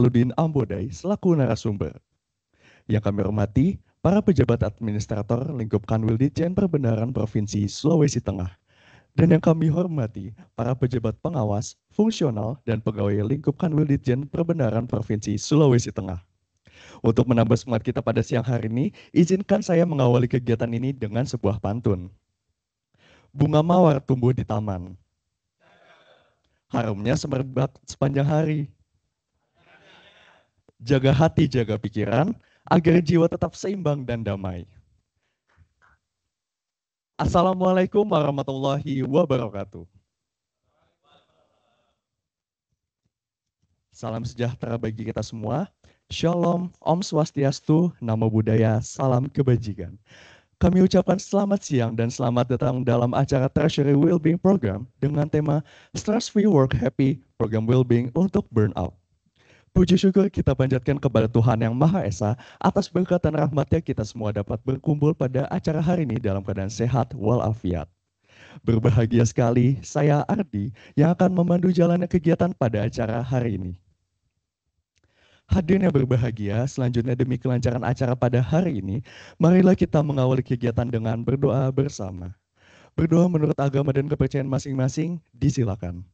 Ludin Ambodai selaku narasumber. Yang kami hormati, para pejabat administrator lingkup Kanwil Ditjen Perbendaharaan Provinsi Sulawesi Tengah. Dan yang kami hormati, para pejabat pengawas, fungsional, dan pegawai lingkup Kanwil Ditjen Perbendaharaan Provinsi Sulawesi Tengah. Untuk menambah semangat kita pada siang hari ini, izinkan saya mengawali kegiatan ini dengan sebuah pantun. Bunga mawar tumbuh di taman. Harumnya semerbak sepanjang hari. Jaga hati, jaga pikiran, agar jiwa tetap seimbang dan damai. Assalamualaikum warahmatullahi wabarakatuh. Salam sejahtera bagi kita semua. Shalom, Om Swastiastu, Namo Buddhaya, salam kebajikan. Kami ucapkan selamat siang dan selamat datang dalam acara Treasury Wellbeing Program dengan tema Stress Free Work Happy, Program Wellbeing untuk Burnout. Puji syukur kita panjatkan kepada Tuhan Yang Maha Esa atas berkat dan rahmatnya kita semua dapat berkumpul pada acara hari ini dalam keadaan sehat walafiat. Berbahagia sekali saya Ardi yang akan memandu jalannya kegiatan pada acara hari ini. Hadirin yang berbahagia, selanjutnya demi kelancaran acara pada hari ini, marilah kita mengawali kegiatan dengan berdoa bersama. Berdoa menurut agama dan kepercayaan masing-masing, disilakan.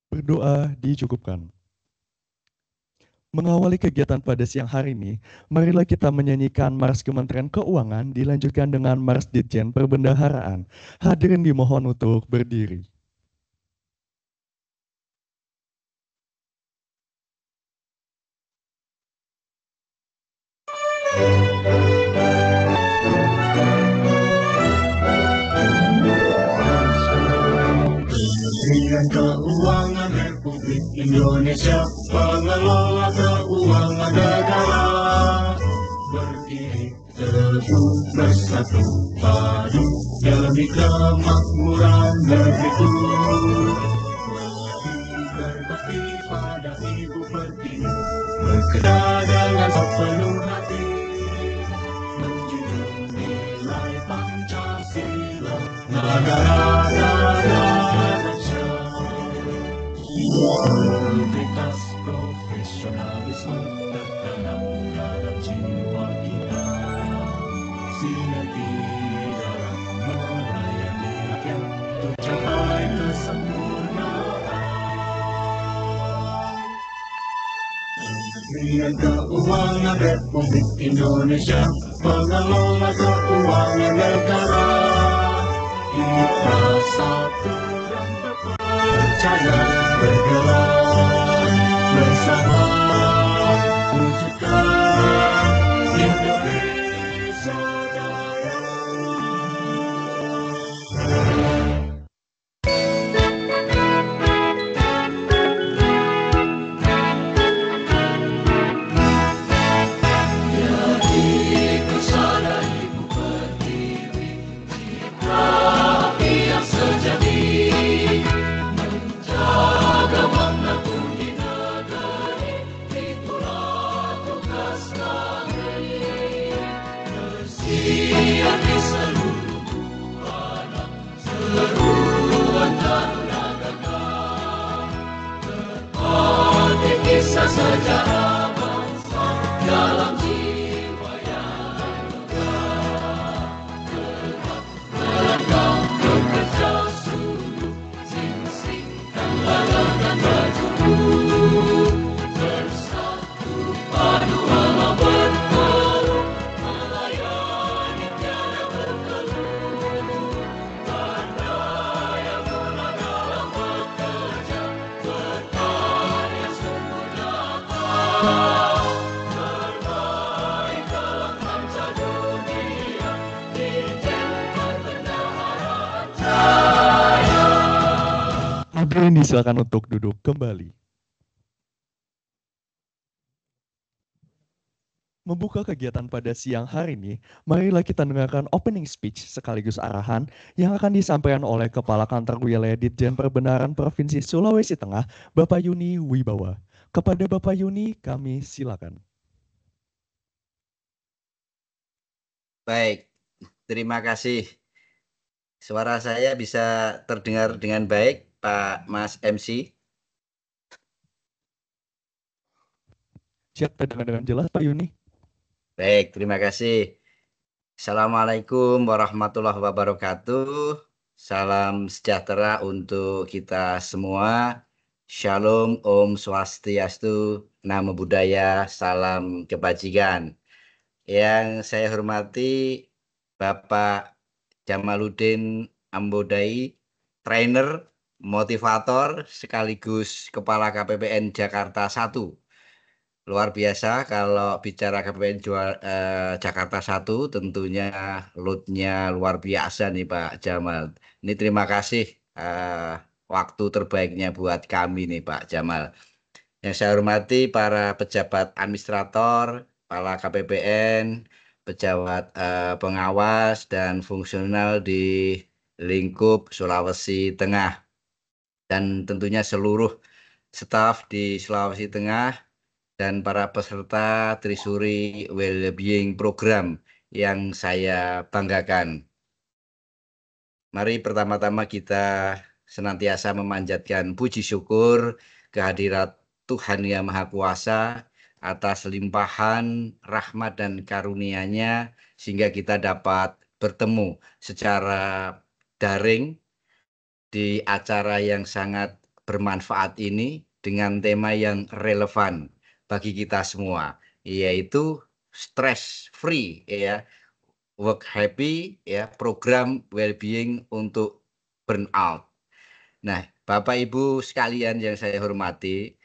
Berdoa dicukupkan. Mengawali kegiatan pada siang hari ini, marilah kita menyanyikan Mars Kementerian Keuangan dilanjutkan dengan Mars Ditjen Perbendaharaan. Hadirin dimohon untuk berdiri. Kementerian Keuangan Republik Indonesia, pengelola keuangan negara, berdiri teguh bersatu padu demi kemakmuran negeriku. Berbakti pada Ibu Pertiwi, bekerja dengan sepenuh hati, menjunjung nilai Pancasila, negara integritas, profesionalisme tertanam dalam jiwa kita, sinergi dalam melayani rakyat untuk capai kesempurnaan. Kementerian Keuangan Republik Indonesia, pengelola keuangan negara, kita satu dan terpercaya, bergerak bersama wujudkan Indonesia Jaya. Jadi kesana Ibu Pertiwi, rapi yang sejati, menjaga makna bumi negeri, itulah tugas kami. Bersiap di seluruh buana, seruan taruna gagah, berbagi kisah sejarah bangsa dalam jiwa yang megah. Gerak melangkah bekerja sungguh, sing-singkan larangan bajuku, bersatu padu alam berpeluh, melayani tiada berkeluh, berdaya guna dalam bekerja, berkarya sungguh nyata, berbaik dalam kancah dunia, Ditjen Perbendaharaan Jaya. Hadirin disilakan untuk duduk kembali. Membuka kegiatan pada siang hari ini, marilah kita dengarkan opening speech sekaligus arahan yang akan disampaikan oleh Kepala Kantor Wilayah Ditjen Perbendaharaan Provinsi Sulawesi Tengah, Bapak Yuni Wibawa. Kepada Bapak Yuni, kami silakan. Baik, terima kasih Suara saya bisa terdengar dengan baik, Pak Mas MC. Siap terdengar dengan jelas Pak Yuni. Baik, terima kasih. Assalamualaikum warahmatullahi wabarakatuh. Salam sejahtera untuk kita semua. Shalom, Om Swastiastu, Namo Buddhaya, salam kebajikan. Yang saya hormati Bapak Jamaluddin Ambodai, trainer, motivator, sekaligus Kepala KPPN Jakarta 1. Luar biasa kalau bicara KPPN Jakarta 1, tentunya load-nya luar biasa nih Pak Jamal. Ini terima kasih waktu terbaiknya buat kami nih Pak Jamal. Yang saya hormati para pejabat administrator, kepala KPPN, pejabat pengawas dan fungsional di lingkup Sulawesi Tengah, dan tentunya seluruh staf di Sulawesi Tengah dan para peserta Trisuri Wellbeing Program yang saya banggakan. Mari pertama-tama kita senantiasa memanjatkan puji syukur kehadirat Tuhan Yang Maha Kuasa atas limpahan rahmat dan karunia-Nya sehingga kita dapat bertemu secara daring di acara yang sangat bermanfaat ini dengan tema yang relevan bagi kita semua, yaitu stress free ya, work happy ya, program well-being untuk burnout. Nah, Bapak Ibu sekalian yang saya hormati,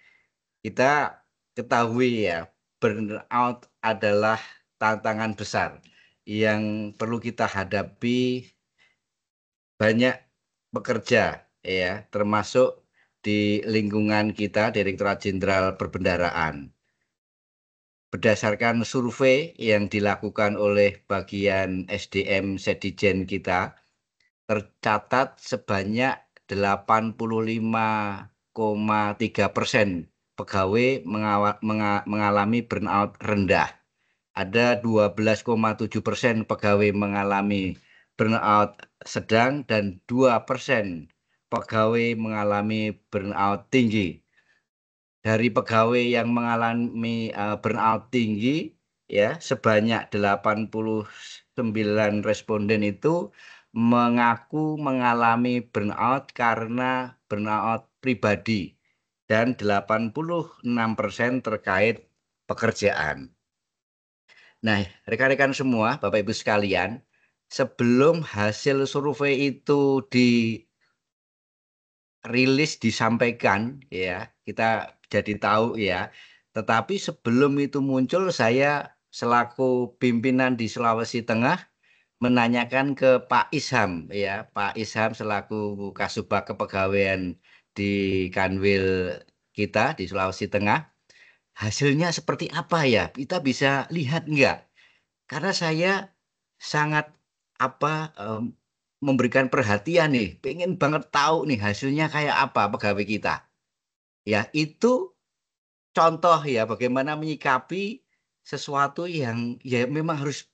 kita ketahui ya, burnout adalah tantangan besar yang perlu kita hadapi banyak pekerja ya, termasuk di lingkungan kita Direktorat Jenderal Perbendaharaan. Berdasarkan survei yang dilakukan oleh bagian SDM Sedijen kita, tercatat sebanyak 85,3% pegawai mengalami burnout rendah. Ada 12,7% pegawai mengalami burnout sedang dan 2% pegawai mengalami burnout tinggi. Dari pegawai yang mengalami burnout tinggi ya, sebanyak 89 responden itu mengaku mengalami burnout karena burnout pribadi dan 86% terkait pekerjaan. Nah, rekan-rekan semua, Bapak Ibu sekalian, sebelum hasil survei itu dirilis disampaikan ya, kita jadi tahu ya. Tetapi sebelum itu muncul, saya selaku pimpinan di Sulawesi Tengah menanyakan ke Pak Isham ya, Pak Isham selaku Kasubag Kepegawaian di Kanwil kita di Sulawesi Tengah, hasilnya seperti apa ya? Kita bisa lihat enggak? Karena saya sangat memberikan perhatian nih, pengen banget tahu nih hasilnya kayak apa pegawai kita. Ya, itu contoh ya bagaimana menyikapi sesuatu yang ya memang harus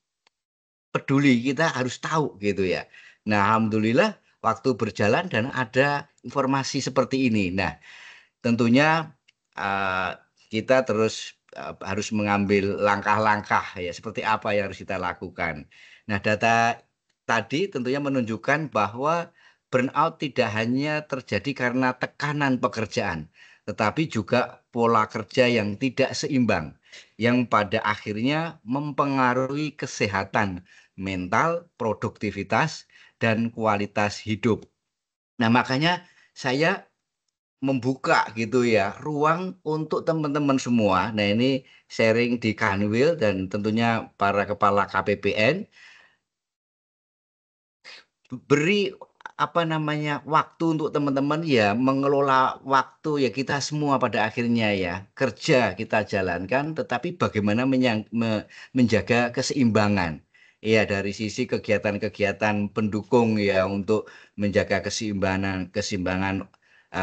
peduli, kita harus tahu gitu ya. Nah, alhamdulillah waktu berjalan dan ada informasi seperti ini. Nah, tentunya uh, kita terus harus mengambil langkah-langkah ya, seperti apa yang harus kita lakukan. Nah, data tadi tentunya menunjukkan bahwa burnout tidak hanya terjadi karena tekanan pekerjaan, tetapi juga pola kerja yang tidak seimbang, yang pada akhirnya mempengaruhi kesehatan mental, produktivitas, dan kualitas hidup. Nah, makanya saya membuka gitu ya ruang untuk teman-teman semua. Nah, ini sharing di Kanwil dan tentunya para kepala KPPN beri waktu untuk teman-teman ya mengelola waktu ya, kita semua pada akhirnya ya kerja kita jalankan, tetapi bagaimana menjaga keseimbangan ya dari sisi kegiatan-kegiatan pendukung ya untuk menjaga keseimbangan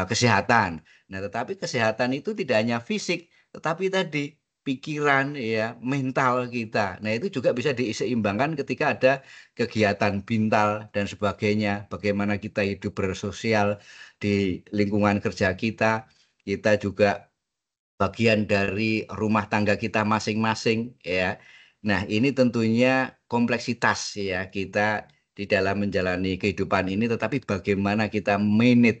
kesehatan. Nah, tetapi kesehatan itu tidak hanya fisik, tetapi tadi pikiran, ya, mental kita. Nah, itu juga bisa diseimbangkan ketika ada kegiatan bintal dan sebagainya. Bagaimana kita hidup bersosial di lingkungan kerja kita. Kita juga bagian dari rumah tangga kita masing-masing, ya. Nah, ini tentunya kompleksitas, ya, kita di dalam menjalani kehidupan ini, tetapi bagaimana kita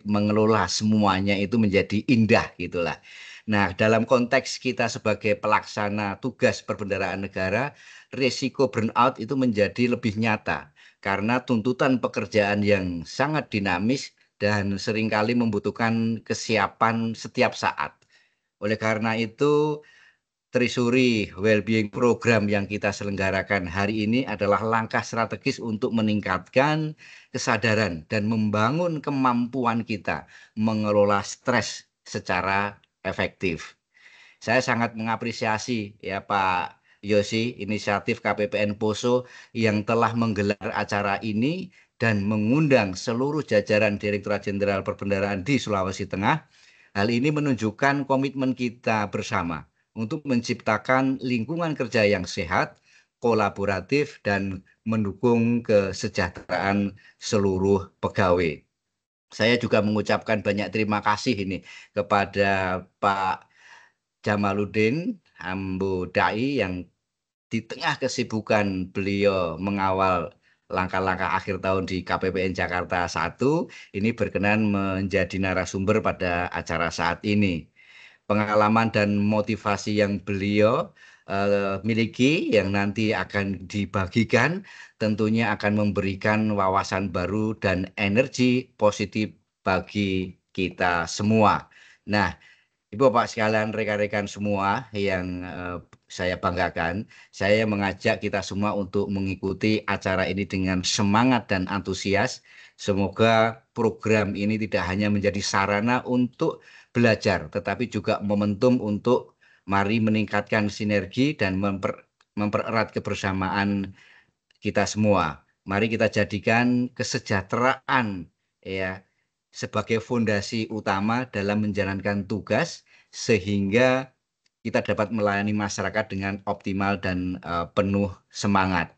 mengelola semuanya itu menjadi indah gitulah. Nah, dalam konteks kita sebagai pelaksana tugas perbendaharaan negara, risiko burnout itu menjadi lebih nyata karena tuntutan pekerjaan yang sangat dinamis dan seringkali membutuhkan kesiapan setiap saat. Oleh karena itu, Trisuri Wellbeing Program yang kita selenggarakan hari ini adalah langkah strategis untuk meningkatkan kesadaran dan membangun kemampuan kita mengelola stres secara efektif. Saya sangat mengapresiasi, ya, Pak Yosi, inisiatif KPPN Poso yang telah menggelar acara ini dan mengundang seluruh jajaran Direktorat Jenderal Perbendaharaan di Sulawesi Tengah. Hal ini menunjukkan komitmen kita bersama untuk menciptakan lingkungan kerja yang sehat, kolaboratif, dan mendukung kesejahteraan seluruh pegawai. Saya juga mengucapkan banyak terima kasih ini kepada Pak Jamaluddin Ambudai yang di tengah kesibukan beliau mengawal langkah-langkah akhir tahun di KPPN Jakarta 1, ini berkenan menjadi narasumber pada acara saat ini. Pengalaman dan motivasi yang beliau miliki yang nanti akan dibagikan tentunya akan memberikan wawasan baru dan energi positif bagi kita semua. Nah, Ibu Bapak sekalian, rekan-rekan semua yang saya banggakan, saya mengajak kita semua untuk mengikuti acara ini dengan semangat dan antusias. Semoga program ini tidak hanya menjadi sarana untuk belajar, tetapi juga momentum untuk mari meningkatkan sinergi dan mempererat kebersamaan kita semua. Mari kita jadikan kesejahteraan, ya, sebagai fondasi utama dalam menjalankan tugas sehingga kita dapat melayani masyarakat dengan optimal dan penuh semangat.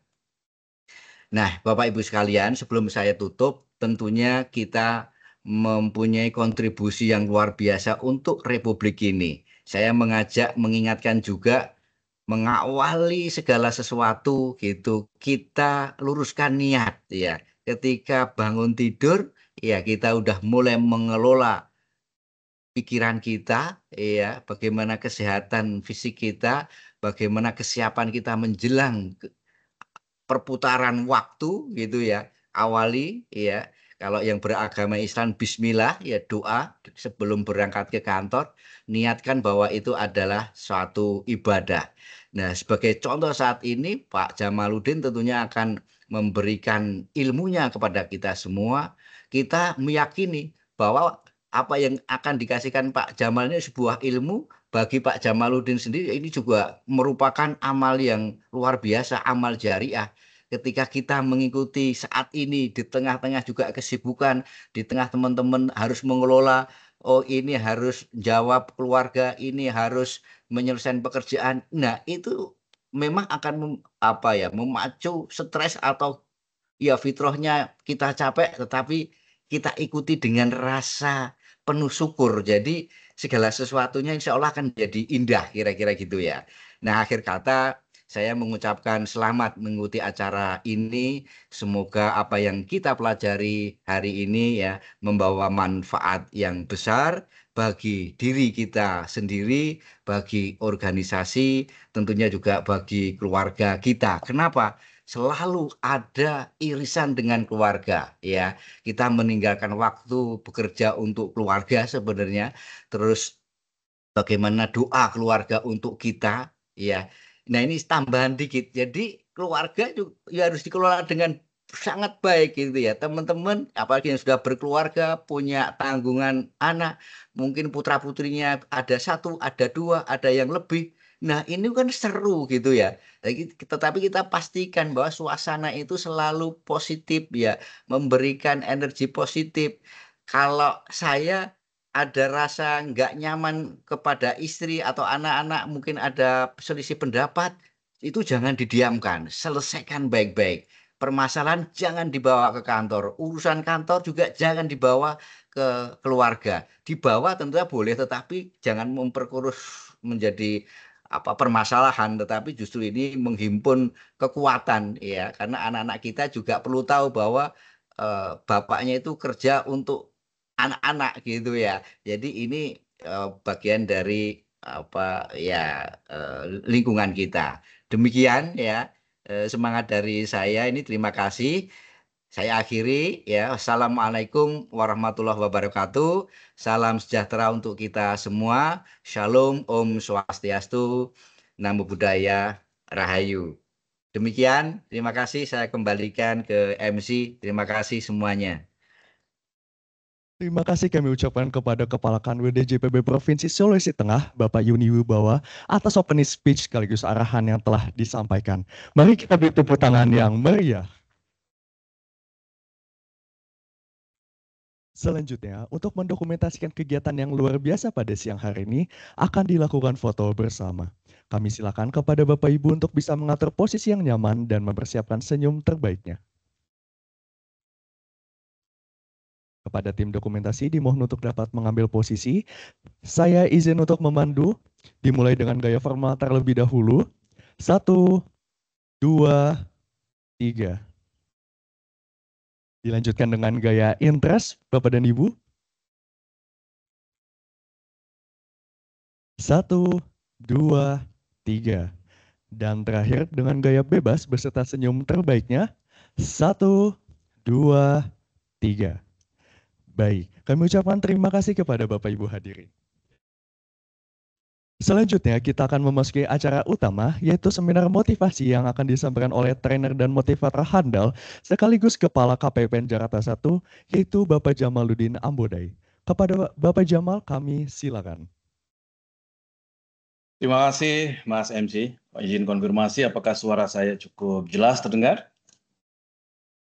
Nah, Bapak Ibu sekalian, sebelum saya tutup, tentunya kita mempunyai kontribusi yang luar biasa untuk Republik ini. Saya mengingatkan juga mengawali segala sesuatu gitu, kita luruskan niat, ya. Ketika bangun tidur, ya, kita udah mulai mengelola pikiran kita, ya, bagaimana kesehatan fisik kita, bagaimana kesiapan kita menjelang perputaran waktu gitu, ya. Awali, ya, kalau yang beragama Islam bismillah, ya, doa sebelum berangkat ke kantor, niatkan bahwa itu adalah suatu ibadah. Nah, sebagai contoh saat ini Pak Jamaluddin tentunya akan memberikan ilmunya kepada kita semua. Kita meyakini bahwa apa yang akan dikasihkan Pak Jamal ini sebuah ilmu, bagi Pak Jamaluddin sendiri ini juga merupakan amal yang luar biasa, amal jariah. Ketika kita mengikuti saat ini di tengah-tengah juga kesibukan, di tengah teman-teman harus mengelola, oh ini harus jawab keluarga, ini harus menyelesaikan pekerjaan. Nah, itu memang akan memacu stres atau, ya, fitrahnya kita capek, tetapi kita ikuti dengan rasa penuh syukur. Jadi segala sesuatunya insya Allah akan jadi indah, kira-kira gitu, ya. Nah, akhir kata saya mengucapkan selamat mengikuti acara ini. Semoga apa yang kita pelajari hari ini, ya, membawa manfaat yang besar bagi diri kita sendiri, bagi organisasi, tentunya juga bagi keluarga kita. Kenapa? Selalu ada irisan dengan keluarga, ya. Kita meninggalkan waktu bekerja untuk keluarga sebenarnya, terus bagaimana doa keluarga untuk kita, ya. Nah, ini tambahan dikit. Jadi keluarga juga ya harus dikelola dengan sangat baik gitu, ya. Teman-teman apalagi yang sudah berkeluarga, punya tanggungan anak, mungkin putra-putrinya ada satu, ada dua, ada yang lebih. Nah, ini kan seru gitu, ya. Tetapi kita pastikan bahwa suasana itu selalu positif, ya, memberikan energi positif. Kalau saya ada rasa nggak nyaman kepada istri atau anak-anak, mungkin ada selisih pendapat, itu jangan didiamkan, selesaikan baik-baik. Permasalahan jangan dibawa ke kantor, urusan kantor juga jangan dibawa ke keluarga. Dibawa tentunya boleh, tetapi jangan memperkeruh menjadi permasalahan, tetapi justru ini menghimpun kekuatan ya, karena anak-anak kita juga perlu tahu bahwa bapaknya itu kerja untuk anak-anak gitu ya. Jadi ini bagian dari lingkungan kita. Demikian ya, semangat dari saya ini, terima kasih. Saya akhiri ya. Assalamualaikum warahmatullahi wabarakatuh. Salam sejahtera untuk kita semua. Shalom, Om Swastiastu, Namo Buddhaya, Rahayu. Demikian, terima kasih. Saya kembalikan ke MC. Terima kasih semuanya. Terima kasih kami ucapkan kepada Kepala Kanwil DJPB Provinsi Sulawesi Tengah, Bapak Yuni Wibawa, atas opening speech sekaligus arahan yang telah disampaikan. Mari kita beri tepuk tangan yang meriah. Selanjutnya, untuk mendokumentasikan kegiatan yang luar biasa pada siang hari ini, akan dilakukan foto bersama. Kami silakan kepada Bapak Ibu untuk bisa mengatur posisi yang nyaman dan mempersiapkan senyum terbaiknya. Kepada tim dokumentasi dimohon untuk dapat mengambil posisi. Saya izin untuk memandu, dimulai dengan gaya formal terlebih dahulu. 1, 2, 3. Dilanjutkan dengan gaya interest, Bapak dan Ibu. 1, 2, 3. Dan terakhir dengan gaya bebas beserta senyum terbaiknya. 1, 2, 3. Baik, kami ucapkan terima kasih kepada Bapak Ibu hadirin. Selanjutnya kita akan memasuki acara utama, yaitu seminar motivasi yang akan disampaikan oleh trainer dan motivator handal sekaligus Kepala KPPN Jakarta 1, yaitu Bapak Jamaluddin Ambodai. Kepada Bapak Jamal kami silakan. Terima kasih Mas MC. Izin konfirmasi apakah suara saya cukup jelas terdengar?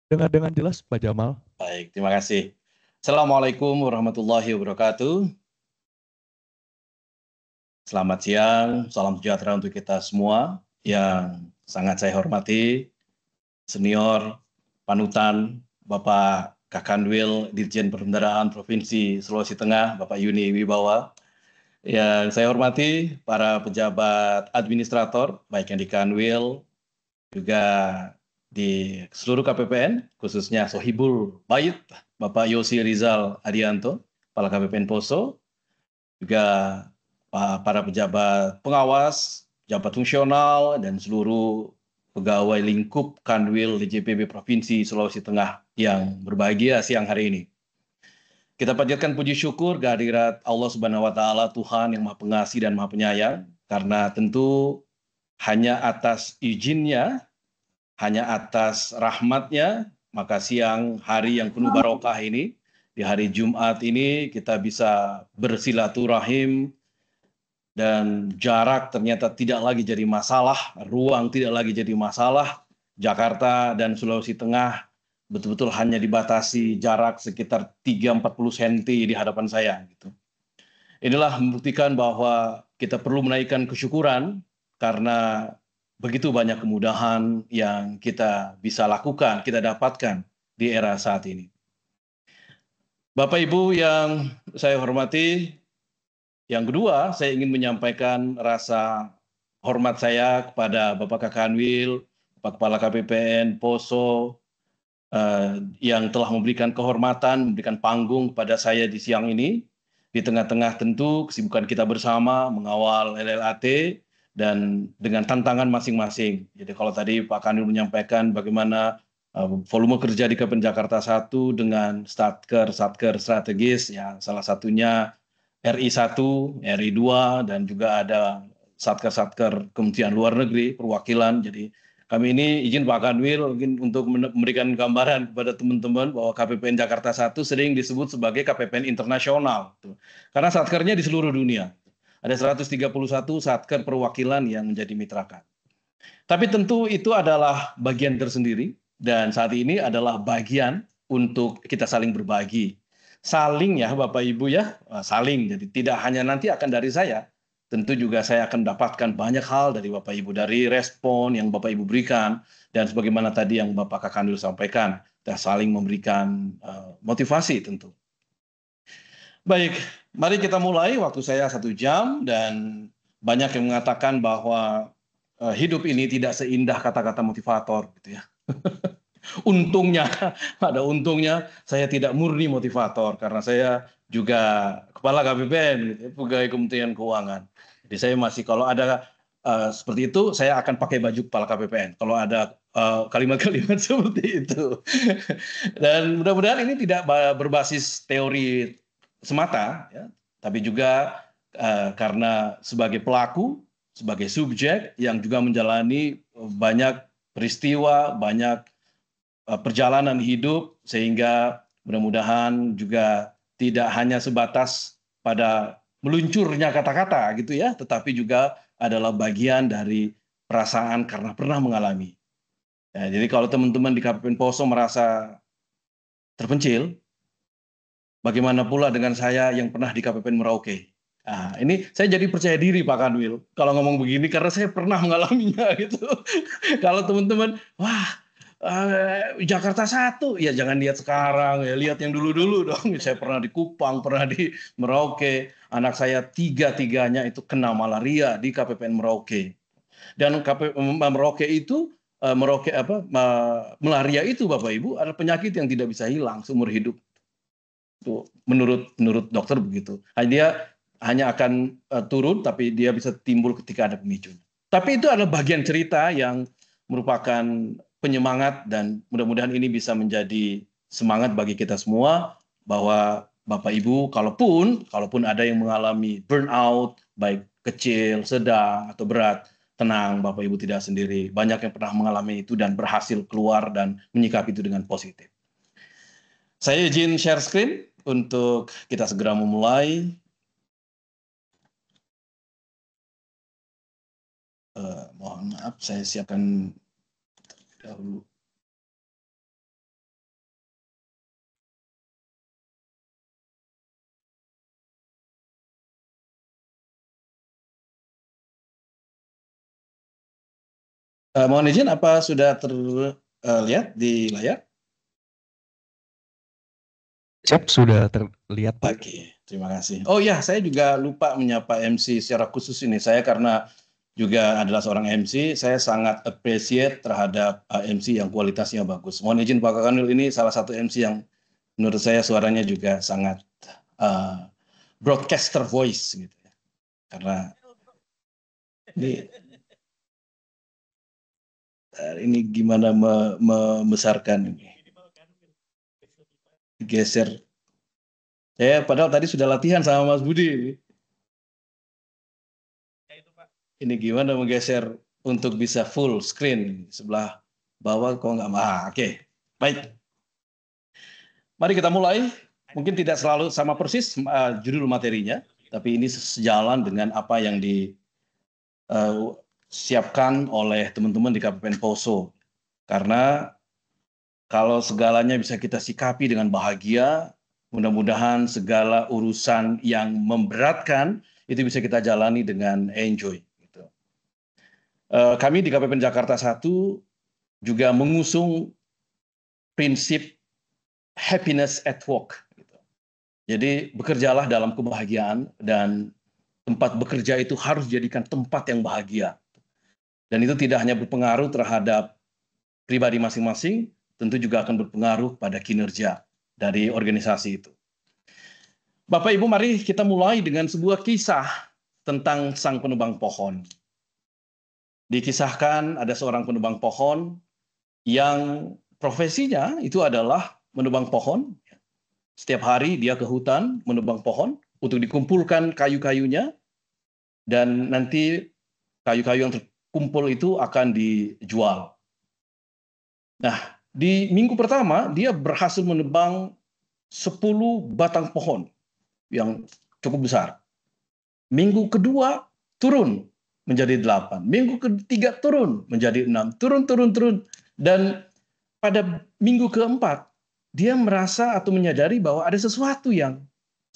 Dengar dengan jelas Pak Jamal. Baik, terima kasih. Assalamualaikum warahmatullahi wabarakatuh. Selamat siang, salam sejahtera untuk kita semua yang sangat saya hormati, senior, panutan, Bapak Kakanwil Dirjen Perbendaharaan Provinsi Sulawesi Tengah, Bapak Yuni Wibawa. Yang saya hormati para pejabat administrator, baik yang di Kanwil, juga di seluruh KPPN, khususnya Sohibul Bait, Bapak Yosi Rizal Adianto, Kepala KPPN Poso, juga para pejabat pengawas, pejabat fungsional, dan seluruh pegawai lingkup Kanwil DJPB Provinsi Sulawesi Tengah yang berbahagia siang hari ini. Kita panjatkan puji syukur kehadirat Allah Subhanahu wa Ta'ala, Tuhan yang Maha Pengasih dan Maha Penyayang, karena tentu hanya atas izinnya, hanya atas rahmatnya, maka siang hari yang penuh barokah ini, di hari Jumat ini kita bisa bersilaturahim, dan jarak ternyata tidak lagi jadi masalah, ruang tidak lagi jadi masalah. Jakarta dan Sulawesi Tengah betul-betul hanya dibatasi jarak sekitar 3-40 cm di hadapan saya. Gitu. Inilah membuktikan bahwa kita perlu menaikkan kesyukuran karena begitu banyak kemudahan yang kita bisa lakukan, kita dapatkan di era saat ini. Bapak Ibu yang saya hormati, yang kedua, saya ingin menyampaikan rasa hormat saya kepada Bapak Kakanwil, Bapak Kepala KPPN Poso, yang telah memberikan kehormatan, memberikan panggung kepada saya di siang ini, di tengah-tengah tentu kesibukan kita bersama mengawal LLAT dan dengan tantangan masing-masing. Jadi kalau tadi Pak Kanwil menyampaikan bagaimana volume kerja di KPPN Jakarta 1 dengan satker strategis, ya salah satunya RI1, RI2, dan juga ada satker-satker Kementerian Luar Negeri, perwakilan. Jadi kami ini izin Pak Kanwil untuk memberikan gambaran kepada teman-teman bahwa KPPN Jakarta 1 sering disebut sebagai KPPN internasional. Karena satkernya di seluruh dunia. Ada 131 satker perwakilan yang menjadi mitra KAD. Tapi tentu itu adalah bagian tersendiri, dan saat ini adalah bagian untuk kita saling berbagi. saling ya Bapak Ibu ya, saling. Jadi tidak hanya nanti akan dari saya, tentu juga saya akan mendapatkan banyak hal dari Bapak Ibu, dari respon yang Bapak Ibu berikan, dan sebagaimana tadi yang Bapak Kakandul sampaikan, kita saling memberikan motivasi tentu. Baik, mari kita mulai. Waktu saya 1 jam, dan banyak yang mengatakan bahwa hidup ini tidak seindah kata-kata motivator, gitu ya. Untungnya, ada untungnya saya tidak murni motivator karena saya juga kepala KPPN, gitu, pegawai Kementerian Keuangan. Jadi saya masih kalau ada seperti itu, saya akan pakai baju kepala KPPN. Kalau ada kalimat-kalimat seperti itu. Dan mudah-mudahan ini tidak berbasis teori semata, ya, tapi juga karena sebagai pelaku, sebagai subjek yang juga menjalani banyak peristiwa, banyak perjalanan hidup, sehingga mudah-mudahan juga tidak hanya sebatas pada meluncurnya kata-kata gitu ya, tetapi juga adalah bagian dari perasaan karena pernah mengalami. Ya, jadi kalau teman-teman di KPPN Poso merasa terpencil, bagaimana pula dengan saya yang pernah di KPPN Merauke? Nah, ini saya jadi percaya diri Pak Kanwil kalau ngomong begini karena saya pernah mengalaminya gitu. Kalau teman-teman, wah, Jakarta 1, ya jangan lihat sekarang, ya lihat yang dulu-dulu dong. Saya pernah di Kupang, pernah di Merauke. Anak saya tiga-tiganya itu kena malaria di KPPN Merauke. Dan Merauke itu malaria itu Bapak Ibu adalah penyakit yang tidak bisa hilang seumur hidup. Itu menurut dokter begitu. Dia hanya akan turun, tapi dia bisa timbul ketika ada pemicunya. Tapi itu adalah bagian cerita yang merupakan penyemangat, dan mudah-mudahan ini bisa menjadi semangat bagi kita semua bahwa Bapak Ibu, kalaupun ada yang mengalami burnout, baik kecil, sedang, atau berat, tenang, Bapak Ibu tidak sendiri. Banyak yang pernah mengalami itu dan berhasil keluar dan menyikapi itu dengan positif. Saya izin share screen untuk kita segera memulai. Mohon maaf, saya siapkan dahulu. Mohon izin, apa sudah terlihat di layar? Siap, sudah terlihat Pak. Oke, terima kasih. Oh ya, saya juga lupa menyapa MC secara khusus ini. Saya karena juga adalah seorang MC, saya sangat appreciate terhadap MC yang kualitasnya bagus. Mohon izin Pak Kakanul, ini salah satu MC yang menurut saya suaranya juga sangat broadcaster voice gitu ya. Karena ini gimana membesarkan ini. Geser. Saya padahal tadi sudah latihan sama Mas Budi. Ini gimana menggeser untuk bisa full screen sebelah bawah kok nggak mau. Oke, baik. Mari kita mulai. Mungkin tidak selalu sama persis judul materinya, tapi ini sejalan dengan apa yang disiapkan oleh teman-teman di KPPN Poso. Karena kalau segalanya bisa kita sikapi dengan bahagia, mudah-mudahan segala urusan yang memberatkan itu bisa kita jalani dengan enjoy. Gitu. Kami di KPPN Jakarta 1 juga mengusung prinsip happiness at work. Gitu. Jadi bekerjalah dalam kebahagiaan, dan tempat bekerja itu harus dijadikan tempat yang bahagia. Dan itu tidak hanya berpengaruh terhadap pribadi masing-masing, tentu juga akan berpengaruh pada kinerja dari organisasi itu. Bapak Ibu, mari kita mulai dengan sebuah kisah tentang sang penebang pohon. Dikisahkan ada seorang penebang pohon yang profesinya itu adalah menebang pohon. Setiap hari dia ke hutan menebang pohon untuk dikumpulkan kayu-kayunya, dan nanti kayu-kayu yang terkumpul itu akan dijual. Nah, di minggu pertama, dia berhasil menebang 10 batang pohon yang cukup besar. Minggu kedua, turun menjadi 8. Minggu ketiga, turun menjadi 6. Turun. Dan pada minggu keempat, dia merasa atau menyadari bahwa ada sesuatu yang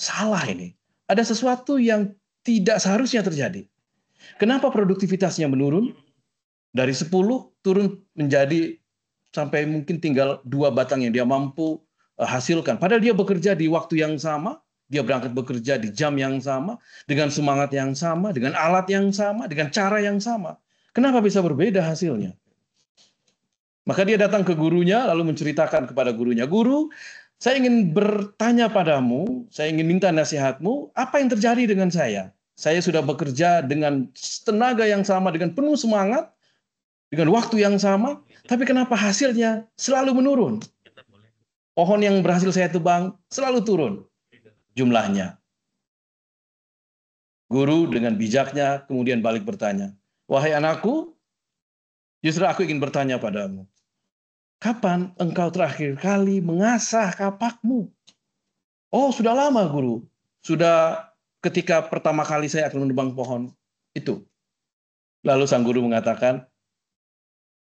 salah ini. Ada sesuatu yang tidak seharusnya terjadi. Kenapa produktivitasnya menurun? Dari 10 turun menjadi sampai mungkin tinggal 2 batang yang dia mampu hasilkan. Padahal dia bekerja di waktu yang sama, dia berangkat bekerja di jam yang sama, dengan semangat yang sama, dengan alat yang sama, dengan cara yang sama. Kenapa bisa berbeda hasilnya? Maka dia datang ke gurunya, lalu menceritakan kepada gurunya, "Guru, saya ingin bertanya padamu, saya ingin minta nasihatmu, apa yang terjadi dengan saya? Saya sudah bekerja dengan tenaga yang sama, dengan penuh semangat, dengan waktu yang sama, tapi kenapa hasilnya selalu menurun? Pohon yang berhasil saya tebang selalu turun jumlahnya." Guru dengan bijaknya kemudian balik bertanya, "Wahai anakku, justru aku ingin bertanya padamu, kapan engkau terakhir kali mengasah kapakmu?" "Oh, sudah lama, Guru. Sudah ketika pertama kali saya akan menebang pohon itu." Lalu sang guru mengatakan,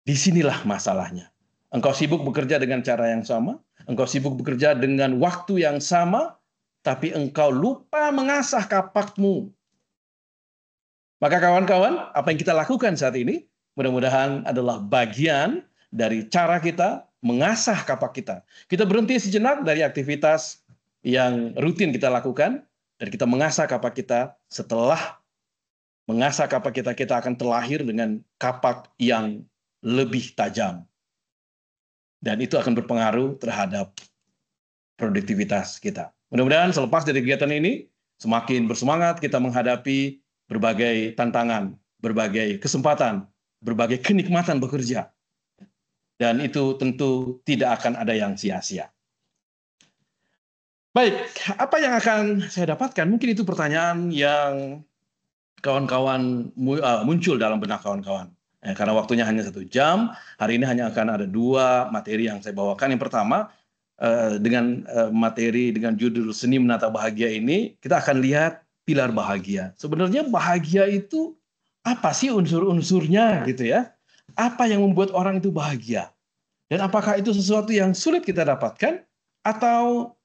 "Disinilah masalahnya. Engkau sibuk bekerja dengan cara yang sama, engkau sibuk bekerja dengan waktu yang sama, tapi engkau lupa mengasah kapakmu." Maka kawan-kawan, apa yang kita lakukan saat ini, mudah-mudahan adalah bagian dari cara kita mengasah kapak kita. Kita berhenti sejenak dari aktivitas yang rutin kita lakukan, dan kita mengasah kapak kita. Setelah mengasah kapak kita, kita akan terlahir dengan kapak yang lebih tajam. Dan itu akan berpengaruh terhadap produktivitas kita. Mudah-mudahan selepas dari kegiatan ini, semakin bersemangat kita menghadapi berbagai tantangan, berbagai kesempatan, berbagai kenikmatan bekerja. Dan itu tentu tidak akan ada yang sia-sia. Baik, apa yang akan saya dapatkan? Mungkin itu pertanyaan yang kawan-kawan muncul dalam benak kawan-kawan. Karena waktunya hanya 1 jam, hari ini hanya akan ada 2 materi yang saya bawakan. Yang pertama, dengan materi dengan judul Seni Menata Bahagia ini, kita akan lihat pilar bahagia. Sebenarnya bahagia itu apa sih unsur-unsurnya gitu ya? Apa yang membuat orang itu bahagia? Dan apakah itu sesuatu yang sulit kita dapatkan, atau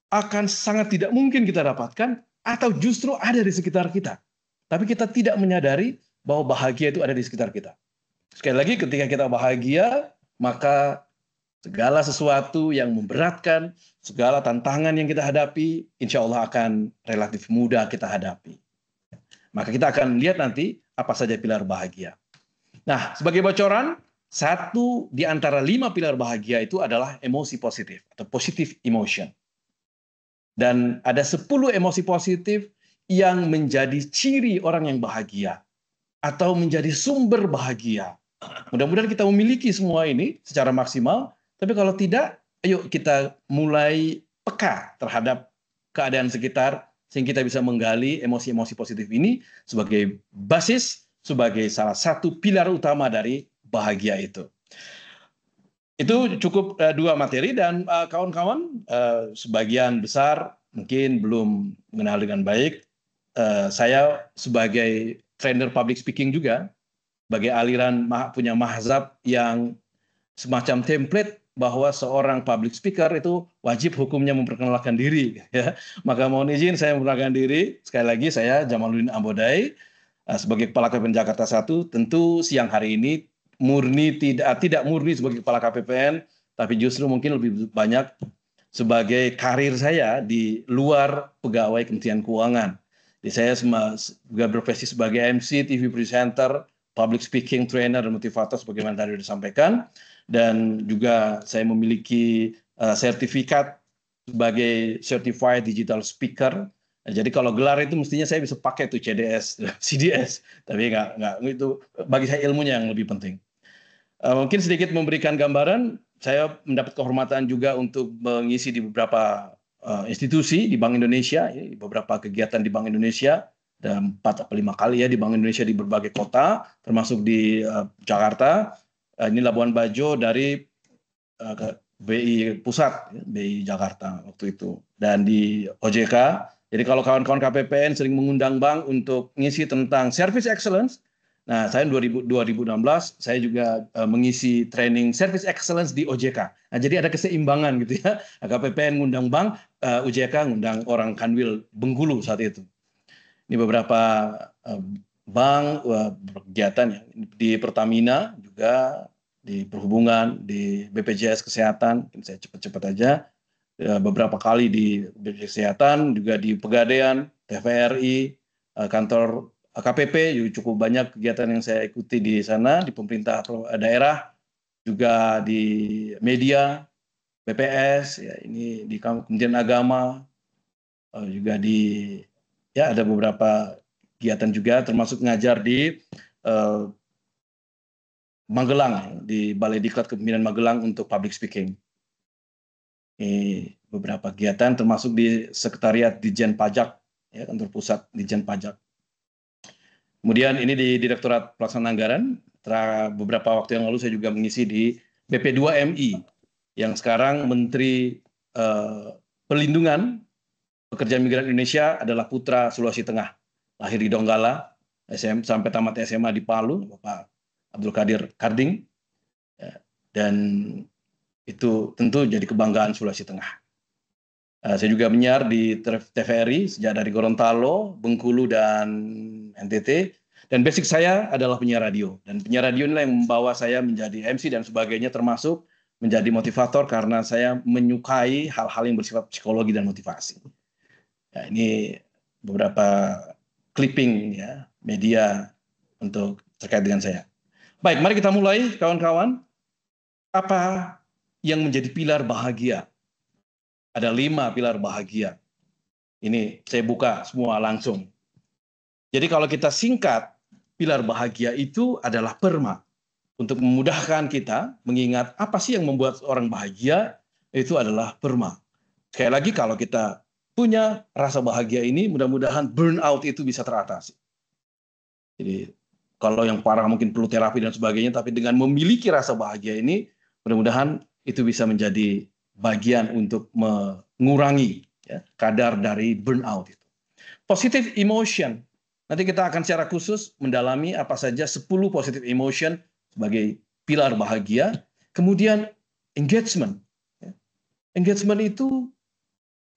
akan sangat tidak mungkin kita dapatkan, atau justru ada di sekitar kita? Tapi kita tidak menyadari bahwa bahagia itu ada di sekitar kita. Sekali lagi, ketika kita bahagia, maka segala sesuatu yang memberatkan, segala tantangan yang kita hadapi, insya Allah akan relatif mudah kita hadapi. Maka kita akan lihat nanti apa saja pilar bahagia. Nah, sebagai bocoran, 1 di antara 5 pilar bahagia itu adalah emosi positif atau positive emotion. Dan ada 10 emosi positif yang menjadi ciri orang yang bahagia atau menjadi sumber bahagia. Mudah-mudahan kita memiliki semua ini secara maksimal, tapi kalau tidak, ayo kita mulai peka terhadap keadaan sekitar sehingga kita bisa menggali emosi-emosi positif ini sebagai basis, sebagai salah satu pilar utama dari bahagia itu. Itu cukup 2 materi, dan kawan-kawan sebagian besar mungkin belum mengenal dengan baik. Saya sebagai trainer public speaking juga, sebagai aliran punya mazhab yang semacam template bahwa seorang public speaker itu wajib hukumnya memperkenalkan diri. Ya. Maka mohon izin saya memperkenalkan diri. Sekali lagi, saya Jamaluddin Ambodai sebagai Kepala KPPN Jakarta 1. Tentu siang hari ini tidak murni sebagai Kepala KPPN, tapi justru mungkin lebih banyak sebagai karir saya di luar pegawai Kementerian Keuangan. Jadi saya juga berprofesi sebagai MC, TV presenter, public speaking trainer, dan motivator sebagaimana tadi disampaikan. Dan juga saya memiliki sertifikat sebagai Certified Digital Speaker. Jadi kalau gelar itu mestinya saya bisa pakai tuh CDS, CDS, tapi nggak itu bagi saya ilmunya yang lebih penting. Mungkin sedikit memberikan gambaran, saya mendapat kehormatan juga untuk mengisi di beberapa institusi di Bank Indonesia, ya, beberapa kegiatan di Bank Indonesia, ada 4 atau 5 kali ya di Bank Indonesia di berbagai kota, termasuk di Jakarta. Ini Labuan Bajo dari BI Pusat, BI Jakarta waktu itu, dan di OJK. Jadi kalau kawan-kawan KPPN sering mengundang bank untuk ngisi tentang service excellence, Nah, saya 2016 saya juga mengisi training Service Excellence di OJK. Nah, jadi ada keseimbangan gitu ya. KPPN ngundang bank, OJK ngundang orang Kanwil Bengkulu saat itu. Ini beberapa bank berkegiatan ya. Di Pertamina juga, di Perhubungan, di BPJS Kesehatan. Saya cepat-cepat aja. Beberapa kali di BPJS Kesehatan, juga di Pegadaian, TVRI, kantor KPP, cukup banyak kegiatan yang saya ikuti di sana, di pemerintah daerah, juga di media, BPS, ya ini di Kementerian Agama, juga di ya ada beberapa kegiatan juga, termasuk ngajar di Magelang, di Balai Diklat Kepemimpinan Magelang untuk public speaking. Ini beberapa kegiatan, termasuk di Sekretariat Ditjen Pajak, ya, kantor pusat Ditjen Pajak. Kemudian ini di Direktorat Pelaksanaan Anggaran, beberapa waktu yang lalu saya juga mengisi di BP2MI, yang sekarang Menteri Perlindungan Pekerja Migran Indonesia adalah putra Sulawesi Tengah, lahir di Donggala, sampai tamat SMA di Palu, Bapak Abdul Qadir Karding, dan itu tentu jadi kebanggaan Sulawesi Tengah. Saya juga menyiar di TVRI sejak dari Gorontalo, Bengkulu, dan NTT. Dan basic saya adalah penyiar radio. Dan penyiar radio inilah yang membawa saya menjadi MC dan sebagainya, termasuk menjadi motivator karena saya menyukai hal-hal yang bersifat psikologi dan motivasi. Ya, ini beberapa clipping ya, media untuk terkait dengan saya. Baik, mari kita mulai kawan-kawan. Apa yang menjadi pilar bahagia? Ada 5 pilar bahagia. Ini saya buka semua langsung. Jadi kalau kita singkat, pilar bahagia itu adalah PERMA. Untuk memudahkan kita mengingat apa sih yang membuat orang bahagia, itu adalah PERMA. Sekali lagi, kalau kita punya rasa bahagia ini, mudah-mudahan burnout itu bisa teratasi. Jadi kalau yang parah mungkin perlu terapi dan sebagainya, tapi dengan memiliki rasa bahagia ini, mudah-mudahan itu bisa menjadi bagian untuk mengurangi ya, kadar dari burnout itu. Positive emotion. Nanti kita akan secara khusus mendalami apa saja 10 positive emotion sebagai pilar bahagia. Kemudian engagement. Engagement itu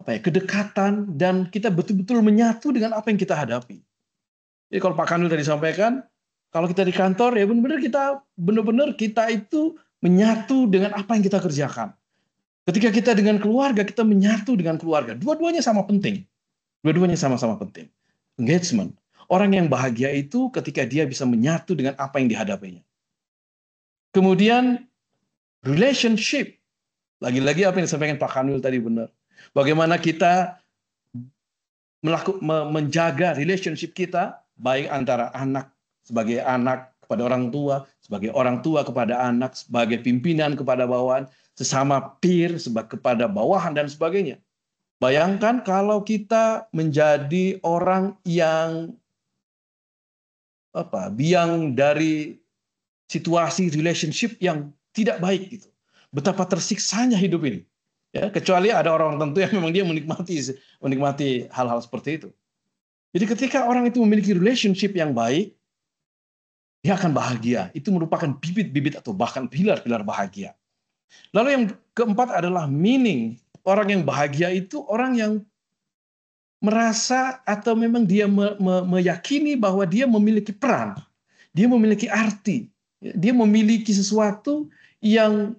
apa ya, kedekatan, dan kita betul-betul menyatu dengan apa yang kita hadapi. Jadi kalau Pak Kanwil tadi sampaikan, kalau kita di kantor ya benar-benar kita itu menyatu dengan apa yang kita kerjakan. Ketika kita dengan keluarga, kita menyatu dengan keluarga. Dua-duanya sama penting. Dua-duanya sama-sama penting. Engagement. Orang yang bahagia itu ketika dia bisa menyatu dengan apa yang dihadapinya. Kemudian relationship. Lagi-lagi apa yang disampaikan Pak Kanwil tadi benar. Bagaimana kita menjaga relationship kita, baik antara anak sebagai anak kepada orang tua, sebagai orang tua kepada anak, sebagai pimpinan kepada bawahan, sesama peer kepada bawahan, dan sebagainya. Bayangkan kalau kita menjadi orang yang biang dari situasi relationship yang tidak baik gitu. Betapa tersiksanya hidup ini. Ya, kecuali ada orang tertentu yang memang dia menikmati hal-hal seperti itu. Jadi ketika orang itu memiliki relationship yang baik, dia akan bahagia. Itu merupakan bibit-bibit atau bahkan pilar-pilar bahagia. Lalu yang keempat adalah meaning. Orang yang bahagia itu orang yang merasa atau memang dia meyakini bahwa dia memiliki peran. Dia memiliki arti. Dia memiliki sesuatu yang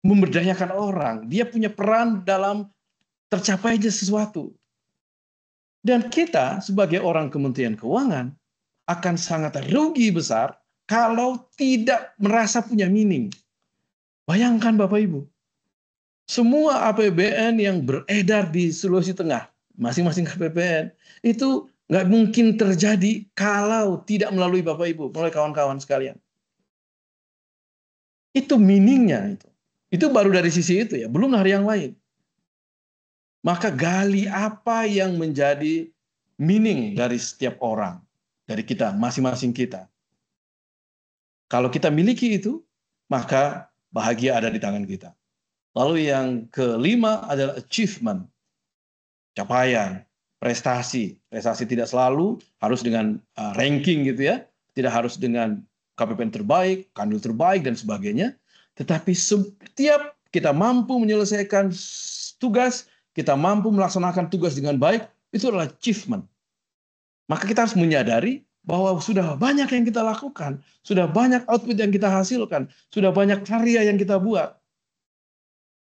memberdayakan orang. Dia punya peran dalam tercapainya sesuatu. Dan kita sebagai orang Kementerian Keuangan akan sangat rugi besar kalau tidak merasa punya meaning. Bayangkan Bapak Ibu, semua APBN yang beredar di Sulawesi Tengah, masing-masing KPPN, itu nggak mungkin terjadi kalau tidak melalui Bapak Ibu, melalui kawan-kawan sekalian. Itu meaningnya itu. Itu baru dari sisi itu ya, belum hari yang lain. Maka gali apa yang menjadi meaning dari setiap orang, dari kita, masing-masing kita. Kalau kita miliki itu, maka bahagia ada di tangan kita. Lalu yang kelima adalah achievement, capaian, prestasi. Prestasi tidak selalu harus dengan ranking gitu ya, tidak harus dengan KPPN terbaik, kanwil terbaik, dan sebagainya. Tetapi setiap kita mampu menyelesaikan tugas, kita mampu melaksanakan tugas dengan baik, itu adalah achievement. Maka kita harus menyadari bahwa sudah banyak yang kita lakukan, sudah banyak output yang kita hasilkan, sudah banyak karya yang kita buat.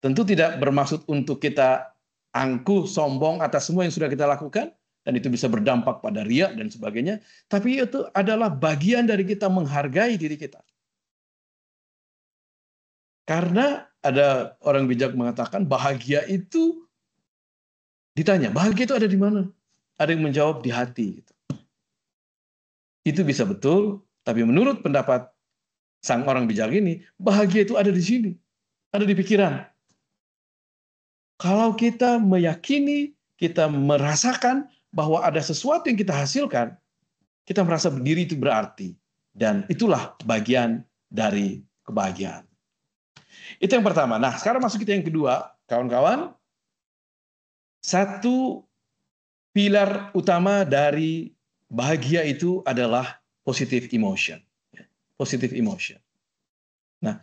Tentu tidak bermaksud untuk kita angkuh, sombong atas semua yang sudah kita lakukan, dan itu bisa berdampak pada riya dan sebagainya, tapi itu adalah bagian dari kita menghargai diri kita. Karena ada orang bijak mengatakan bahagia itu, ditanya, bahagia itu ada di mana? Ada yang menjawab di hati. Itu bisa betul, tapi menurut pendapat sang orang bijak ini, bahagia itu ada di sini, ada di pikiran. Kalau kita meyakini, kita merasakan bahwa ada sesuatu yang kita hasilkan, kita merasa diri itu berarti. Dan itulah bagian dari kebahagiaan. Itu yang pertama. Nah, sekarang masuk kita yang kedua, kawan-kawan. Satu pilar utama dari bahagia itu adalah positive emotion. Positive emotion. Nah,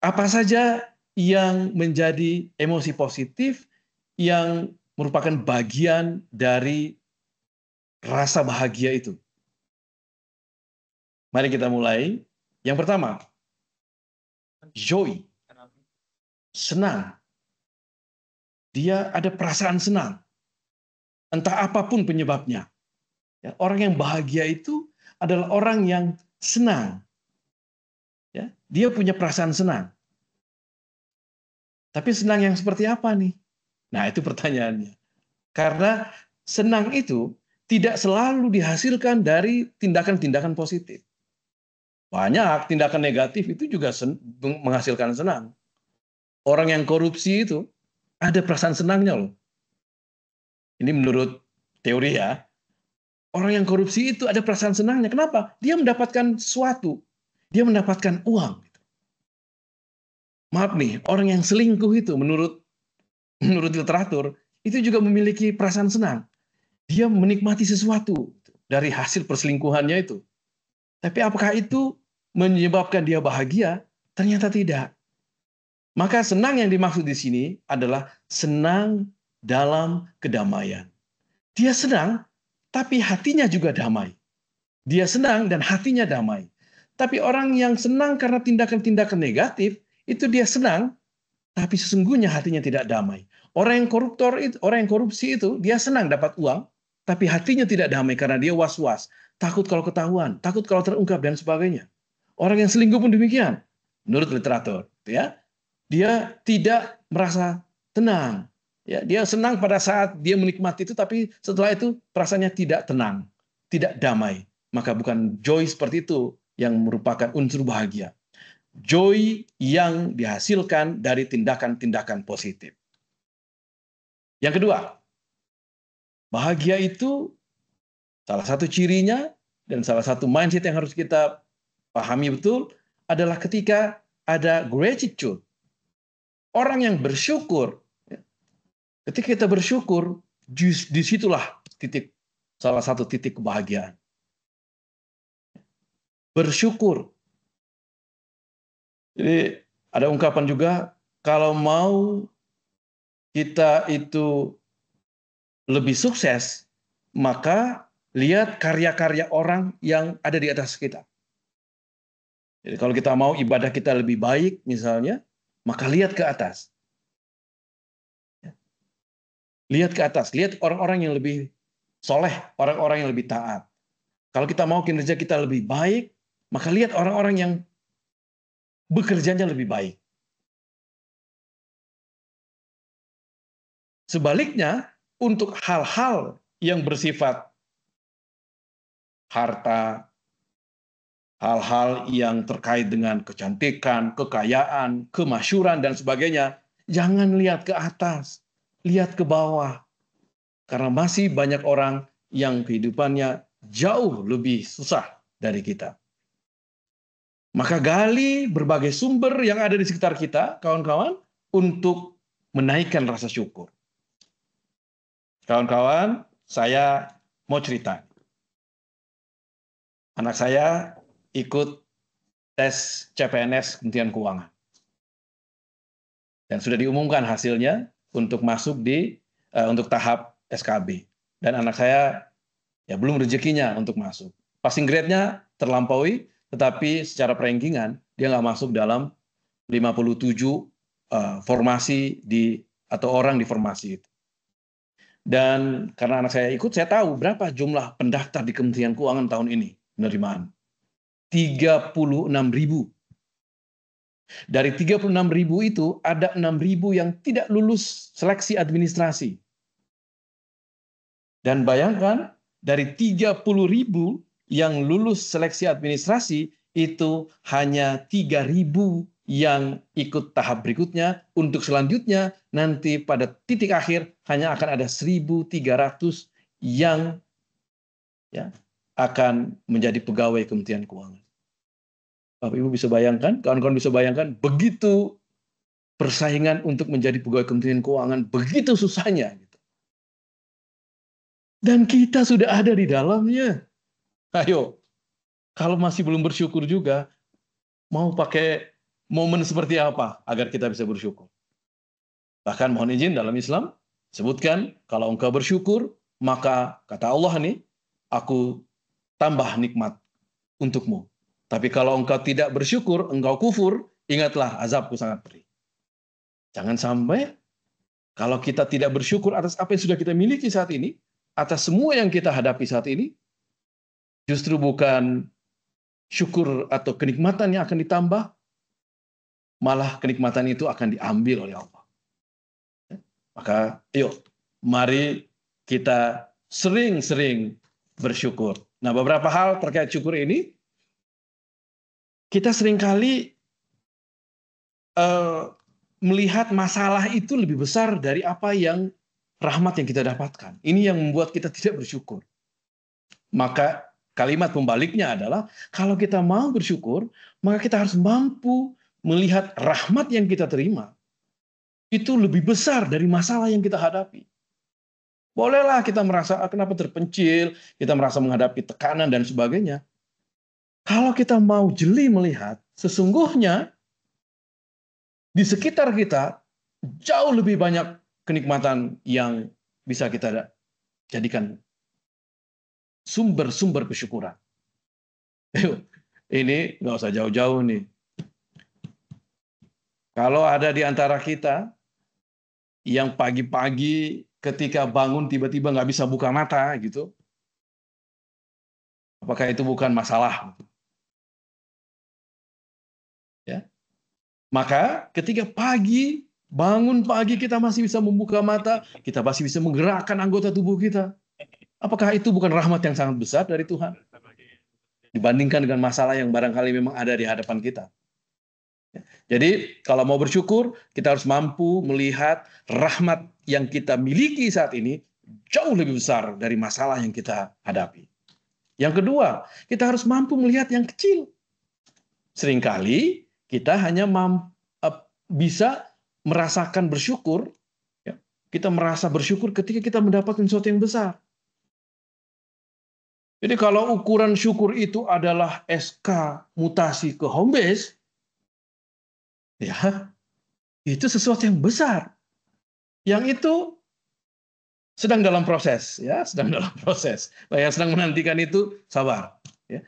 apa saja yang menjadi emosi positif yang merupakan bagian dari rasa bahagia itu? Mari kita mulai. Yang pertama, joy. Senang. Dia ada perasaan senang. Entah apapun penyebabnya. Ya, orang yang bahagia itu adalah orang yang senang. Ya, dia punya perasaan senang. Tapi senang yang seperti apa nih? Nah, itu pertanyaannya. Karena senang itu tidak selalu dihasilkan dari tindakan-tindakan positif. Banyak tindakan negatif itu juga menghasilkan senang. Orang yang korupsi itu ada perasaan senangnya loh. Ini menurut teori ya. Orang yang korupsi itu ada perasaan senangnya. Kenapa? Dia mendapatkan sesuatu. Dia mendapatkan uang. Maaf nih, orang yang selingkuh itu menurut literatur itu juga memiliki perasaan senang. Dia menikmati sesuatu dari hasil perselingkuhannya itu. Tapi apakah itu menyebabkan dia bahagia? Ternyata tidak. Maka senang yang dimaksud di sini adalah senang dalam kedamaian. Dia senang, tapi hatinya juga damai. Dia senang dan hatinya damai. Tapi orang yang senang karena tindakan-tindakan negatif, itu dia senang, tapi sesungguhnya hatinya tidak damai. Orang yang koruptor itu, orang yang korupsi itu, dia senang dapat uang, tapi hatinya tidak damai karena dia was-was, takut kalau ketahuan, takut kalau terungkap dan sebagainya. Orang yang selingkuh pun demikian, menurut literatur, ya. Dia tidak merasa tenang. Ya, dia senang pada saat dia menikmati itu, tapi setelah itu perasaannya tidak tenang, tidak damai. Maka bukan joy seperti itu yang merupakan unsur bahagia. Joy yang dihasilkan dari tindakan-tindakan positif. Yang kedua, bahagia itu salah satu cirinya dan salah satu mindset yang harus kita pahami betul adalah ketika ada gratitude. Orang yang bersyukur, ketika kita bersyukur, disitulah salah satu titik kebahagiaan. Bersyukur. Jadi ada ungkapan juga, kalau mau kita itu lebih sukses, maka lihat karya-karya orang yang ada di atas kita. Jadi kalau kita mau ibadah kita lebih baik misalnya, maka lihat ke atas. Lihat ke atas, lihat orang-orang yang lebih soleh, orang-orang yang lebih taat. Kalau kita mau kinerja kita lebih baik, maka lihat orang-orang yang bekerjanya lebih baik. Sebaliknya, untuk hal-hal yang bersifat harta, hal-hal yang terkait dengan kecantikan, kekayaan, kemasyhuran, dan sebagainya, jangan lihat ke atas, lihat ke bawah. Karena masih banyak orang yang kehidupannya jauh lebih susah dari kita. Maka gali berbagai sumber yang ada di sekitar kita, kawan-kawan, untuk menaikkan rasa syukur. Kawan-kawan, saya mau cerita. anak saya ikut tes CPNS Kementerian Keuangan. Dan sudah diumumkan hasilnya untuk masuk untuk tahap SKB. Dan anak saya ya belum rezekinya untuk masuk. Passing grade-nya terlampaui, tetapi secara perankingan dia nggak masuk dalam 57 formasi atau orang di formasi itu. Dan karena anak saya ikut, saya tahu berapa jumlah pendaftar di Kementerian Keuangan tahun ini penerimaan. 36.000. Dari 36.000 itu ada 6.000 yang tidak lulus seleksi administrasi. Dan bayangkan dari 30.000 yang lulus seleksi administrasi itu hanya 3.000 yang ikut tahap berikutnya. Untuk selanjutnya nanti pada titik akhir hanya akan ada 1.300 yang akan menjadi pegawai Kementerian Keuangan. Bapak Ibu bisa bayangkan, kawan-kawan bisa bayangkan, begitu persaingan untuk menjadi pegawai Kementerian Keuangan, begitu susahnya. Dan kita sudah ada di dalamnya. Ayo, kalau masih belum bersyukur juga, mau pakai momen seperti apa agar kita bisa bersyukur? Bahkan mohon izin dalam Islam, sebutkan kalau engkau bersyukur, maka kata Allah nih, aku tambah nikmat untukmu. Tapi kalau engkau tidak bersyukur, engkau kufur, ingatlah azabku sangat pedih. Jangan sampai kalau kita tidak bersyukur atas apa yang sudah kita miliki saat ini, atas semua yang kita hadapi saat ini, justru bukan syukur atau kenikmatan yang akan ditambah, malah kenikmatan itu akan diambil oleh Allah. Maka yuk, mari kita sering-sering bersyukur. Nah, beberapa hal terkait syukur ini, kita seringkali melihat masalah itu lebih besar dari apa yang rahmat yang kita dapatkan. Ini yang membuat kita tidak bersyukur. Maka kalimat pembaliknya adalah, kalau kita mau bersyukur, maka kita harus mampu melihat rahmat yang kita terima itu lebih besar dari masalah yang kita hadapi. Bolehlah kita merasa kenapa terpencil, kita merasa menghadapi tekanan dan sebagainya. Kalau kita mau jeli melihat, sesungguhnya di sekitar kita jauh lebih banyak kenikmatan yang bisa kita jadikan sumber-sumber kesyukuran. Ini nggak usah jauh-jauh nih. Kalau ada di antara kita yang pagi-pagi ketika bangun tiba-tiba nggak bisa buka mata gitu, apakah itu bukan masalah? Ya. Maka ketika bangun pagi kita masih bisa membuka mata, kita masih bisa menggerakkan anggota tubuh kita. Apakah itu bukan rahmat yang sangat besar dari Tuhan? Dibandingkan dengan masalah yang barangkali memang ada di hadapan kita. Jadi kalau mau bersyukur, kita harus mampu melihat rahmat yang kita miliki saat ini jauh lebih besar dari masalah yang kita hadapi. Yang kedua, kita harus mampu melihat yang kecil. Seringkali kita hanya bisa merasakan bersyukur, kita merasa bersyukur ketika kita mendapatkan sesuatu yang besar. Jadi kalau ukuran syukur itu adalah SK mutasi ke home base, ya itu sesuatu yang besar. Yang itu sedang dalam proses, ya sedang dalam proses. Yang sedang menantikan itu sabar. Ya.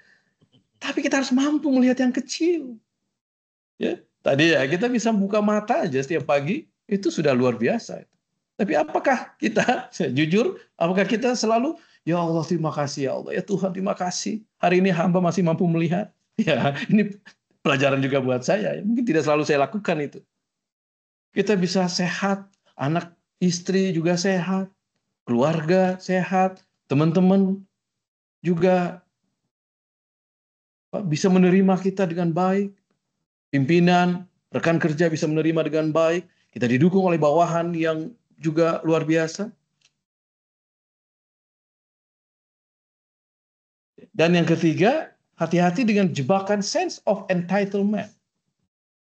Tapi kita harus mampu melihat yang kecil. Ya. Tadi ya kita bisa buka mata aja setiap pagi, itu sudah luar biasa. Tapi apakah kita, jujur, apakah kita selalu, ya Allah terima kasih ya Allah, ya Tuhan terima kasih. Hari ini hamba masih mampu melihat. Ya, ini pelajaran juga buat saya. Mungkin tidak selalu saya lakukan itu. Kita bisa sehat, anak istri juga sehat, keluarga sehat, teman-teman juga bisa menerima kita dengan baik. Pimpinan, rekan kerja bisa menerima dengan baik. Kita didukung oleh bawahan yang juga luar biasa. Dan yang ketiga, hati-hati dengan jebakan sense of entitlement.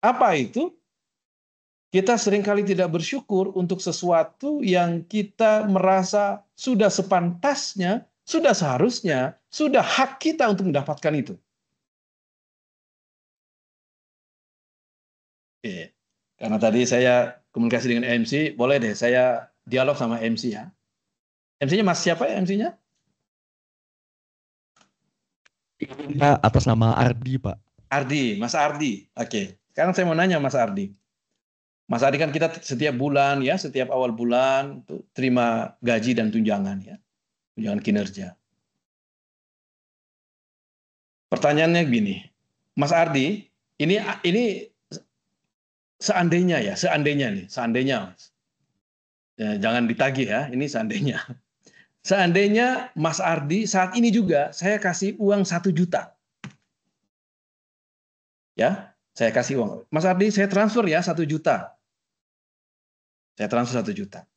Apa itu? Kita seringkali tidak bersyukur untuk sesuatu yang kita merasa sudah sepantasnya Sudah seharusnya, sudah hak kita untuk mendapatkan itu. Oke. Karena tadi saya komunikasi dengan MC, boleh deh saya dialog sama MC ya. MC-nya Mas siapa ya MC-nya? Pak, atas nama Ardi, Pak. Ardi, Mas Ardi. Oke. Sekarang saya mau nanya Mas Ardi. Mas Ardi kan kita setiap bulan ya, setiap awal bulan tuh terima gaji dan tunjangan ya. Tunjangan kinerja. Pertanyaannya gini, Mas Ardi, ini seandainya ya, seandainya, Mas. Ya, jangan ditagih ya, ini seandainya. Seandainya Mas Ardi saat ini juga saya kasih uang 1 juta. Ya, saya kasih uang. Mas Ardi, saya transfer ya 1 juta. Saya transfer 1 juta.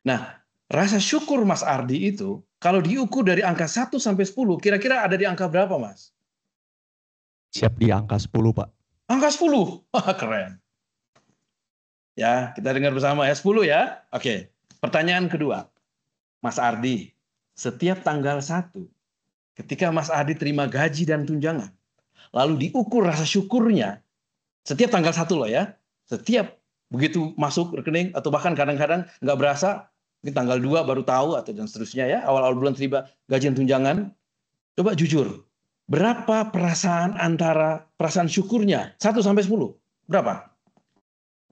Nah, rasa syukur Mas Ardi itu, kalau diukur dari angka 1 sampai 10, kira-kira ada di angka berapa, Mas? Siap di angka 10, Pak. Angka 10. Wah, keren. Ya, kita dengar bersama ya, 10 ya. Oke, pertanyaan kedua. Mas Ardi, setiap tanggal 1, ketika Mas Ardi terima gaji dan tunjangan, lalu diukur rasa syukurnya, setiap tanggal 1 loh ya, setiap begitu masuk rekening, atau bahkan kadang-kadang nggak berasa, mungkin tanggal 2 baru tahu, atau dan seterusnya ya, awal-awal bulan terima gaji dan tunjangan, coba jujur, berapa perasaan syukurnya, 1 sampai 10, berapa?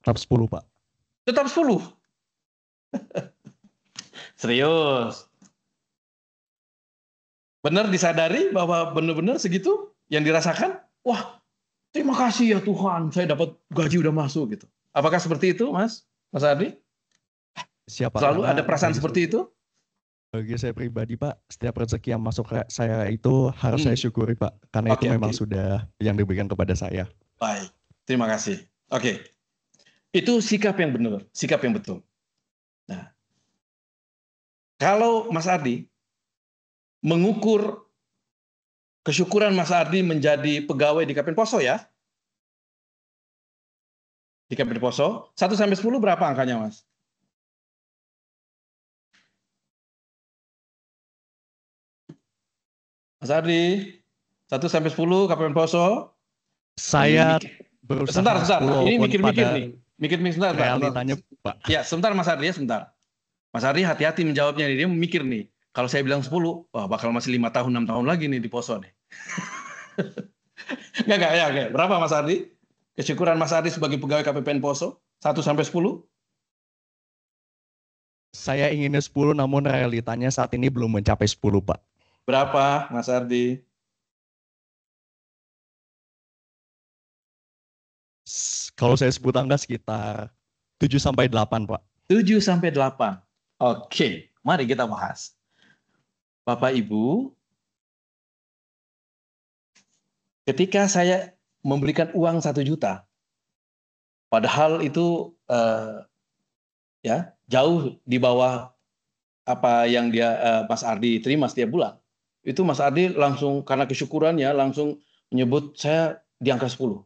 Tetap 10, Pak. Tetap 10. Serius. Benar disadari bahwa benar-benar segitu yang dirasakan? Wah, terima kasih ya Tuhan, saya dapat gaji udah masuk gitu. Apakah seperti itu, Mas Ardi? Siap, Pak. Selalu Karena ada perasaan seperti itu? Bagi saya pribadi, Pak, setiap rezeki yang masuk ke saya itu harus saya syukuri, Pak. Karena itu memang sudah yang diberikan kepada saya. Baik, terima kasih. Oke. Itu sikap yang benar, sikap yang betul. Nah, kalau Mas Ardi mengukur kesyukuran Mas Ardi menjadi pegawai di KPN Poso ya? Di KPN Poso, 1 sampai 10 berapa angkanya, Mas? Mas Ardi, 1 sampai 10 KPN Poso. Saya berusaha Sebentar. Ini mikir-mikir nih. Mikir-mikir sebentar. Realitanya, Pak. Ya, sebentar Mas Ardi ya, sebentar. Mas Ardi hati-hati menjawabnya nih. Dia memikir nih. Kalau saya bilang 10, wah bakal masih 5 tahun, 6 tahun lagi nih di Poso nih. Enggak. Berapa Mas Ardi? Kesyukuran Mas Ardi sebagai pegawai KPPN Poso? 1 sampai 10? Saya inginnya 10, namun realitanya saat ini belum mencapai 10, Pak. Berapa Mas Ardi? Kalau saya sebut angka sekitar 7 sampai 8, Pak. 7 sampai 8. Oke, mari kita bahas. Bapak Ibu, ketika saya memberikan uang 1 juta, padahal itu ya jauh di bawah apa yang Mas Ardi terima setiap bulan. Itu Mas Ardi langsung karena kesyukurannya langsung menyebut saya di angka 10.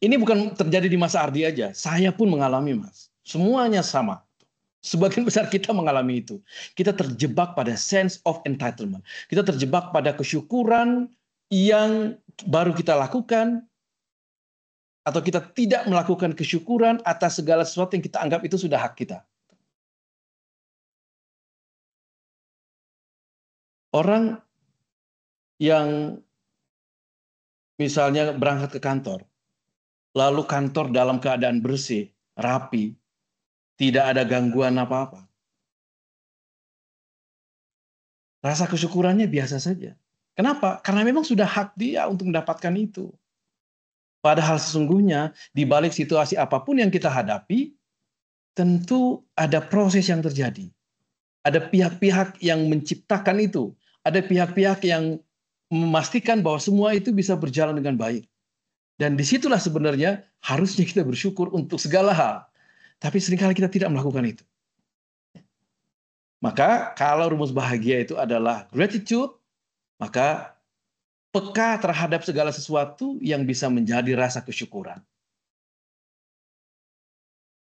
Ini bukan terjadi di Mas Ardi aja, saya pun mengalami, Mas. Semuanya sama. Sebagian besar kita mengalami itu. Kita terjebak pada sense of entitlement. Kita terjebak pada kesyukuran yang baru kita lakukan, atau kita tidak melakukan kesyukuran atas segala sesuatu yang kita anggap itu sudah hak kita. Orang yang misalnya berangkat ke kantor, lalu kantor dalam keadaan bersih, rapi, tidak ada gangguan apa-apa. Rasa kesyukurannya biasa saja. Kenapa? Karena memang sudah hak dia untuk mendapatkan itu. Padahal sesungguhnya di balik situasi apapun yang kita hadapi, tentu ada proses yang terjadi. Ada pihak-pihak yang menciptakan itu. Ada pihak-pihak yang memastikan bahwa semua itu bisa berjalan dengan baik. Dan disitulah sebenarnya harusnya kita bersyukur untuk segala hal. Tapi seringkali kita tidak melakukan itu. Maka kalau rumus bahagia itu adalah gratitude, maka peka terhadap segala sesuatu yang bisa menjadi rasa kesyukuran.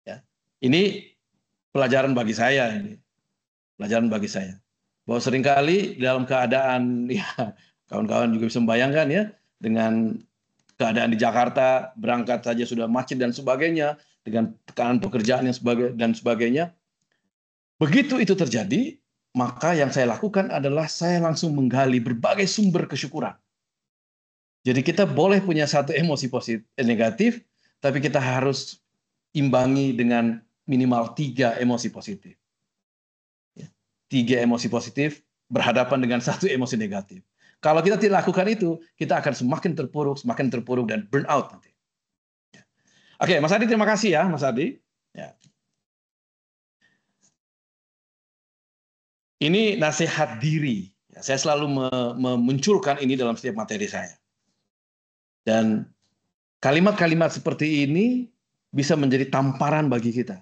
Ya. Ini pelajaran bagi saya. Pelajaran bagi saya. Bahwa seringkali dalam keadaan, ya kawan-kawan juga bisa membayangkan ya, dengan keadaan di Jakarta, berangkat saja sudah macet dan sebagainya, dengan tekanan pekerjaan dan sebagainya. Begitu itu terjadi, maka yang saya lakukan adalah saya langsung menggali berbagai sumber kesyukuran. Jadi kita boleh punya satu emosi negatif, tapi kita harus imbangi dengan minimal 3 emosi positif. 3 emosi positif berhadapan dengan 1 emosi negatif. Kalau kita tidak lakukan itu, kita akan semakin terpuruk, dan burn out nanti. Oke, Mas Adi, terima kasih ya, Mas Adi. Ya. Ini nasihat diri. Saya selalu memunculkan ini dalam setiap materi saya. Dan kalimat-kalimat seperti ini bisa menjadi tamparan bagi kita.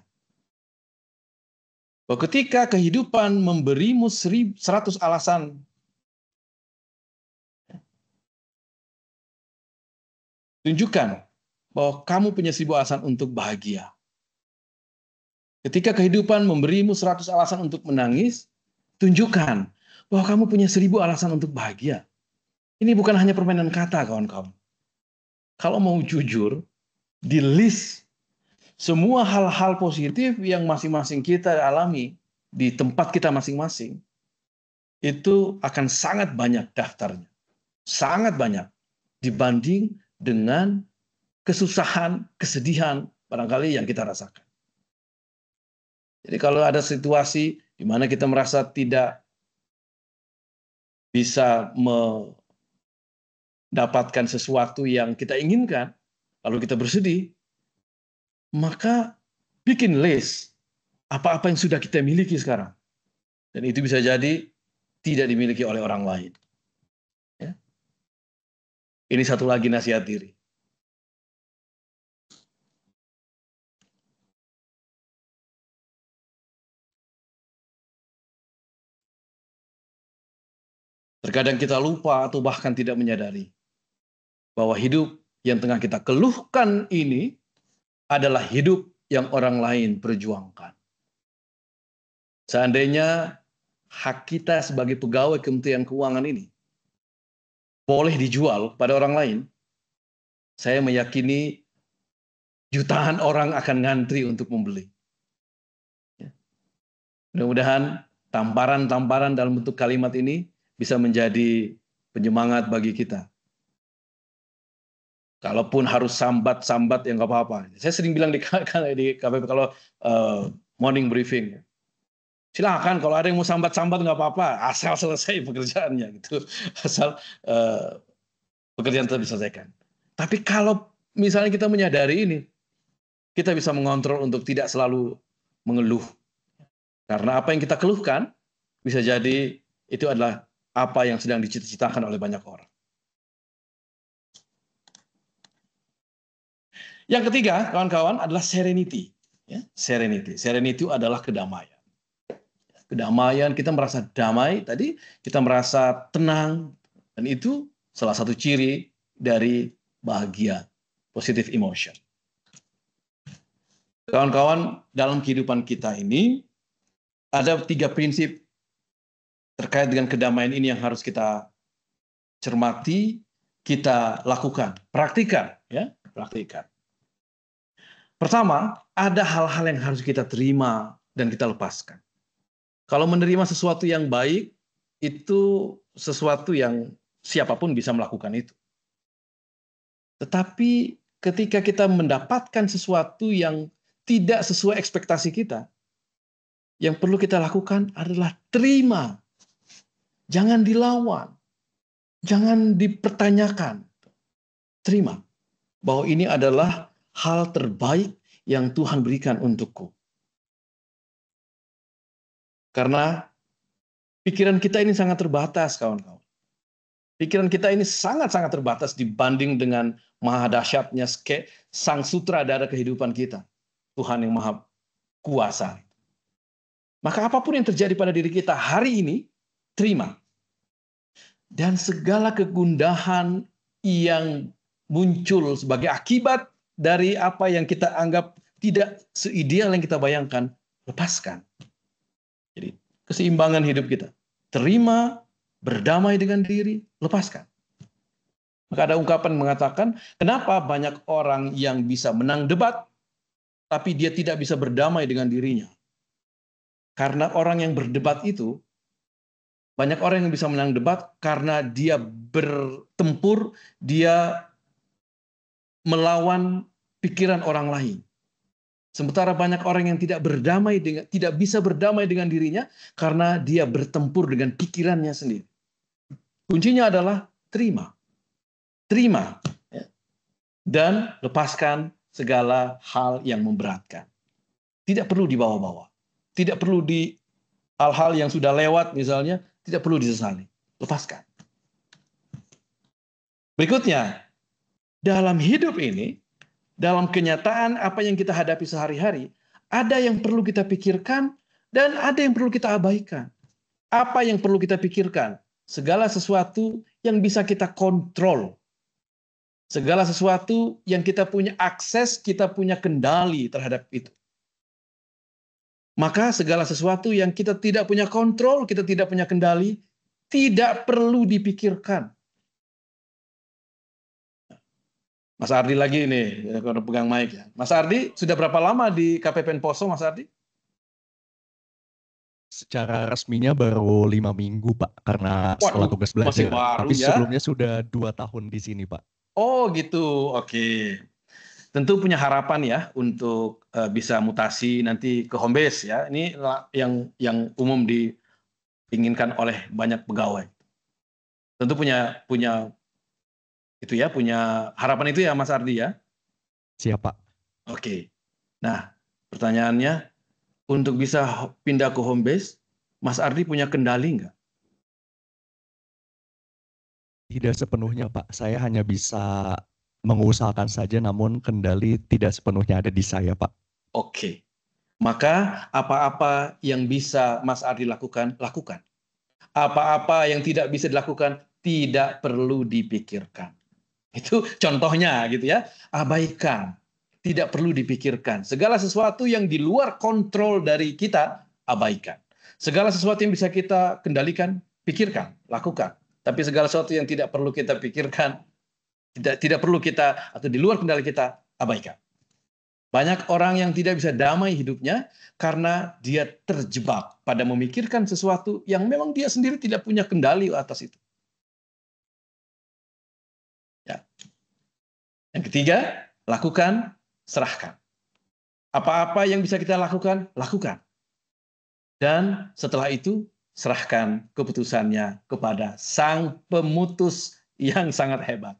Bahwa ketika kehidupan memberimu 100 alasan, tunjukkan bahwa kamu punya 1000 alasan untuk bahagia. Ketika kehidupan memberimu 100 alasan untuk menangis, tunjukkan bahwa kamu punya 1000 alasan untuk bahagia. Ini bukan hanya permainan kata, kawan-kawan. Kalau mau jujur, di list semua hal-hal positif yang masing-masing kita alami di tempat kita masing-masing, itu akan sangat banyak daftarnya. Sangat banyak dibanding dengan kesusahan, kesedihan barangkali yang kita rasakan. Jadi kalau ada situasi di mana kita merasa tidak bisa mendapatkan sesuatu yang kita inginkan, lalu kita bersedih, maka bikin list apa-apa yang sudah kita miliki sekarang. Dan itu bisa jadi tidak dimiliki oleh orang lain. Ya. Ini satu lagi nasihat diri. Terkadang kita lupa atau bahkan tidak menyadari bahwa hidup yang tengah kita keluhkan ini adalah hidup yang orang lain perjuangkan. Seandainya hak kita sebagai pegawai Kementerian Keuangan ini boleh dijual kepada orang lain, saya meyakini jutaan orang akan ngantri untuk membeli. Mudah-mudahan tamparan-tamparan dalam bentuk kalimat ini bisa menjadi penyemangat bagi kita. Kalaupun harus sambat-sambat ya nggak apa-apa. Saya sering bilang di KPP kalau morning briefing, silakan kalau ada yang mau sambat-sambat nggak apa-apa, asal selesai pekerjaannya gitu, asal pekerjaan tetap diselesaikan. Tapi kalau misalnya kita menyadari ini, kita bisa mengontrol untuk tidak selalu mengeluh. Karena apa yang kita keluhkan bisa jadi itu adalah apa yang sedang dicita-citakan oleh banyak orang. Yang ketiga, kawan-kawan, adalah serenity. Ya, serenity. Serenity itu adalah kedamaian. Kedamaian, kita merasa damai, tadi kita merasa tenang, dan itu salah satu ciri dari bahagia, positive emotion. Kawan-kawan, dalam kehidupan kita ini, ada 3 prinsip terkait dengan kedamaian ini yang harus kita cermati, kita lakukan, praktikan, ya, praktikan. Pertama, ada hal-hal yang harus kita terima dan kita lepaskan. Kalau menerima sesuatu yang baik, itu sesuatu yang siapapun bisa melakukan itu. Tetapi ketika kita mendapatkan sesuatu yang tidak sesuai ekspektasi kita, yang perlu kita lakukan adalah terima. Jangan dilawan. Jangan dipertanyakan. Terima bahwa ini adalah hal terbaik yang Tuhan berikan untukku. Karena pikiran kita ini sangat terbatas, kawan-kawan. Pikiran kita ini sangat-sangat terbatas dibanding dengan maha dahsyatnya sang sutradara kehidupan kita. Tuhan yang maha kuasa. Maka apapun yang terjadi pada diri kita hari ini, terima. Dan segala kegundahan yang muncul sebagai akibat dari apa yang kita anggap tidak seideal yang kita bayangkan, lepaskan. Jadi keseimbangan hidup kita. terima, berdamai dengan diri, lepaskan. Maka ada ungkapan mengatakan, kenapa banyak orang yang bisa menang debat, tapi dia tidak bisa berdamai dengan dirinya? Karena orang yang berdebat itu, banyak orang yang bisa menang debat karena dia bertempur, dia melawan pikiran orang lain. Sementara banyak orang yang tidak bisa berdamai dengan dirinya karena dia bertempur dengan pikirannya sendiri. Kuncinya adalah terima. Terima. Ya. Dan lepaskan segala hal yang memberatkan. Tidak perlu dibawa-bawa. Tidak perlu di hal-hal yang sudah lewat misalnya, tidak perlu disesali. Lepaskan. Berikutnya, dalam hidup ini, dalam kenyataan apa yang kita hadapi sehari-hari, ada yang perlu kita pikirkan dan ada yang perlu kita abaikan. Apa yang perlu kita pikirkan? Segala sesuatu yang bisa kita kontrol. Segala sesuatu yang kita punya akses, kita punya kendali terhadap itu. Maka segala sesuatu yang kita tidak punya kontrol, kita tidak punya kendali, tidak perlu dipikirkan. Mas Ardi lagi nih, kalau pegang mic ya. Mas Ardi, sudah berapa lama di KPPN Poso, Mas Ardi? Secara resminya baru 5 minggu, Pak, karena setelah Waduh, tugas masih belajar. baru Tapi ya. sebelumnya sudah 2 tahun di sini, Pak. Oh gitu, oke. Tentu punya harapan ya untuk bisa mutasi nanti ke home base ya. Ini yang umum diinginkan oleh banyak pegawai. Tentu punya itu ya, punya harapan itu ya Mas Ardi ya. Siap, Pak. Oke. Nah, pertanyaannya, untuk bisa pindah ke home base, Mas Ardi punya kendali nggak? Tidak sepenuhnya, Pak. Saya hanya bisa mengusahakan saja, namun kendali tidak sepenuhnya ada di saya, Pak. Oke. Maka apa-apa yang bisa Mas Ardi lakukan, lakukan. Apa-apa yang tidak bisa dilakukan, tidak perlu dipikirkan. Itu contohnya gitu ya. Abaikan. Tidak perlu dipikirkan. Segala sesuatu yang di luar kontrol dari kita, abaikan. Segala sesuatu yang bisa kita kendalikan, pikirkan, lakukan. Tapi segala sesuatu yang tidak perlu kita pikirkan, tidak perlu kita atau di luar kendali kita, abaikan. Banyak orang yang tidak bisa damai hidupnya karena dia terjebak pada memikirkan sesuatu yang memang dia sendiri tidak punya kendali atas itu. Ya. Yang ketiga, lakukan, serahkan. Apa-apa yang bisa kita lakukan, lakukan. Dan setelah itu, serahkan keputusannya kepada Sang Pemutus yang sangat hebat.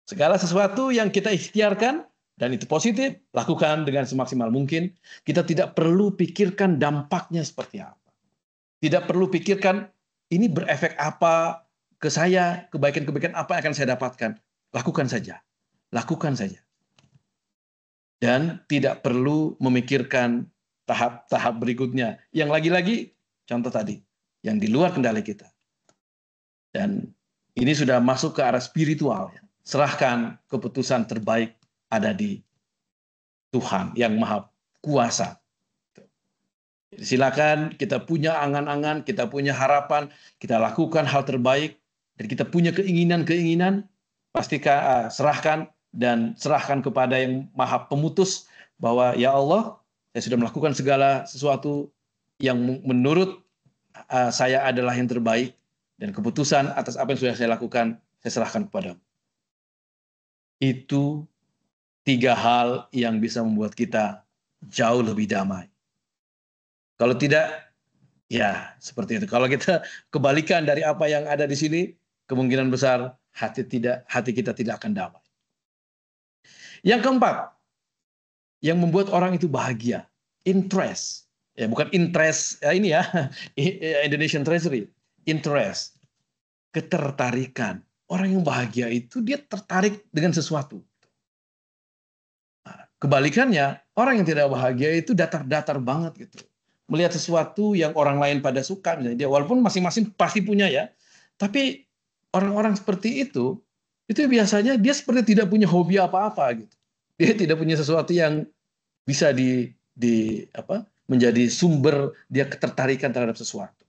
Segala sesuatu yang kita ikhtiarkan, dan itu positif, lakukan dengan semaksimal mungkin. Kita tidak perlu pikirkan dampaknya seperti apa. Tidak perlu pikirkan, ini berefek apa ke saya, kebaikan-kebaikan apa yang akan saya dapatkan. Lakukan saja. Lakukan saja. Dan tidak perlu memikirkan tahap-tahap berikutnya. Yang lagi-lagi, contoh tadi, yang di luar kendali kita. Dan ini sudah masuk ke arah spiritual. Ya. Serahkan keputusan terbaik ada di Tuhan yang Maha Kuasa. Jadi silakan kita punya angan-angan, kita punya harapan, kita lakukan hal terbaik, dan kita punya keinginan-keinginan, pastikan serahkan dan serahkan kepada yang Maha Pemutus bahwa ya Allah, saya sudah melakukan segala sesuatu yang menurut saya adalah yang terbaik, dan keputusan atas apa yang sudah saya lakukan, saya serahkan kepadamu. Itu 3 hal yang bisa membuat kita jauh lebih damai. Kalau tidak, ya seperti itu. Kalau kita kebalikan dari apa yang ada di sini, kemungkinan besar hati kita tidak akan damai. Yang keempat, yang membuat orang itu bahagia, interest. Ya, bukan interest ini ya, Indonesian Treasury. Interest, ketertarikan. Orang yang bahagia itu dia tertarik dengan sesuatu. Kebalikannya, orang yang tidak bahagia itu datar-datar banget gitu. Melihat sesuatu yang orang lain pada suka, misalnya dia walaupun masing-masing pasti punya ya, tapi orang-orang seperti itu biasanya dia seperti tidak punya hobi apa-apa gitu. Dia tidak punya sesuatu yang bisa menjadi sumber dia ketertarikan terhadap sesuatu.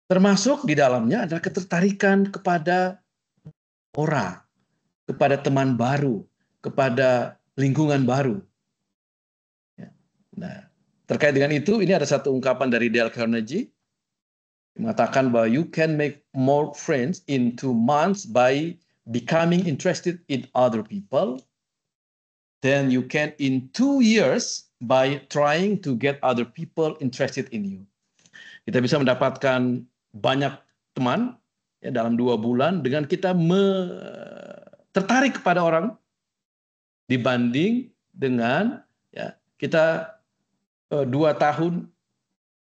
Termasuk di dalamnya adalah ketertarikan kepada orang, kepada teman baru, kepada lingkungan baru. Ya. Nah, terkait dengan itu, ini ada satu ungkapan dari Dale Carnegie mengatakan bahwa you can make more friends in 2 months by becoming interested in other people than you can in 2 years by trying to get other people interested in you. Kita bisa mendapatkan banyak teman ya, dalam 2 bulan dengan kita tertarik kepada orang dibanding dengan ya, kita 2 tahun,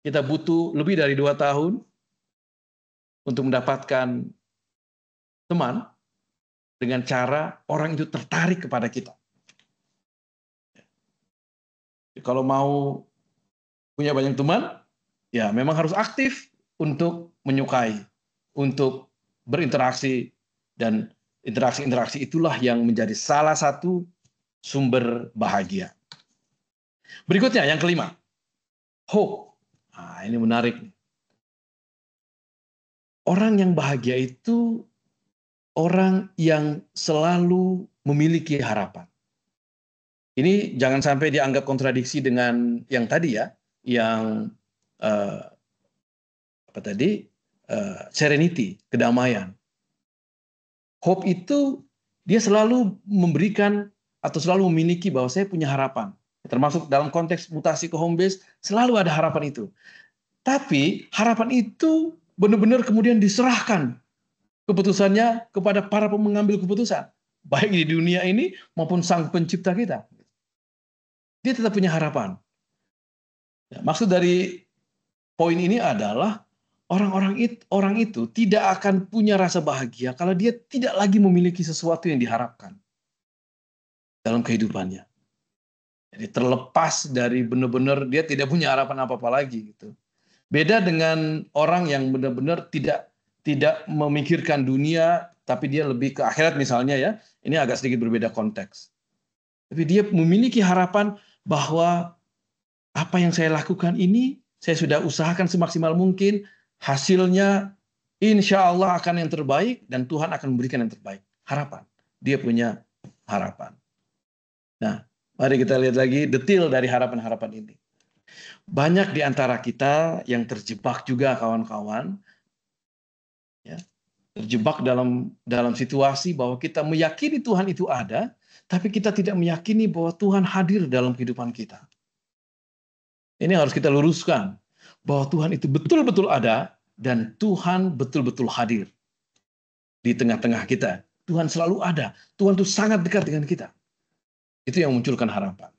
kita butuh lebih dari 2 tahun untuk mendapatkan teman dengan cara orang itu tertarik kepada kita. Kalau mau punya banyak teman, ya memang harus aktif untuk menyukai, untuk berinteraksi, dan interaksi-interaksi itulah yang menjadi salah satu sumber bahagia. Berikutnya yang kelima, hope. Nah, ini menarik. Orang yang bahagia itu orang yang selalu memiliki harapan. Ini jangan sampai dianggap kontradiksi dengan yang tadi ya, yang serenity, kedamaian. Hope itu dia selalu memberikan atau selalu memiliki bahwa saya punya harapan. Termasuk dalam konteks mutasi ke home base, selalu ada harapan itu. Tapi harapan itu benar-benar kemudian diserahkan keputusannya kepada para pengambil keputusan. Baik di dunia ini maupun Sang Pencipta kita. Dia tetap punya harapan. Ya, maksud dari poin ini adalah orang itu tidak akan punya rasa bahagia kalau dia tidak lagi memiliki sesuatu yang diharapkan dalam kehidupannya. Jadi terlepas dari benar-benar dia tidak punya harapan apa-apa lagi gitu. Beda dengan orang yang benar-benar tidak memikirkan dunia, tapi dia lebih ke akhirat misalnya ya. Ini agak sedikit berbeda konteks. Tapi dia memiliki harapan bahwa apa yang saya lakukan ini, saya sudah usahakan semaksimal mungkin, hasilnya insya Allah akan yang terbaik, dan Tuhan akan memberikan yang terbaik. Harapan. Dia punya harapan. Nah, mari kita lihat lagi detail dari harapan-harapan ini. Banyak di antara kita yang terjebak juga kawan-kawan, ya, terjebak dalam situasi bahwa kita meyakini Tuhan itu ada, tapi kita tidak meyakini bahwa Tuhan hadir dalam kehidupan kita. Ini harus kita luruskan, bahwa Tuhan itu betul-betul ada, dan Tuhan betul-betul hadir di tengah-tengah kita. Tuhan selalu ada. Tuhan itu sangat dekat dengan kita. Itu yang memunculkan harapan.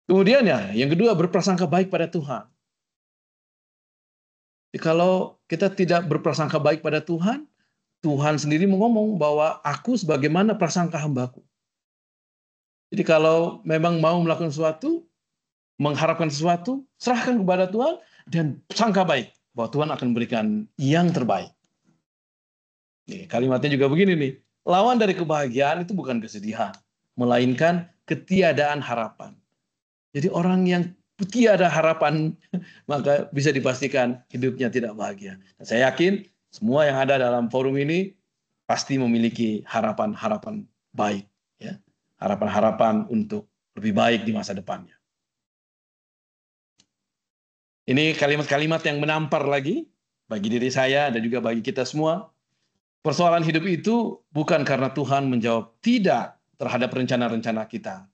Kemudian ya, yang kedua, berprasangka baik pada Tuhan. Jadi kalau kita tidak berprasangka baik pada Tuhan, Tuhan sendiri ngomong bahwa aku sebagaimana prasangka hambaku. Jadi kalau memang mau melakukan sesuatu, mengharapkan sesuatu, serahkan kepada Tuhan dan sangka baik bahwa Tuhan akan memberikan yang terbaik. Nih, kalimatnya juga begini nih. Lawan dari kebahagiaan itu bukan kesedihan, melainkan ketiadaan harapan. Jadi orang yang tiada harapan, maka bisa dipastikan hidupnya tidak bahagia. Dan saya yakin semua yang ada dalam forum ini pasti memiliki harapan-harapan baik, ya, harapan-harapan untuk lebih baik di masa depannya. Ini kalimat-kalimat yang menampar lagi bagi diri saya dan juga bagi kita semua. Persoalan hidup itu bukan karena Tuhan menjawab tidak terhadap rencana-rencana kita,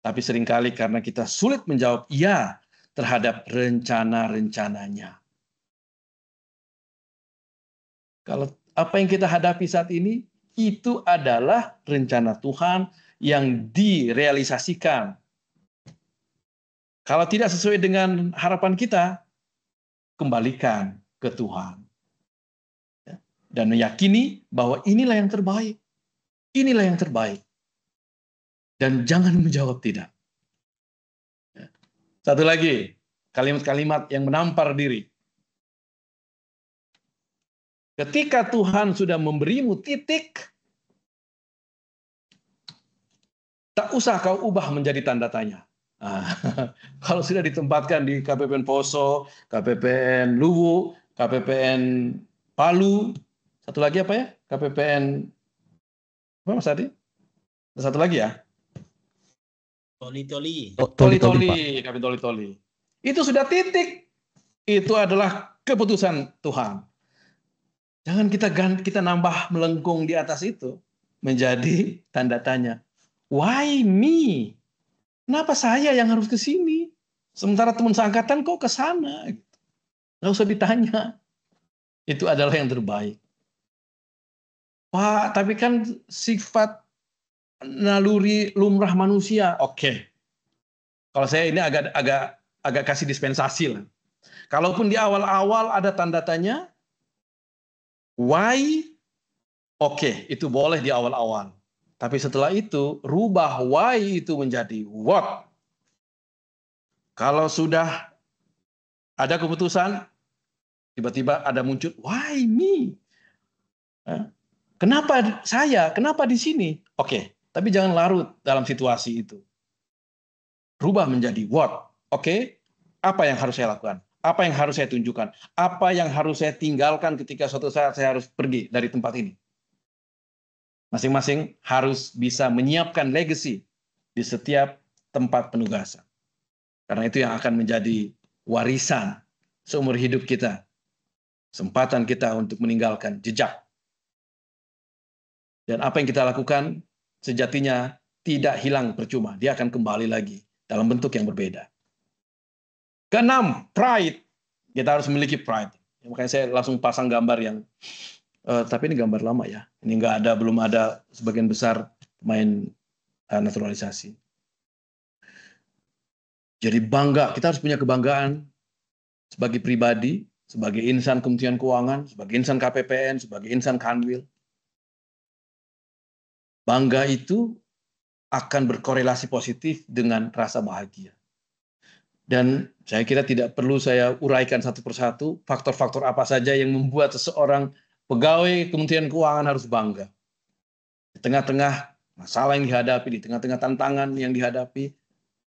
tapi seringkali karena kita sulit menjawab ya terhadap rencana-rencananya. Kalau apa yang kita hadapi saat ini, itu adalah rencana Tuhan yang direalisasikan. Kalau tidak sesuai dengan harapan kita, kembalikan ke Tuhan. Dan meyakini bahwa inilah yang terbaik. Inilah yang terbaik. Dan jangan menjawab tidak. Satu lagi, kalimat-kalimat yang menampar diri. Ketika Tuhan sudah memberimu titik, tak usah kau ubah menjadi tanda tanya. Nah, kalau sudah ditempatkan di KPPN Poso, KPPN Luwu, KPPN Palu, satu lagi apa ya? KPPN apa Mas Adi? Satu lagi ya? Toli-toli. Toli-toli, KPPN Toli-toli. Itu sudah titik. Itu adalah keputusan Tuhan. Jangan kita nambah melengkung di atas itu menjadi tanda tanya. Why me? Kenapa saya yang harus ke sini? Sementara teman seangkatan kok ke sana? Nggak usah ditanya. Itu adalah yang terbaik. Pak, tapi kan sifat naluri lumrah manusia. Oke. Kalau saya ini agak kasih dispensasi lah. Kalaupun di awal-awal ada tanda tanya, why? Oke, itu boleh di awal-awal. Tapi setelah itu, rubah why itu menjadi what. Kalau sudah ada keputusan, tiba-tiba ada muncul, why me? Kenapa saya? Kenapa di sini? Oke, tapi jangan larut dalam situasi itu. Rubah menjadi what. Oke, apa yang harus saya lakukan? Apa yang harus saya tunjukkan? Apa yang harus saya tinggalkan ketika suatu saat saya harus pergi dari tempat ini? Masing-masing harus bisa menyiapkan legacy di setiap tempat penugasan. Karena itu yang akan menjadi warisan seumur hidup kita. Kesempatan kita untuk meninggalkan jejak. Dan apa yang kita lakukan sejatinya tidak hilang percuma. Dia akan kembali lagi dalam bentuk yang berbeda. Keenam, pride. Kita harus memiliki pride. Makanya saya langsung pasang gambar yang, tapi ini gambar lama ya. Ini belum ada sebagian besar pemain naturalisasi. Jadi bangga, kita harus punya kebanggaan sebagai pribadi, sebagai insan Kementerian Keuangan, sebagai insan KPPN, sebagai insan Kanwil. Bangga itu akan berkorelasi positif dengan rasa bahagia. Dan saya kira tidak perlu saya uraikan satu persatu faktor-faktor apa saja yang membuat seseorang pegawai Kementerian Keuangan harus bangga. Di tengah-tengah masalah yang dihadapi, di tengah-tengah tantangan yang dihadapi,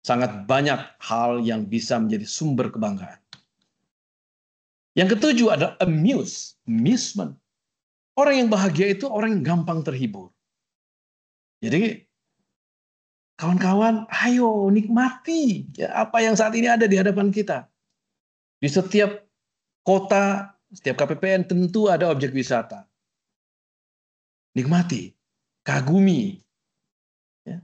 sangat banyak hal yang bisa menjadi sumber kebanggaan. Yang ketujuh adalah amusement. Orang yang bahagia itu orang yang gampang terhibur. Jadi kawan-kawan, ayo nikmati ya, apa yang saat ini ada di hadapan kita. Di setiap kota, setiap KPPN tentu ada objek wisata. Nikmati, kagumi. Ya.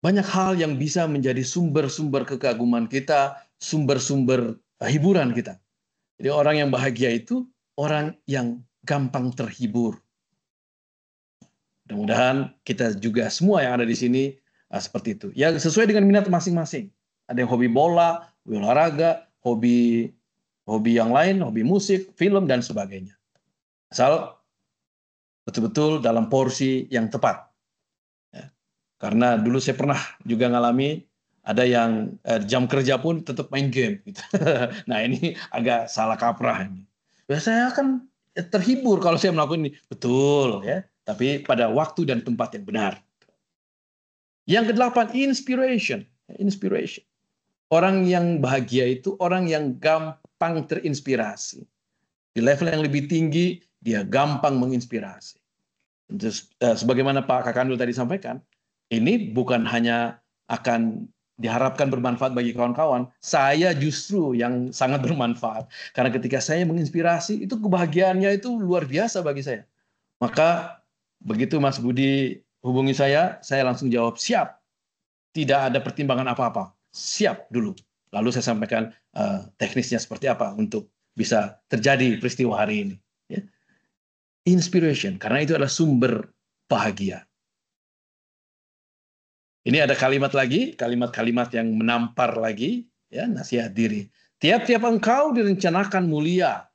Banyak hal yang bisa menjadi sumber-sumber kekaguman kita, sumber-sumber hiburan kita. Jadi orang yang bahagia itu orang yang gampang terhibur. Mudah-mudahan kita juga semua yang ada di sini seperti itu. Ya sesuai dengan minat masing-masing. Ada yang hobi bola, hobi olahraga, hobi yang lain, hobi musik, film, dan sebagainya. Asal betul-betul dalam porsi yang tepat. Ya. Karena dulu saya pernah juga ngalami, ada yang jam kerja pun tetap main game. Gitu. Nah ini agak salah kaprah ini. Saya akan terhibur kalau saya melakukan ini. Betul ya. Tapi pada waktu dan tempat yang benar. Yang kedelapan, inspiration. Orang yang bahagia itu orang yang gampang terinspirasi. Di level yang lebih tinggi, dia gampang menginspirasi. Terus, sebagaimana Pak Kakanul tadi sampaikan, ini bukan hanya akan diharapkan bermanfaat bagi kawan-kawan, saya justru yang sangat bermanfaat. Karena ketika saya menginspirasi, itu kebahagiaannya itu luar biasa bagi saya. Maka begitu Mas Budi hubungi saya langsung jawab siap. Tidak ada pertimbangan apa-apa, siap dulu. Lalu saya sampaikan teknisnya seperti apa untuk bisa terjadi peristiwa hari ini. Ya. Inspiration, karena itu adalah sumber bahagia. Ini ada kalimat lagi, kalimat-kalimat yang menampar lagi, ya, nasihat diri. Tiap-tiap engkau direncanakan mulia,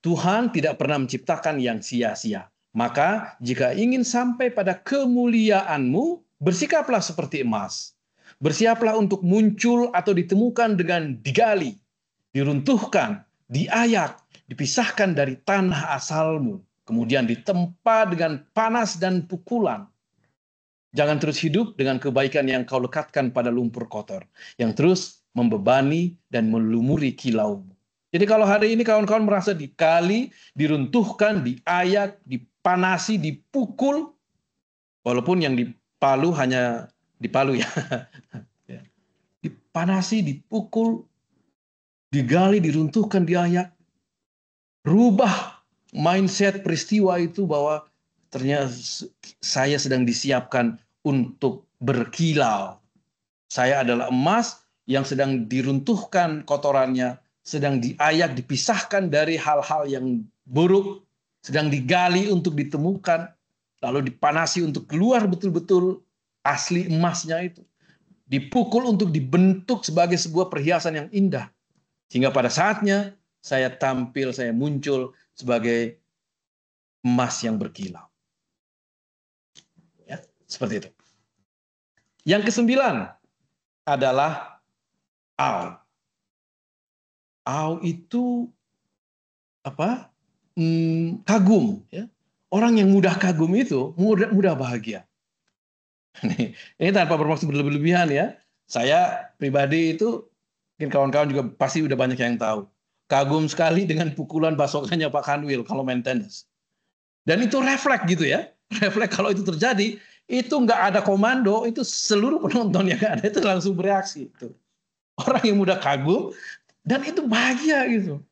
Tuhan tidak pernah menciptakan yang sia-sia. Maka jika ingin sampai pada kemuliaanmu, bersikaplah seperti emas. Bersiaplah untuk muncul atau ditemukan dengan digali, diruntuhkan, diayak, dipisahkan dari tanah asalmu. Kemudian ditempa dengan panas dan pukulan. Jangan terus hidup dengan kebaikan yang kau lekatkan pada lumpur kotor, yang terus membebani dan melumuri kilaumu. Jadi kalau hari ini kawan-kawan merasa dikali, diruntuhkan, diayak, dipanasi, dipukul, walaupun yang dipalu hanya dipalu ya. Dipanasi, dipukul, digali, diruntuhkan, diayak. Rubah mindset peristiwa itu bahwa ternyata saya sedang disiapkan untuk berkilau. Saya adalah emas yang sedang diruntuhkan kotorannya, sedang diayak, dipisahkan dari hal-hal yang buruk, sedang digali untuk ditemukan, lalu dipanasi untuk keluar betul-betul asli emasnya itu. Dipukul untuk dibentuk sebagai sebuah perhiasan yang indah. Sehingga pada saatnya saya tampil, saya muncul sebagai emas yang berkilau. Ya, seperti itu. Yang kesembilan adalah au. Au itu apa? Kagum. Ya. Orang yang mudah kagum itu mudah bahagia. Ini tanpa bermaksud berlebihan ya. Saya pribadi itu, mungkin kawan-kawan juga pasti udah banyak yang tahu. Kagum sekali dengan pukulan basokannya Pak Kanwil kalau main tenis. Dan itu refleks gitu ya. Refleks kalau itu terjadi, itu nggak ada komando, itu seluruh penonton yang ada itu langsung bereaksi. Itu. Orang yang mudah kagum, dan itu bahagia gitu.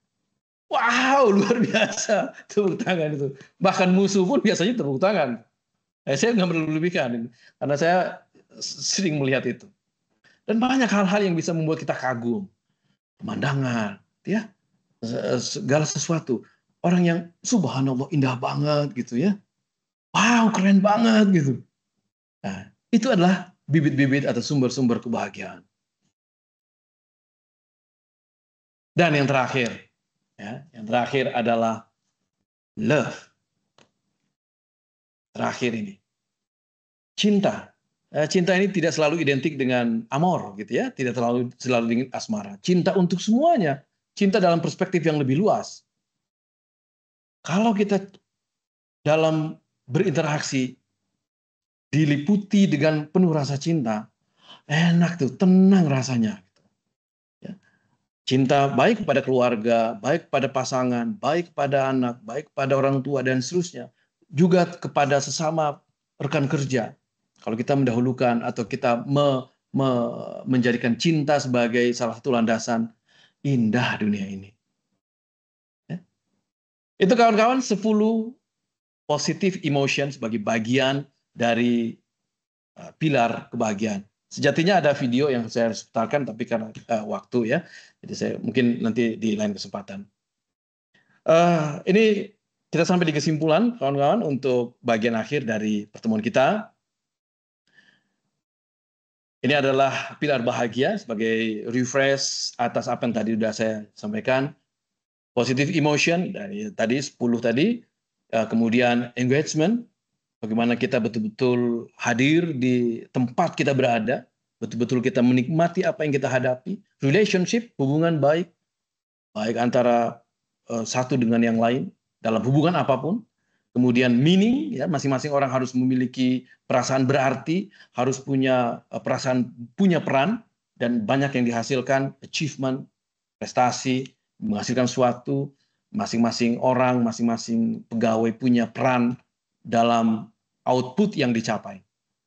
Wow, luar biasa. Tepuk tangan itu. Bahkan musuh pun biasanya tepuk tangan. Saya nggak berlebih-lebihan, karena saya sering melihat itu. Dan banyak hal-hal yang bisa membuat kita kagum. Pemandangan, ya, segala sesuatu. Orang yang subhanallah indah banget gitu ya. Wow, keren banget gitu. Nah, itu adalah bibit-bibit atau sumber-sumber kebahagiaan. Dan yang terakhir, ya, yang terakhir adalah love. Terakhir ini, cinta. Cinta ini tidak selalu identik dengan amor, gitu ya. Tidak selalu dengan asmara. Cinta untuk semuanya. Cinta dalam perspektif yang lebih luas. Kalau kita dalam berinteraksi diliputi dengan penuh rasa cinta, enak tuh, tenang rasanya. Ya. Cinta baik kepada keluarga, baik kepada pasangan, baik kepada anak, baik kepada orang tua dan seterusnya. Juga kepada sesama rekan kerja. Kalau kita mendahulukan atau kita menjadikan cinta sebagai salah satu landasan, indah dunia ini. Ya. Itu kawan-kawan 10 positive emotion sebagai bagian dari pilar kebahagiaan. Sejatinya ada video yang saya harus putarkan, tapi karena waktu ya, jadi saya mungkin nanti di lain kesempatan. Ini kita sampai di kesimpulan, kawan-kawan, untuk bagian akhir dari pertemuan kita. Ini adalah pilar bahagia sebagai refresh atas apa yang tadi sudah saya sampaikan. Positive emotion dari tadi 10 tadi, kemudian engagement, bagaimana kita betul-betul hadir di tempat kita berada, betul-betul kita menikmati apa yang kita hadapi. Relationship, hubungan baik, baik antara satu dengan yang lain, dalam hubungan apapun. Kemudian meaning, ya, masing-masing orang harus memiliki perasaan berarti, harus punya perasaan, punya peran, dan banyak yang dihasilkan, achievement, prestasi, menghasilkan suatu, masing-masing orang, masing-masing pegawai punya peran dalam output yang dicapai.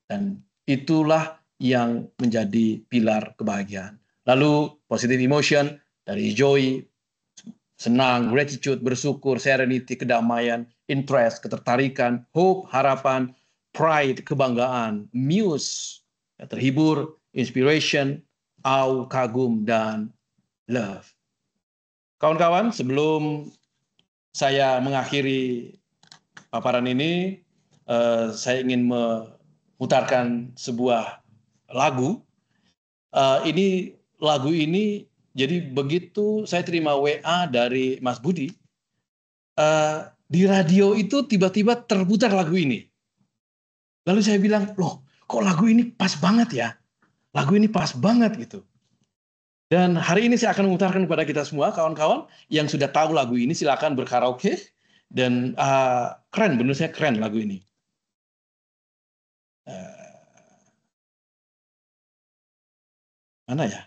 Dan itulah yang menjadi pilar kebahagiaan. Lalu positive emotion dari joy, senang, gratitude, bersyukur, serenity, kedamaian, interest, ketertarikan, hope, harapan, pride, kebanggaan, muse, terhibur, inspiration, awe, kagum, dan love. Kawan-kawan, sebelum saya mengakhiri paparan ini, saya ingin memutarkan sebuah lagu. Lagu ini, jadi begitu saya terima WA dari Mas Budi, di radio itu tiba-tiba terputar lagu ini. Lalu saya bilang, loh kok lagu ini pas banget ya? Lagu ini pas banget gitu. Dan hari ini saya akan memutarkan kepada kita semua, kawan-kawan yang sudah tahu lagu ini, silakan berkaraoke. Dan keren, menurut saya keren lagu ini. Mana ya?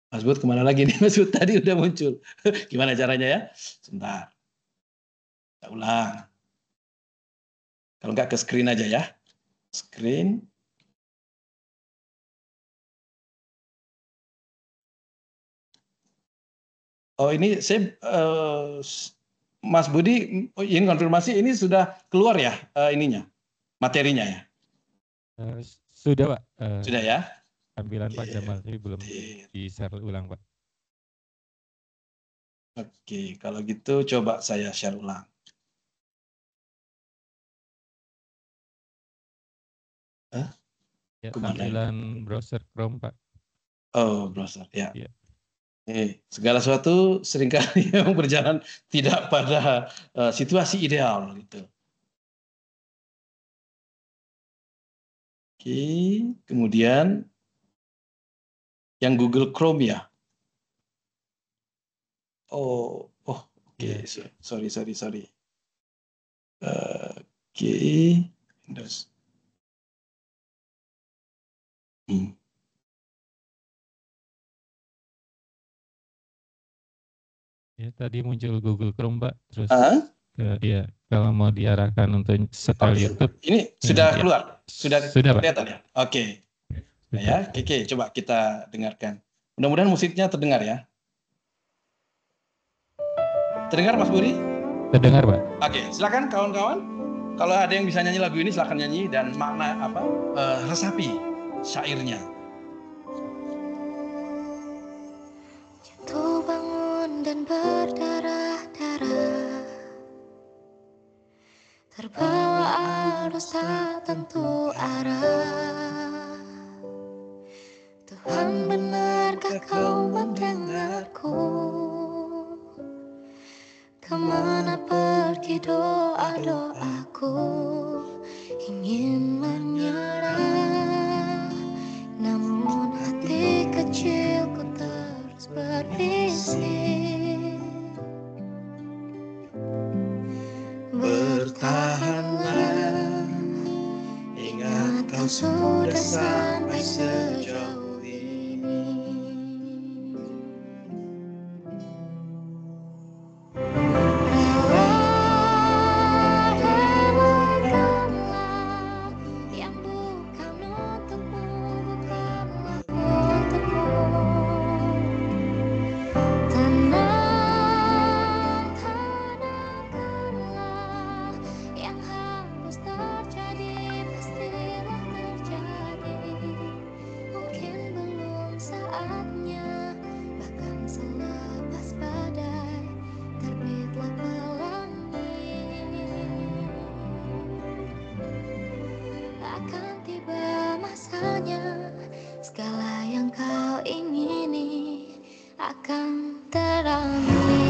Mas Bud kemana lagi nih? Mas Bud tadi udah muncul. Gimana caranya ya? Sebentar. Kita ulang. Kalau nggak ke screen aja ya. Screen. Oh ini saya Mas Budi ingin konfirmasi ini sudah keluar ya ininya materinya ya. Sudah Pak. Sudah ya. Tampilan Pak Oke. Jamal tapi belum di-share ulang Pak. Oke, kalau gitu coba saya share ulang. Ya, Kemana tampilan browser Chrome Pak. Oh, browser ya. Iya. Segala sesuatu seringkali yang berjalan tidak pada situasi ideal gitu. Oke, kemudian yang Google Chrome ya. Oh, oke, Iya. sorry. Oke, Windows. Ya, tadi muncul Google Chrome Pak. Terus ya kalau mau diarahkan untuk setel YouTube. Ini sudah ya. keluar, sudah Pak. kelihatan ya. Oke. Nah, ya, oke, coba kita dengarkan. Mudah-mudahan musiknya terdengar ya. Terdengar Mas Budi? Terdengar Pak. Oke, silakan kawan-kawan. Kalau ada yang bisa nyanyi lagu ini silakan nyanyi dan makna resapi syairnya. Jatuh bangun dan berdarah-darah, terbawa arus tak tentu arah. Tuhan, benarkah kau mendengarku? Kemana pergi doa-doaku? Ingin menyerah, namun hati kecilku terus berbisik. Bertahanlah, ingat kau sudah sampai sejauh ini. Relakanlah yang bukan untukmu, bukanlah untukmu. Tenangkanlah yang harus terjadi, pastilah terjadi. Mungkin belum saatnya, bahkan selepas badai terbitlah pelangi. Akan tiba masanya, segala yang kau ingini akan terangi.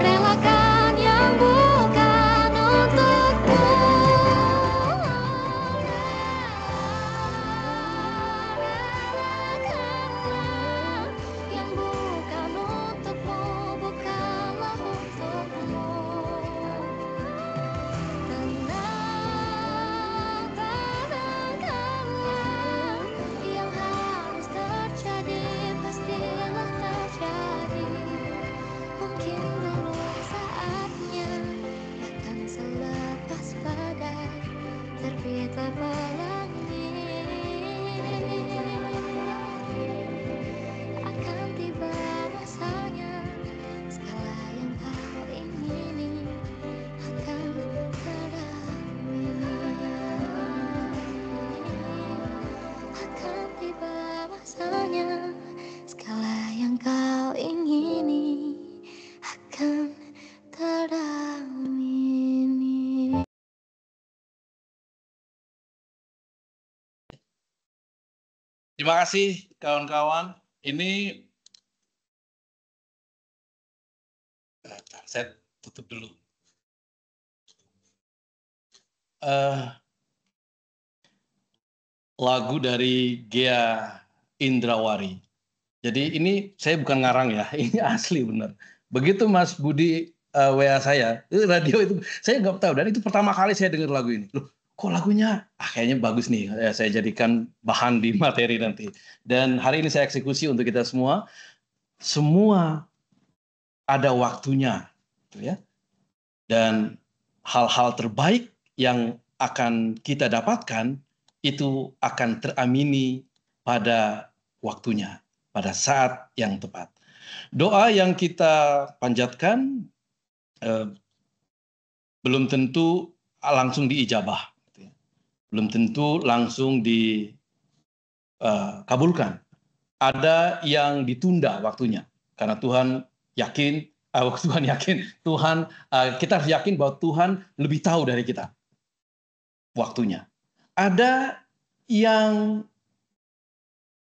Relakan yang bukan untukmu. Relakanlah yang bukan untukmu, bukanlah untukmu. Tenangkanlah yang harus terjadi, pastilah terjadi. Mungkin belum saatnya, bahkan selepas badai terbitlah pelangi. Akan tiba masanya, segala yang kau ingini akan terangi. Akan tiba masanya, segala yang kau ingini akan teramini. Terima kasih kawan-kawan. Ini saya tutup dulu. lagu dari Gea Indrawari. Jadi ini saya bukan ngarang ya, ini asli benar. Begitu Mas Budi WA saya, radio itu saya nggak tahu, dan itu pertama kali saya dengar lagu ini. Loh, kok lagunya kayaknya bagus nih, ya, saya jadikan bahan di materi nanti. Dan hari ini saya eksekusi untuk kita semua. Semua ada waktunya, gitu ya. Dan hal-hal terbaik yang akan kita dapatkan itu akan teramini pada waktunya, pada saat yang tepat. Doa yang kita panjatkan belum tentu langsung diijabah, gitu ya. Belum tentu langsung dikabulkan. Ada yang ditunda waktunya, karena Tuhan yakin, kita harus yakin bahwa Tuhan lebih tahu dari kita waktunya. Ada yang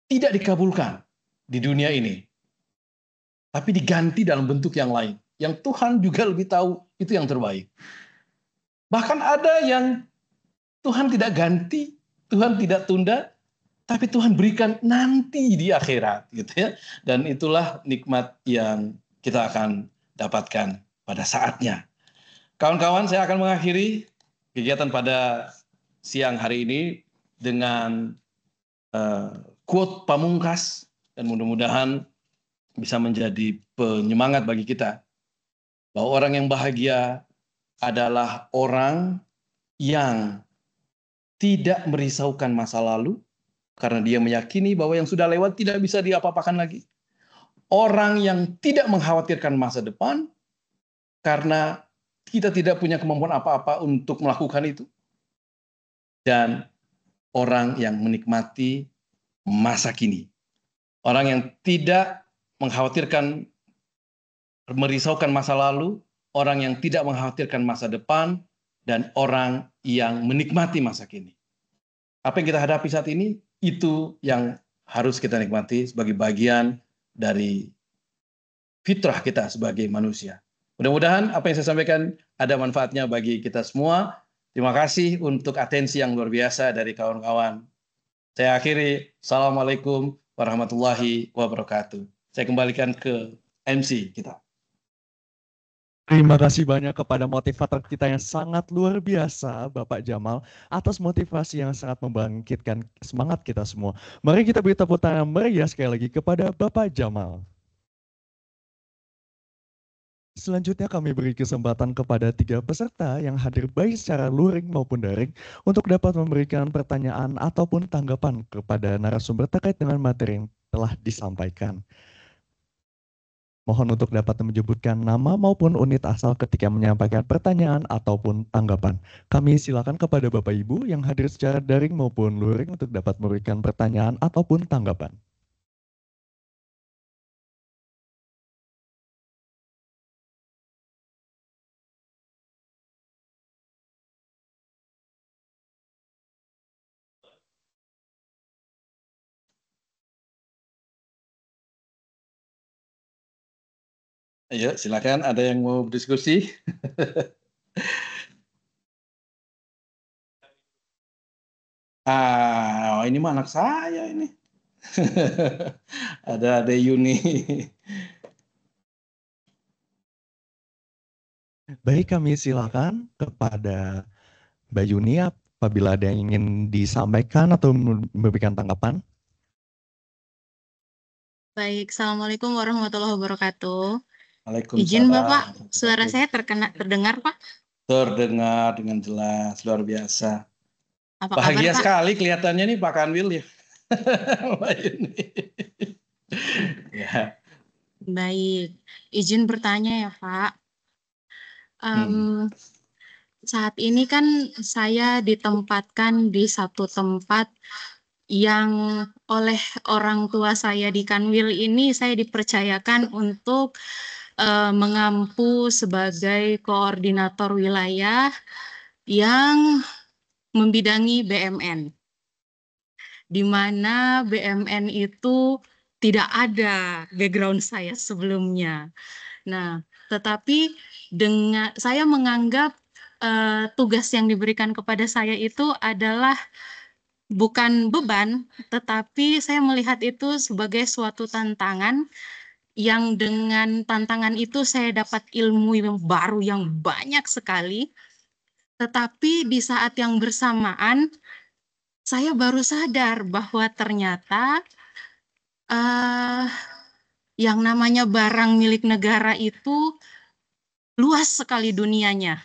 tidak dikabulkan di dunia ini, tapi diganti dalam bentuk yang lain, yang Tuhan juga lebih tahu itu yang terbaik. Bahkan ada yang Tuhan tidak ganti, Tuhan tidak tunda, tapi Tuhan berikan nanti di akhirat, gitu ya. Dan itulah nikmat yang kita akan dapatkan pada saatnya. Kawan-kawan, saya akan mengakhiri kegiatan pada siang hari ini dengan quote pamungkas, dan mudah-mudahan bisa menjadi penyemangat bagi kita, bahwa orang yang bahagia adalah orang yang tidak merisaukan masa lalu, karena dia meyakini bahwa yang sudah lewat tidak bisa diapa-apakan lagi. Orang yang tidak mengkhawatirkan masa depan, karena kita tidak punya kemampuan apa-apa untuk melakukan itu. Dan orang yang menikmati masa kini. Orang yang tidak mengkhawatirkan, merisaukan masa lalu, orang yang tidak mengkhawatirkan masa depan, dan orang yang menikmati masa kini. Apa yang kita hadapi saat ini, itu yang harus kita nikmati sebagai bagian dari fitrah kita sebagai manusia. Mudah-mudahan apa yang saya sampaikan ada manfaatnya bagi kita semua. Terima kasih untuk atensi yang luar biasa dari kawan-kawan. Saya akhiri. Assalamualaikum warahmatullahi wabarakatuh. Saya kembalikan ke MC kita. Terima kasih banyak kepada motivator kita yang sangat luar biasa, Bapak Jamal, atas motivasi yang sangat membangkitkan semangat kita semua. Mari kita beri tepuk tangan meriah sekali lagi kepada Bapak Jamal. Selanjutnya kami beri kesempatan kepada 3 peserta yang hadir baik secara luring maupun daring untuk dapat memberikan pertanyaan ataupun tanggapan kepada narasumber terkait dengan materi yang telah disampaikan. Mohon untuk dapat menyebutkan nama maupun unit asal ketika menyampaikan pertanyaan ataupun tanggapan. Kami silakan kepada Bapak Ibu yang hadir secara daring maupun luring untuk dapat memberikan pertanyaan ataupun tanggapan. Ayo, silakan. Ada yang mau berdiskusi? Ini mah anak saya ini. Ada Yuni. Baik, kami silakan kepada Mbak Yuni apabila ada yang ingin disampaikan atau memberikan tanggapan. Baik, Assalamualaikum warahmatullahi wabarakatuh. Waalaikumsalam. Izin Bapak, suara saya terdengar Pak? Terdengar dengan jelas, luar biasa. Apa Bahagia kabar, Pak? sekali kelihatannya nih Pak Kanwil ya. Mbak Yuni. Ya. Baik, izin bertanya ya Pak. Saat ini kan saya ditempatkan di satu tempat yang oleh orang tua saya di Kanwil ini saya dipercayakan untuk mengampu sebagai koordinator wilayah yang membidangi BMN, di mana BMN itu tidak ada background saya sebelumnya. Nah, tetapi dengan saya menganggap tugas yang diberikan kepada saya itu adalah bukan beban, tetapi saya melihat itu sebagai suatu tantangan yang dengan tantangan itu saya dapat ilmu yang baru yang banyak sekali. Tetapi di saat yang bersamaan, saya baru sadar bahwa ternyata yang namanya barang milik negara itu luas sekali dunianya,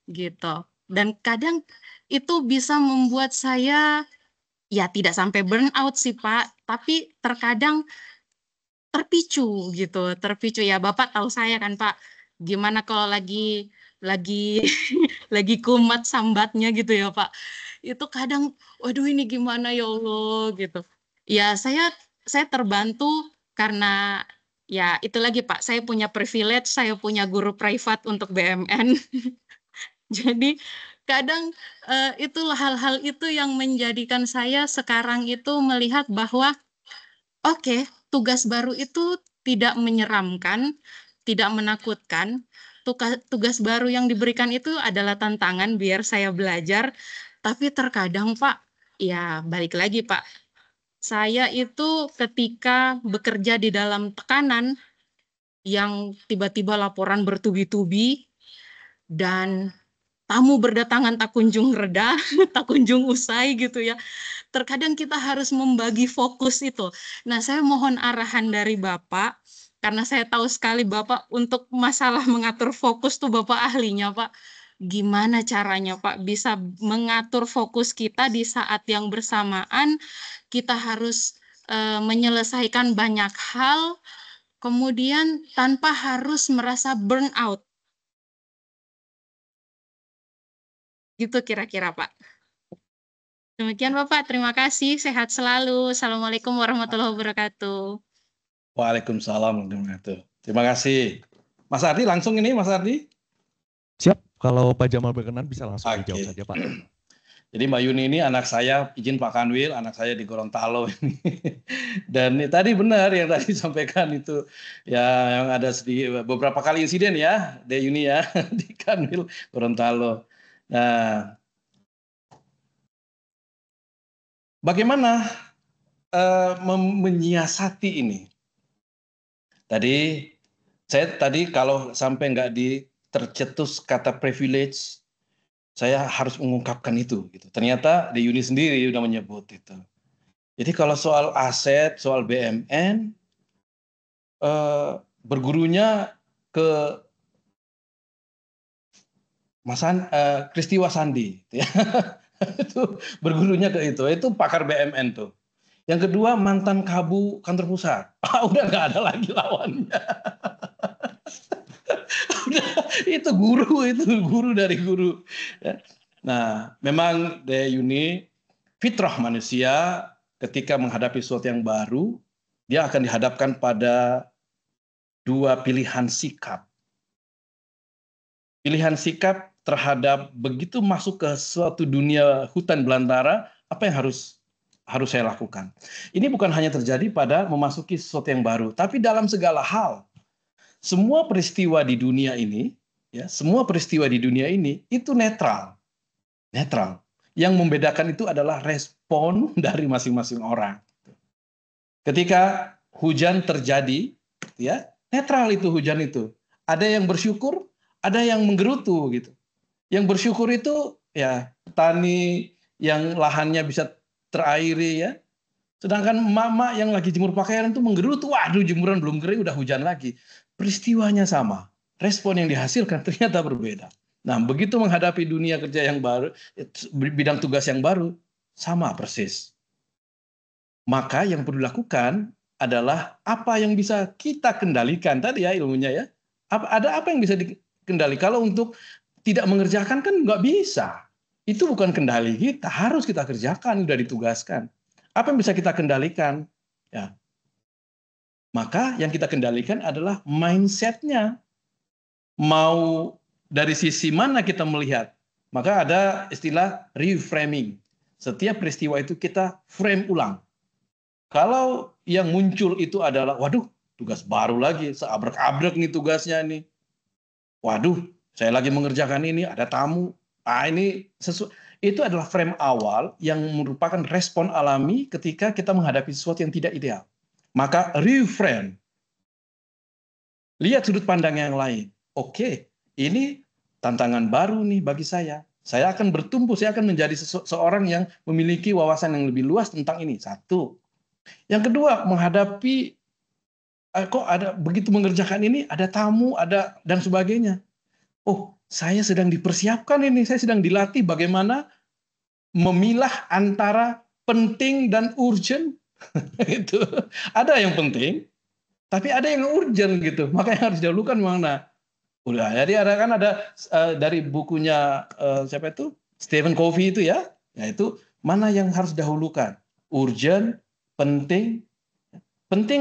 gitu. Dan kadang itu bisa membuat saya ya tidak sampai burnout sih Pak, tapi terkadang terpicu gitu, terpicu ya Bapak tahu saya kan Pak, gimana kalau lagi lagi kumat sambatnya gitu ya Pak. Itu kadang waduh ini gimana ya Allah gitu. Ya saya terbantu karena ya itu lagi Pak, saya punya privilege, saya punya guru privat untuk BMN. Jadi kadang itulah hal-hal itu yang menjadikan saya sekarang itu melihat bahwa oke, tugas baru itu tidak menyeramkan, tidak menakutkan. Tugas baru yang diberikan itu adalah tantangan biar saya belajar. Tapi terkadang Pak, ya balik lagi Pak, saya itu ketika bekerja di dalam tekanan yang tiba-tiba laporan bertubi-tubi dan tamu berdatangan tak kunjung reda, tak kunjung usai gitu ya. Terkadang kita harus membagi fokus itu. Nah, saya mohon arahan dari Bapak, karena saya tahu sekali Bapak untuk masalah mengatur fokus tuh Bapak ahlinya, Pak. Gimana caranya, Pak, bisa mengatur fokus kita di saat yang bersamaan, kita harus menyelesaikan banyak hal, kemudian tanpa harus merasa burnout. Gitu kira-kira, Pak. Demikian Bapak, terima kasih. Sehat selalu. Assalamualaikum warahmatullahi wabarakatuh. Waalaikumsalam warahmatullahi wabarakatuh. Terima kasih. Mas Ardi langsung ini Mas Ardi. Siap, kalau Pak Jamal berkenan bisa langsung dijawab saja Pak. Jadi Mbak Yuni ini anak saya, izin Pak Kanwil, anak saya di Gorontalo ini. Dan tadi benar yang tadi disampaikan itu, ya yang ada beberapa kali insiden ya, De Yuni ya, di Kanwil Gorontalo. Nah, bagaimana menyiasati ini? Saya tadi kalau sampai nggak tercetus kata privilege, saya harus mengungkapkan itu. Gitu. Ternyata De Yuni sendiri sudah menyebut itu. Jadi kalau soal aset, soal BMN, bergurunya ke Kristiwa Sandi. Ya. Itu bergurunya ke itu pakar BMN tuh. Yang kedua mantan Kabu kantor pusat. Udah nggak ada lagi lawannya. Itu guru dari guru. Nah, memang De Yuni fitrah manusia ketika menghadapi sesuatu yang baru, dia akan dihadapkan pada dua pilihan sikap. Pilihan sikap terhadap begitu masuk ke suatu dunia hutan belantara, apa yang harus saya lakukan? Ini bukan hanya terjadi pada memasuki sesuatu yang baru, tapi dalam segala hal. Semua peristiwa di dunia ini, ya, semua peristiwa di dunia ini itu netral. Netral. Yang membedakan itu adalah respon dari masing-masing orang. Ketika hujan terjadi, ya, netral itu hujan itu. Ada yang bersyukur, ada yang menggerutu gitu. Yang bersyukur itu ya petani yang lahannya bisa terairi ya. Sedangkan emak-emak yang lagi jemur pakaian itu menggerutu, waduh jemuran belum kering udah hujan lagi. Peristiwanya sama, respon yang dihasilkan ternyata berbeda. Nah, begitu menghadapi dunia kerja yang baru, bidang tugas yang baru, sama persis. Maka yang perlu dilakukan adalah apa yang bisa kita kendalikan tadi ya ilmunya ya. Ada apa yang bisa dikendalikan? Kalau untuk tidak mengerjakan kan nggak bisa. Itu bukan kendali kita, harus kita kerjakan, sudah ditugaskan. Apa yang bisa kita kendalikan? Ya. Maka yang kita kendalikan adalah mindset-nya. Mau dari sisi mana kita melihat? Maka ada istilah reframing. Setiap peristiwa itu kita frame ulang. Kalau yang muncul itu adalah, waduh, tugas baru lagi, seabrek-abrek nih tugasnya nih. Waduh, Saya lagi mengerjakan ini, ada tamu. Ini itu adalah frame awal yang merupakan respon alami ketika kita menghadapi sesuatu yang tidak ideal. Maka reframe. Lihat sudut pandang yang lain. Oke, ini tantangan baru nih bagi saya. Saya akan bertumbuh, saya akan menjadi seorang yang memiliki wawasan yang lebih luas tentang ini. Satu. Yang kedua, menghadapi kok ada begitu mengerjakan ini, ada tamu, ada dan sebagainya. Oh, saya sedang dipersiapkan ini, saya sedang dilatih bagaimana memilah antara penting dan urgent. Itu ada yang penting, tapi ada yang urgent gitu. Makanya harus didahulukan mana. Udah, jadi ada dari bukunya siapa itu? Stephen Covey itu ya, yaitu mana yang harus didahulukan. Urgent, penting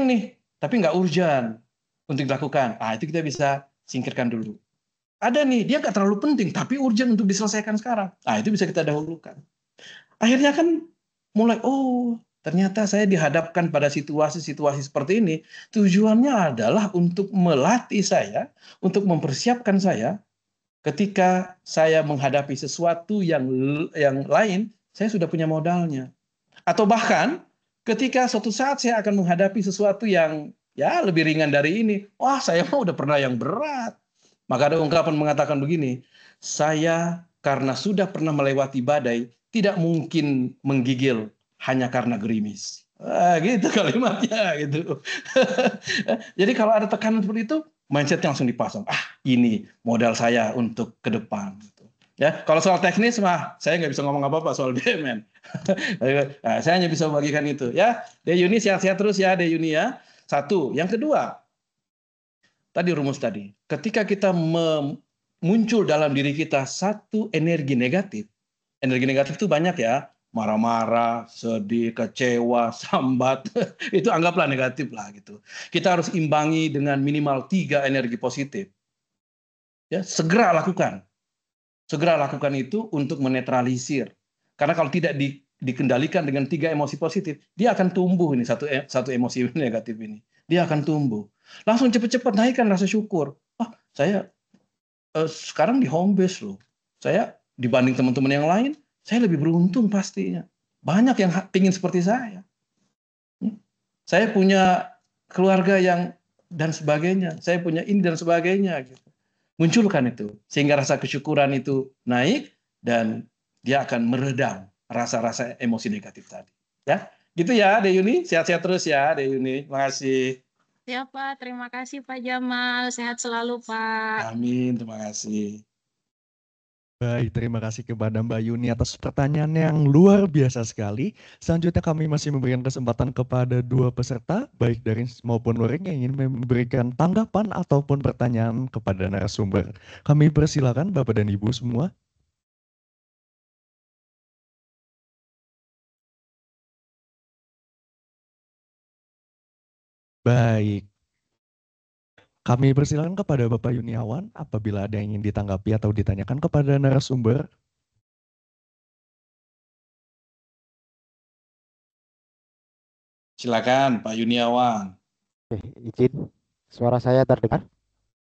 nih, tapi nggak urgent untuk dilakukan. Itu kita bisa singkirkan dulu. Ada nih, dia nggak terlalu penting, tapi urgent untuk diselesaikan sekarang. Itu bisa kita dahulukan. Akhirnya kan mulai, ternyata saya dihadapkan pada situasi-situasi seperti ini. Tujuannya adalah untuk melatih saya, untuk mempersiapkan saya, ketika saya menghadapi sesuatu yang lain, saya sudah punya modalnya. Atau bahkan, ketika suatu saat saya akan menghadapi sesuatu yang ya lebih ringan dari ini, saya mah udah pernah yang berat. Maka ada ungkapan mengatakan begini, saya karena sudah pernah melewati badai, tidak mungkin menggigil hanya karena gerimis. Gitu kalimatnya gitu. Jadi kalau ada tekanan seperti itu, mindsetnya langsung dipasang. Ini modal saya untuk ke depan. Ya, kalau soal teknis mah saya nggak bisa ngomong apa-apa soal BMN. Saya hanya bisa membagikan itu. Ya, Deyuni sehat-sehat terus ya, Deyuni ya. Satu, yang kedua, tadi rumus tadi, ketika kita muncul dalam diri kita satu energi negatif itu banyak ya, marah-marah, sedih, kecewa, sambat, itu anggaplah negatif lah gitu. Kita harus imbangi dengan minimal 3 energi positif. Ya, segera lakukan itu untuk menetralisir. Karena kalau tidak dikendalikan dengan 3 emosi positif, dia akan tumbuh ini satu emosi negatif ini. Dia akan tumbuh. Langsung cepat-cepat naikkan rasa syukur. Saya sekarang di home base loh. Saya dibanding teman-teman yang lain, saya lebih beruntung pastinya. Banyak yang ingin seperti saya. Saya punya keluarga yang dan sebagainya. Saya punya ini dan sebagainya gitu. Munculkan itu sehingga rasa kesyukuran itu naik dan dia akan meredam rasa-rasa emosi negatif tadi. Ya, gitu ya, Deyuni. Sehat-sehat terus ya, Deyuni. Terima kasih. Ya Pak, terima kasih Pak Jamal. Sehat selalu Pak. Amin, terima kasih. Baik, terima kasih kepada Mbak Yuni atas pertanyaan yang luar biasa sekali. Selanjutnya kami masih memberikan kesempatan kepada 2 peserta, baik dari maupun luring yang ingin memberikan tanggapan ataupun pertanyaan kepada narasumber. Kami persilakan Bapak dan Ibu semua. Baik. Kami persilakan kepada Bapak Yuniawan apabila ada yang ingin ditanggapi atau ditanyakan kepada narasumber. Silakan Pak Yuniawan. Izin, suara saya terdengar?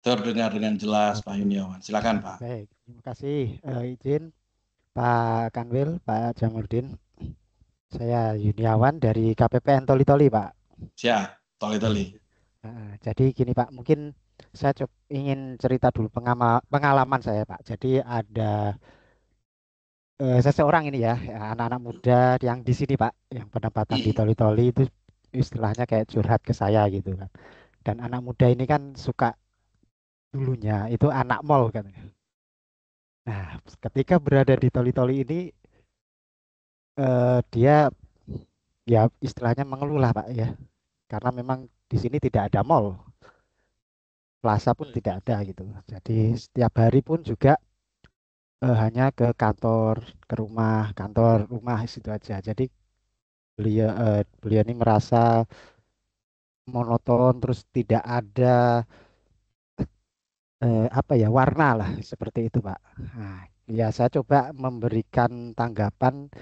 Terdengar dengan jelas Pak Yuniawan. Silakan Pak. Baik, terima kasih. Izin Pak Kanwil, Pak Jamurdin. Saya Yuniawan dari KPPN Toli-Toli Pak. Siap, Toli-Toli. Jadi gini Pak, mungkin saya ingin cerita dulu pengalaman saya Pak. Jadi ada seseorang ini ya, anak-anak muda yang di sini Pak, yang pendapatan di Toli-Toli itu istilahnya kayak curhat ke saya gitu kan. Dan anak muda ini kan suka dulunya itu anak mall kan. Nah, ketika berada di Toli-Toli ini dia ya istilahnya mengeluh lah Pak ya. Karena memang di sini tidak ada mall. Plaza pun tidak ada gitu. Jadi setiap hari pun juga hanya ke kantor, ke rumah, kantor, rumah situ aja. Jadi beliau ini merasa monoton, terus tidak ada warna lah seperti itu Pak. Nah, ya saya coba memberikan tanggapan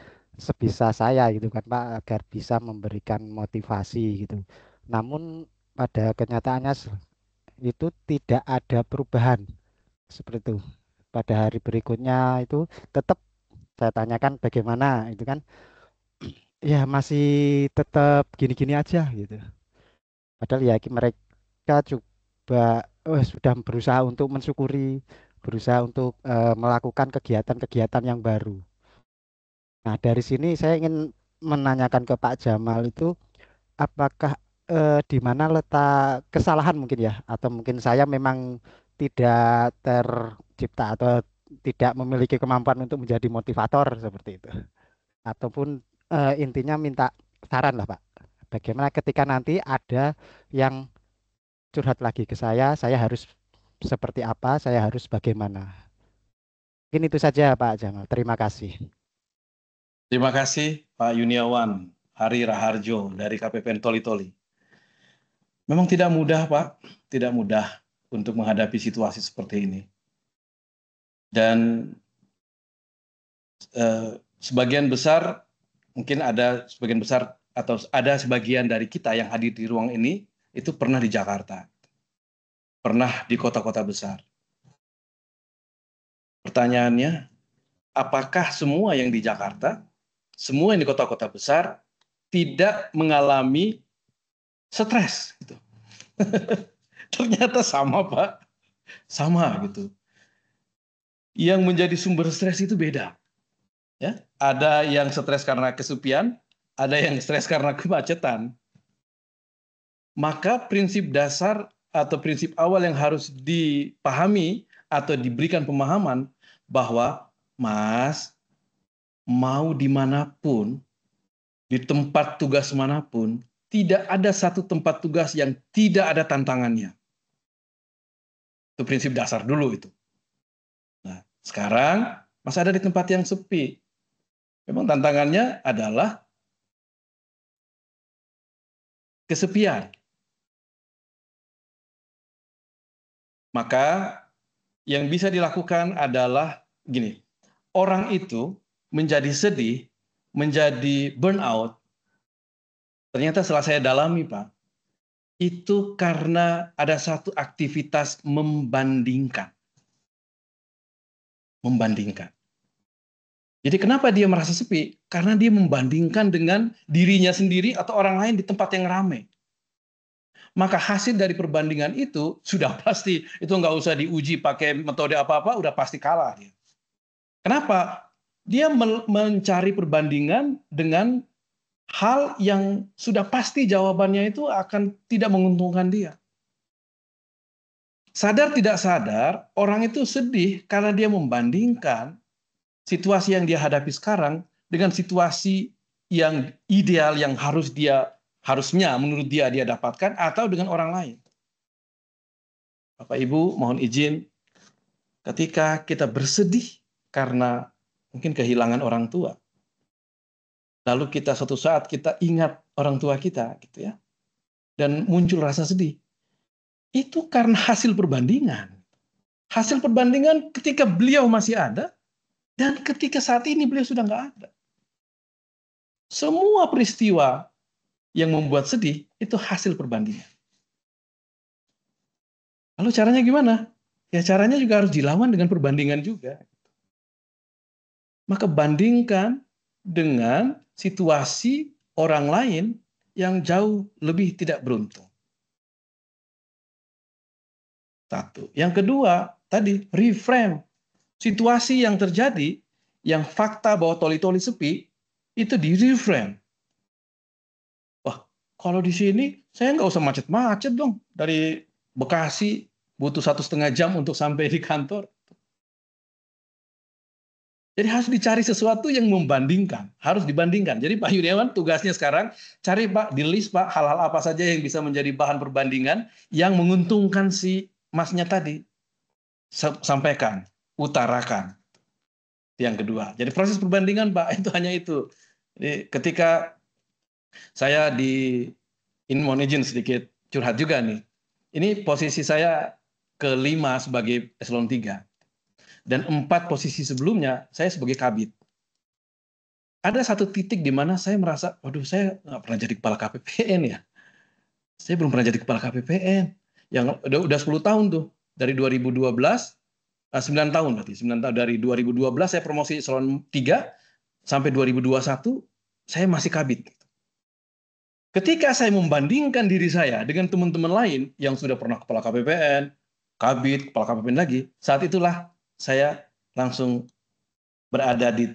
sebisa saya gitu kan Pak, agar bisa memberikan motivasi gitu. Namun pada kenyataannya itu tidak ada perubahan seperti itu. Pada hari berikutnya itu tetap saya tanyakan bagaimana itu kan, ya masih tetap gini-gini aja gitu. Padahal ya mereka coba sudah berusaha untuk mensyukuri, berusaha untuk melakukan kegiatan-kegiatan yang baru. Nah, dari sini saya ingin menanyakan ke Pak Jamal itu, apakah di mana letak kesalahan mungkin ya, atau mungkin saya memang tidak tercipta atau tidak memiliki kemampuan untuk menjadi motivator seperti itu, ataupun intinya minta saran lah Pak. Bagaimana ketika nanti ada yang curhat lagi ke saya harus seperti apa, saya harus bagaimana. Mungkin itu saja Pak Jamal. Terima kasih. Terima kasih Pak Yuniawan Hari Raharjo dari KPPN Toli-Toli. Memang tidak mudah Pak, tidak mudah untuk menghadapi situasi seperti ini. Dan sebagian besar, mungkin ada sebagian besar atau ada sebagian dari kita yang hadir di ruang ini, itu pernah di Jakarta. Pernah di kota-kota besar. Pertanyaannya, apakah semua yang di Jakarta, semua yang di kota-kota besar, tidak mengalami stres? Gitu. Ternyata sama Pak, sama gitu. Yang menjadi sumber stres itu beda. Ya, ada yang stres karena kesepian, ada yang stres karena kemacetan. Maka prinsip dasar atau prinsip awal yang harus dipahami atau diberikan pemahaman bahwa Mas, mau dimanapun, di tempat tugas manapun, tidak ada satu tempat tugas yang tidak ada tantangannya. Itu prinsip dasar dulu itu. Nah, sekarang Mas ada di tempat yang sepi. Memang tantangannya adalah kesepian. Maka yang bisa dilakukan adalah gini, orang itu menjadi sedih, menjadi burnout, ternyata setelah saya dalami Pak, itu karena ada satu aktivitas membandingkan. Membandingkan. Jadi kenapa dia merasa sepi? Karena dia membandingkan dengan dirinya sendiri atau orang lain di tempat yang ramai. Maka hasil dari perbandingan itu sudah pasti, itu nggak usah diuji pakai metode apa-apa, udah pasti kalah dia. Kenapa? Dia mencari perbandingan dengan hal yang sudah pasti jawabannya itu akan tidak menguntungkan dia. Sadar tidak sadar, orang itu sedih karena dia membandingkan situasi yang dia hadapi sekarang dengan situasi yang ideal yang harusnya menurut dia dapatkan atau dengan orang lain. Bapak Ibu, mohon izin, ketika kita bersedih karena mungkin kehilangan orang tua, lalu kita suatu saat kita ingat orang tua kita, gitu ya, dan muncul rasa sedih, itu karena hasil perbandingan. Hasil perbandingan ketika beliau masih ada, dan ketika saat ini beliau sudah nggak ada. Semua peristiwa yang membuat sedih itu hasil perbandingan. Lalu caranya gimana? Ya caranya juga harus dilawan dengan perbandingan juga. Maka bandingkan dengan situasi orang lain yang jauh lebih tidak beruntung. Satu. Yang kedua, tadi reframe. Situasi yang terjadi, yang fakta bahwa Toli-Toli sepi, itu di reframe. Wah, kalau di sini saya nggak usah macet-macet dong. Dari Bekasi butuh 1,5 jam untuk sampai di kantor. Jadi harus dicari sesuatu yang membandingkan, harus dibandingkan. Jadi Pak Yuniawan tugasnya sekarang cari Pak di list Pak hal-hal apa saja yang bisa menjadi bahan perbandingan yang menguntungkan si Masnya tadi. Sampaikan, utarakan. Yang kedua. Jadi proses perbandingan Pak itu hanya itu. Jadi ketika saya ini mohon izin sedikit curhat juga nih. Ini posisi saya ke-5 sebagai eselon 3. Dan 4 posisi sebelumnya saya sebagai kabid. Ada satu titik di mana saya merasa, waduh saya nggak pernah jadi kepala KPPN ya. Saya belum pernah jadi kepala KPPN. Yang udah 10 tahun tuh. Dari 2012 9 tahun berarti. 9 tahun dari 2012 saya promosi eselon 3 sampai 2021 saya masih kabid. Ketika saya membandingkan diri saya dengan teman-teman lain yang sudah pernah kepala KPPN, kabid, kepala KPPN lagi, saat itulah saya langsung berada di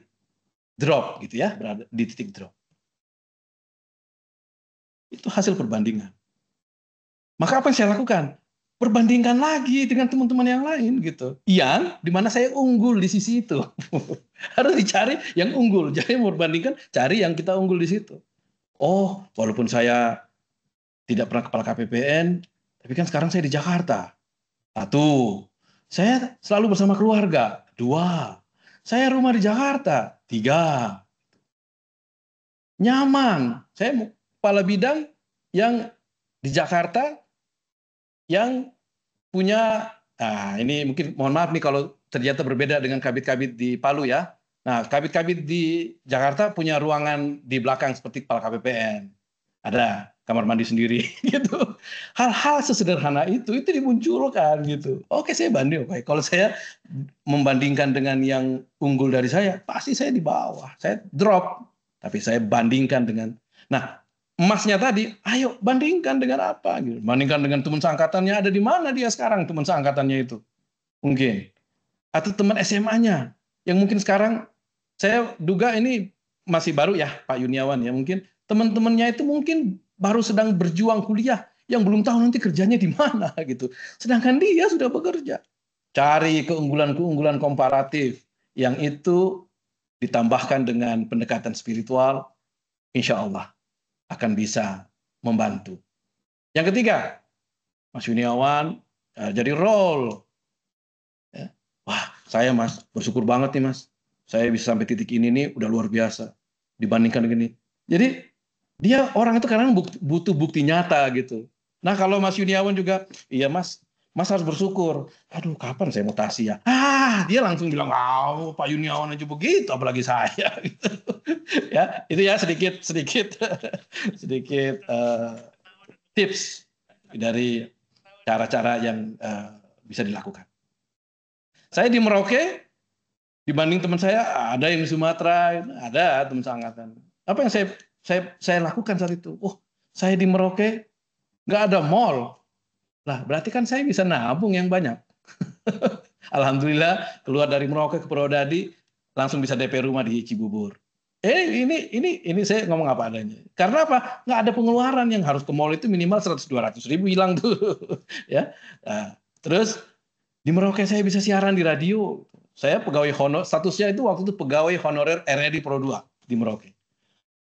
drop gitu ya, berada di titik drop. Itu hasil perbandingan. Maka apa yang saya lakukan? Perbandingkan lagi dengan teman-teman yang lain gitu. Yang dimana saya unggul di sisi itu. Harus dicari yang unggul. Jadi membandingkan, cari yang kita unggul di situ. Oh, walaupun saya tidak pernah kepala KPPN, tapi kan sekarang saya di Jakarta. 1. Saya selalu bersama keluarga. 2. Saya rumah di Jakarta. 3. Nyaman. Saya kepala bidang yang di Jakarta yang punya, ini mungkin mohon maaf nih kalau ternyata berbeda dengan kabit-kabit di Palu ya. Nah, kabit-kabit di Jakarta punya ruangan di belakang seperti kepala KPPN. Ada kamar mandi sendiri gitu. Hal-hal sesederhana itu dimunculkan gitu. Oke, saya banding. Oke. Kalau saya membandingkan dengan yang unggul dari saya, pasti saya di bawah. Saya drop. Tapi saya bandingkan dengan, nah, emasnya tadi, ayo bandingkan dengan apa? Gitu. Bandingkan dengan teman seangkatannya, ada di mana dia sekarang teman seangkatannya itu? Mungkin. Atau teman SMA-nya, yang mungkin sekarang, saya duga ini masih baru ya Pak Yuniawan ya, mungkin teman-temannya itu mungkin baru sedang berjuang kuliah, yang belum tahu nanti kerjanya di mana gitu. Sedangkan dia sudah bekerja. Cari keunggulan-keunggulan komparatif, yang itu ditambahkan dengan pendekatan spiritual, insya Allah akan bisa membantu. Yang ketiga, Mas Yuniawan jadi role. Ya. Wah, saya Mas bersyukur banget nih Mas. Saya bisa sampai titik ini nih udah luar biasa dibandingkan dengan ini. Jadi dia orang itu kadang butuh bukti nyata gitu. Nah kalau Mas Yuniawan juga, iya Mas harus bersyukur. Aduh kapan saya mutasi ya? Dia langsung bilang, Pak Yuniawan aja begitu, apalagi saya. Gitu. Ya itu ya sedikit tips dari cara-cara yang bisa dilakukan. Saya di Merauke, dibanding teman saya, ada yang di Sumatera, ada teman seangkatan. Apa yang saya lakukan saat itu? Saya di Merauke, nggak ada mall. Lah, berarti kan saya bisa nabung yang banyak. Alhamdulillah, keluar dari Merauke ke Purwodadi, langsung bisa DP rumah di Cibubur. Ini saya ngomong apa adanya. Karena apa? Nggak ada pengeluaran yang harus ke mall itu minimal 100-200 ribu hilang tuh. Ya. Nah, terus di Merauke saya bisa siaran di radio. Saya pegawai honor, statusnya itu waktu itu pegawai honorer RRI Pro 2 di Merauke.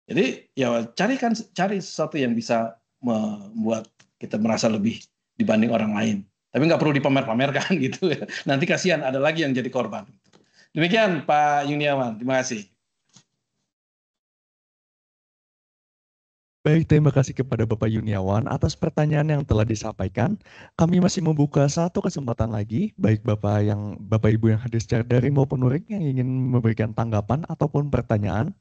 Jadi ya cari sesuatu yang bisa membuat kita merasa lebih dibanding orang lain. Tapi nggak perlu dipamer-pamerkan gitu ya. Nanti kasihan ada lagi yang jadi korban. Demikian Pak Yuniawan, terima kasih. Baik, terima kasih kepada Bapak Yuniawan atas pertanyaan yang telah disampaikan. Kami masih membuka satu kesempatan lagi, baik Bapak Ibu yang hadir secara daring maupun luring yang ingin memberikan tanggapan ataupun pertanyaan.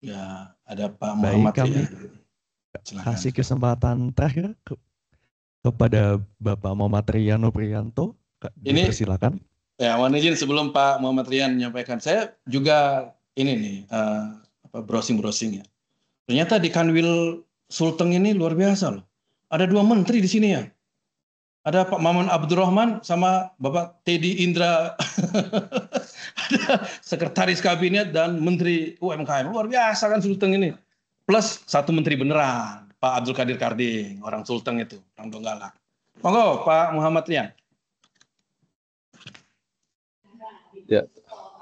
Ya, ada Pak Muhammad. Baik, kami kasih kesempatan terakhir kepada Bapak Muhammad Rian Noprianto. Ini silakan. Ya, mohon izin sebelum Pak Muhammad Rian menyampaikan, saya juga ini nih browsing ya. Ternyata di Kanwil Sulteng ini luar biasa loh. Ada 2 menteri di sini ya. Ada Pak Maman Abdurrahman sama Bapak Teddy Indra. Ada sekretaris kabinet dan menteri UMKM. Luar biasa kan Sulteng ini. Plus 1 menteri beneran, Pak Abdul Qadir Karding, orang Sulteng itu, orang Donggala. Monggo Pak Muhammad Rian. Ya,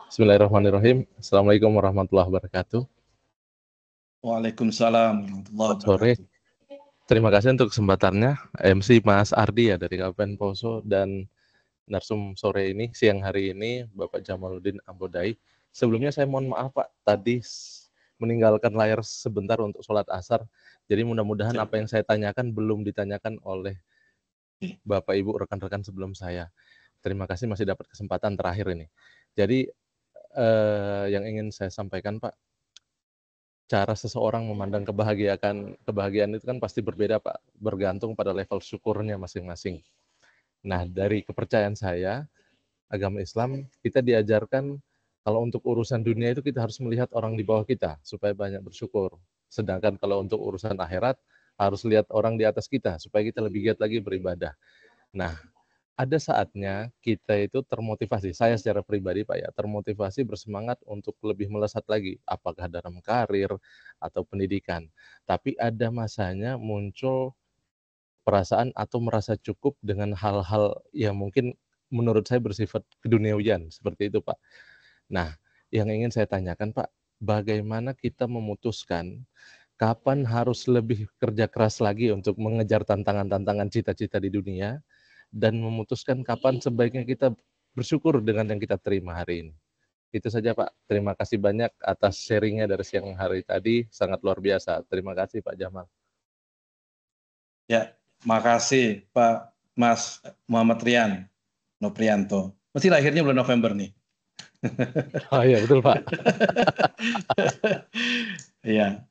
bismillahirrahmanirrahim. Assalamualaikum warahmatullahi wabarakatuh. Waalaikumsalam warahmatullahi wabarakatuh. Sore. Terima kasih untuk kesempatannya, MC Mas Ardi ya dari Kabupaten Poso dan narsum sore ini, siang hari ini, Bapak Jamaluddin Ambodai. Sebelumnya saya mohon maaf Pak, tadi meninggalkan layar sebentar untuk sholat asar. Jadi mudah-mudahan apa yang saya tanyakan belum ditanyakan oleh Bapak Ibu rekan-rekan sebelum saya. Terima kasih masih dapat kesempatan terakhir ini. Jadi yang ingin saya sampaikan Pak, cara seseorang memandang kebahagiaan itu kan pasti berbeda Pak, bergantung pada level syukurnya masing-masing. Nah, dari kepercayaan saya, agama Islam, kita diajarkan kalau untuk urusan dunia itu kita harus melihat orang di bawah kita supaya banyak bersyukur. Sedangkan kalau untuk urusan akhirat harus lihat orang di atas kita supaya kita lebih giat lagi beribadah. Nah, ada saatnya kita itu termotivasi, saya secara pribadi Pak ya, termotivasi bersemangat untuk lebih melesat lagi, apakah dalam karir atau pendidikan. Tapi ada masanya muncul perasaan atau merasa cukup dengan hal-hal yang mungkin menurut saya bersifat keduniawian, seperti itu Pak. Nah, yang ingin saya tanyakan Pak, bagaimana kita memutuskan kapan harus lebih kerja keras lagi untuk mengejar tantangan-tantangan cita-cita di dunia, dan memutuskan kapan sebaiknya kita bersyukur dengan yang kita terima hari ini. Itu saja Pak. Terima kasih banyak atas sharingnya dari siang hari tadi. Sangat luar biasa. Terima kasih Pak Jamal. Ya, makasih Pak Mas Muhammad Rian Noprianto. Mesti lahirnya bulan November nih. Oh iya, betul Pak. Iya.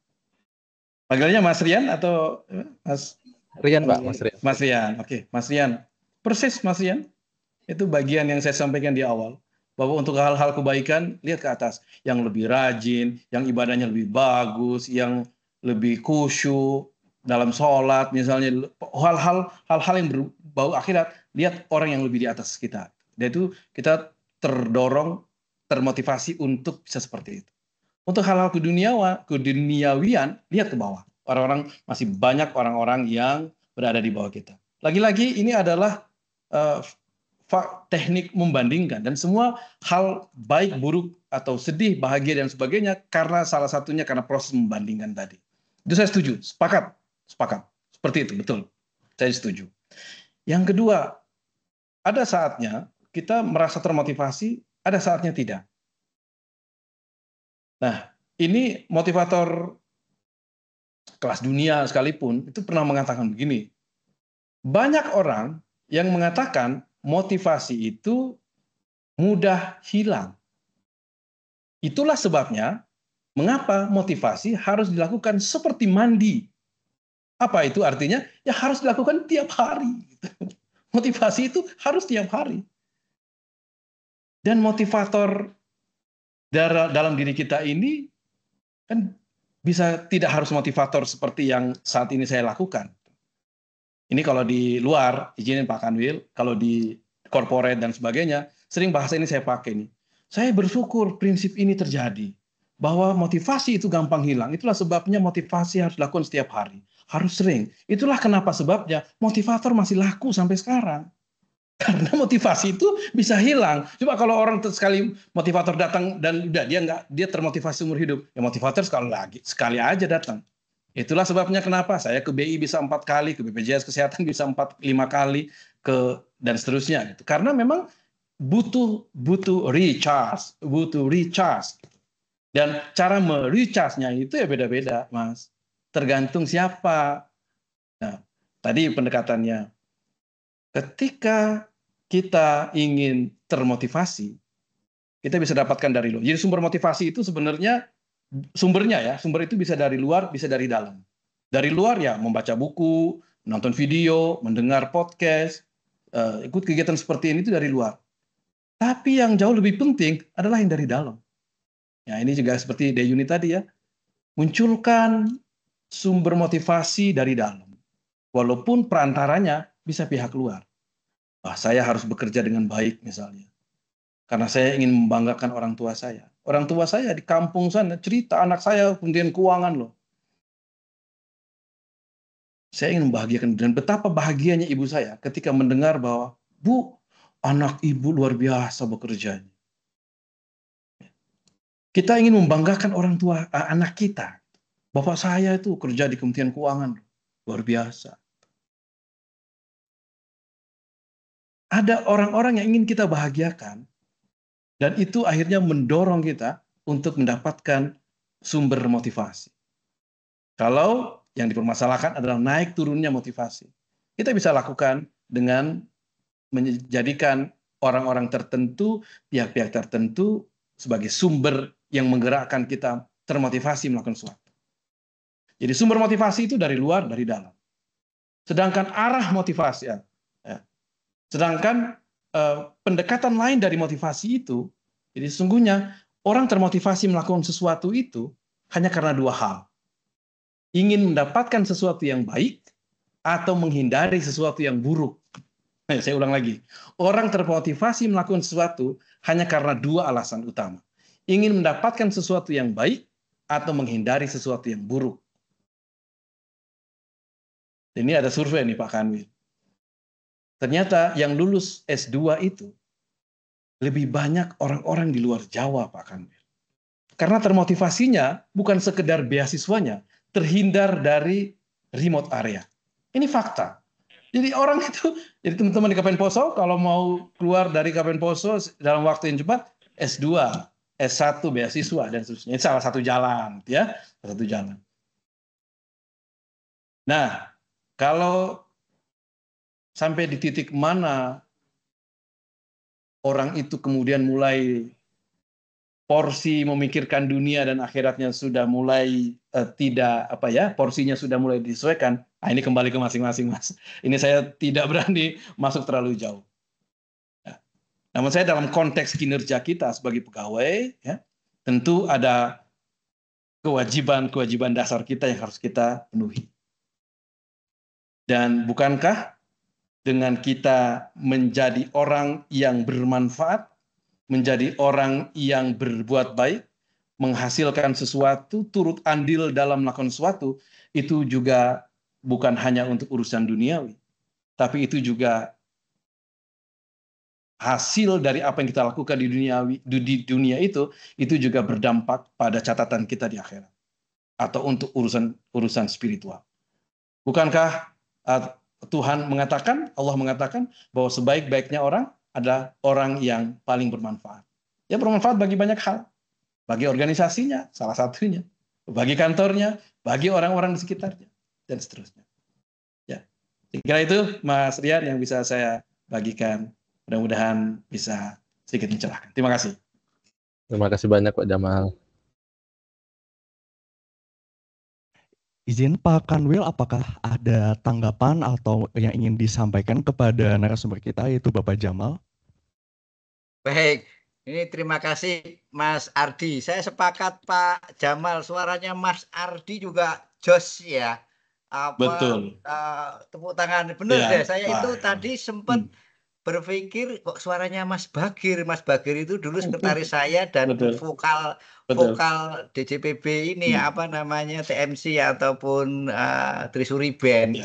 Panggilannya Mas Rian atau Mas Rian Pak, Mas Rian. Mas Rian, oke. Mas Rian. Persis Mas Rian. Itu bagian yang saya sampaikan di awal. Bahwa untuk hal-hal kebaikan, lihat ke atas. Yang lebih rajin, yang ibadahnya lebih bagus, yang lebih khusyuk dalam sholat, misalnya hal-hal yang berbau akhirat, lihat orang yang lebih di atas kita. Dan itu kita terdorong, termotivasi untuk bisa seperti itu. Untuk hal-hal keduniawian, lihat ke bawah. Masih banyak orang-orang yang berada di bawah kita. Lagi-lagi ini adalah teknik membandingkan, dan semua hal baik, buruk, atau sedih, bahagia, dan sebagainya karena salah satunya karena proses membandingkan tadi. Itu saya setuju, sepakat. Seperti itu, betul. Saya setuju. Yang kedua, ada saatnya kita merasa termotivasi, ada saatnya tidak. Nah, ini motivator kelas dunia sekalipun itu pernah mengatakan begini. Banyak orang yang mengatakan motivasi itu mudah hilang. Itulah sebabnya mengapa motivasi harus dilakukan seperti mandi. Apa itu artinya? Ya harus dilakukan tiap hari. Motivasi itu harus tiap hari. Dan motivator dalam diri kita ini kan bisa tidak harus motivator seperti yang saat ini saya lakukan. Ini kalau di luar, izinin Pak Kanwil, kalau di corporate dan sebagainya, sering bahasa ini saya pakai nih. Saya bersyukur prinsip ini terjadi. Bahwa motivasi itu gampang hilang. Itulah sebabnya motivasi harus dilakukan setiap hari. Harus sering. Itulah kenapa sebabnya motivator masih laku sampai sekarang. Karena motivasi itu bisa hilang. Coba kalau orang sekali motivator datang dan udah dia termotivasi umur hidup. Ya motivator sekali aja datang. Itulah sebabnya kenapa saya ke BI bisa 4 kali, ke BPJS Kesehatan bisa 4-5 kali, dan seterusnya. Karena memang butuh recharge. Dan cara merecharge-nya itu ya beda-beda, Mas. Tergantung siapa. Nah, tadi pendekatannya. Ketika kita ingin termotivasi, kita bisa dapatkan dari luar. Jadi sumber motivasi itu sebenarnya sumber itu bisa dari luar, bisa dari dalam. Dari luar ya membaca buku, menonton video, mendengar podcast, ikut kegiatan seperti ini itu dari luar. Tapi yang jauh lebih penting adalah yang dari dalam. Ya, ini juga seperti Deyuni tadi ya, munculkan sumber motivasi dari dalam. Walaupun perantaranya bisa pihak luar. Saya harus bekerja dengan baik misalnya. Karena saya ingin membanggakan orang tua saya. Orang tua saya di kampung sana cerita anak saya Kementerian Keuangan loh. Saya ingin membahagiakan, dan betapa bahagianya ibu saya ketika mendengar bahwa, Bu, anak ibu luar biasa bekerjanya. Kita ingin membanggakan orang tua anak kita. Bapak saya itu kerja di Kementerian Keuangan, luar biasa. Ada orang-orang yang ingin kita bahagiakan, dan itu akhirnya mendorong kita untuk mendapatkan sumber motivasi. Kalau yang dipermasalahkan adalah naik turunnya motivasi. Kita bisa lakukan dengan menjadikan orang-orang tertentu, pihak-pihak tertentu sebagai sumber yang menggerakkan kita termotivasi melakukan sesuatu. Jadi sumber motivasi itu dari luar, dari dalam. Sedangkan arah motivasi, Sedangkan pendekatan lain dari motivasi itu, jadi sesungguhnya orang termotivasi melakukan sesuatu itu hanya karena dua hal. Ingin mendapatkan sesuatu yang baik atau menghindari sesuatu yang buruk. Saya ulang lagi. Orang termotivasi melakukan sesuatu hanya karena dua alasan utama. Ingin mendapatkan sesuatu yang baik atau menghindari sesuatu yang buruk. Ini ada survei nih Pak Kanwil. Ternyata yang lulus S2 itu lebih banyak orang-orang di luar Jawa Pak Kanwil. Karena termotivasinya bukan sekedar beasiswanya, terhindar dari remote area. Ini fakta. Jadi orang itu, jadi teman-teman di Kabupaten Poso kalau mau keluar dari Kabupaten Poso dalam waktu yang cepat, S2, S1 beasiswa dan seterusnya. Ini salah satu jalan, ya, salah satu jalan. Nah, kalau sampai di titik mana orang itu kemudian mulai porsi memikirkan dunia dan akhiratnya sudah mulai tidak porsinya sudah mulai disesuaikan. Nah, ini kembali ke masing-masing Mas. Ini saya tidak berani masuk terlalu jauh. Ya. Namun saya dalam konteks kinerja kita sebagai pegawai, ya, tentu ada kewajiban dasar kita yang harus kita penuhi. Dan bukankah dengan kita menjadi orang yang bermanfaat, menjadi orang yang berbuat baik, menghasilkan sesuatu, turut andil dalam melakukan sesuatu, itu juga bukan hanya untuk urusan duniawi, tapi itu juga hasil dari apa yang kita lakukan di dunia itu juga berdampak pada catatan kita di akhirat atau untuk urusan spiritual. Bukankah Tuhan mengatakan, Allah mengatakan bahwa sebaik-baiknya orang adalah orang yang paling bermanfaat. Ya, bermanfaat bagi banyak hal. Bagi organisasinya, salah satunya. Bagi kantornya, bagi orang-orang di sekitarnya, dan seterusnya. Ya, saya kira itu Mas Rian yang bisa saya bagikan. Mudah-mudahan bisa sedikit mencerahkan. Terima kasih. Terima kasih banyak Pak Jamal. Izin Pak Kanwil, apakah ada tanggapan atau yang ingin disampaikan kepada narasumber kita, yaitu Bapak Jamal? Baik, ini terima kasih Mas Ardi. Saya sepakat Pak Jamal, suaranya Mas Ardi juga jos ya. Betul. Tepuk tangan, benar ya, deh. Saya itu tadi sempat berpikir kok suaranya Mas Bagir. Mas Bagir itu dulu sekretaris saya dan vokal DJPB ini apa namanya TMC ataupun Trisuri Band.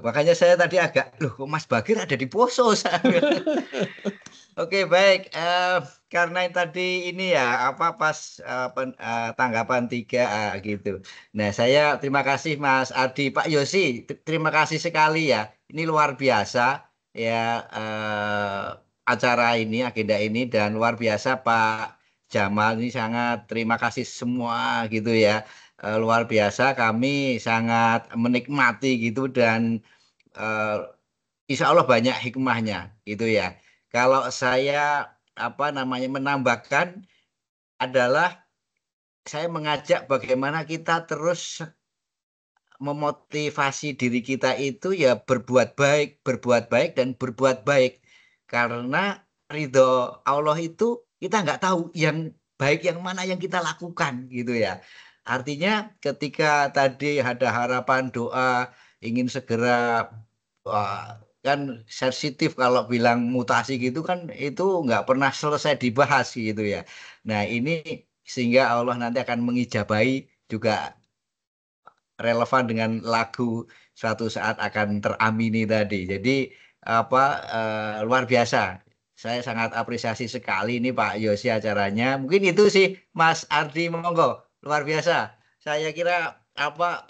Makanya saya tadi agak loh kok Mas Bagir ada di Poso. Oke, baik. Karena tadi ini ya pas tanggapan 3 gitu. Nah, saya terima kasih Mas Ardi, Pak Yosi, terima kasih sekali ya. Ini luar biasa ya acara ini, agenda ini, dan luar biasa Pak Jamal ini, sangat terima kasih semua gitu ya. Luar biasa, kami sangat menikmati gitu, dan insya Allah banyak hikmahnya gitu ya. Kalau saya menambahkan adalah saya mengajak bagaimana kita terus memotivasi diri kita itu ya berbuat baik dan berbuat baik, karena ridho Allah itu kita nggak tahu yang baik yang mana yang kita lakukan gitu ya. Artinya ketika tadi ada harapan doa ingin segera kan sensitif kalau bilang mutasi gitu kan, itu nggak pernah selesai dibahas gitu ya. Nah ini sehingga Allah nanti akan mengijabahi juga relevan dengan lagu suatu saat akan teramini tadi. Jadi luar biasa. Saya sangat apresiasi sekali ini Pak Yosi acaranya. Mungkin itu sih Mas Ardi, monggo. Luar biasa. Saya kira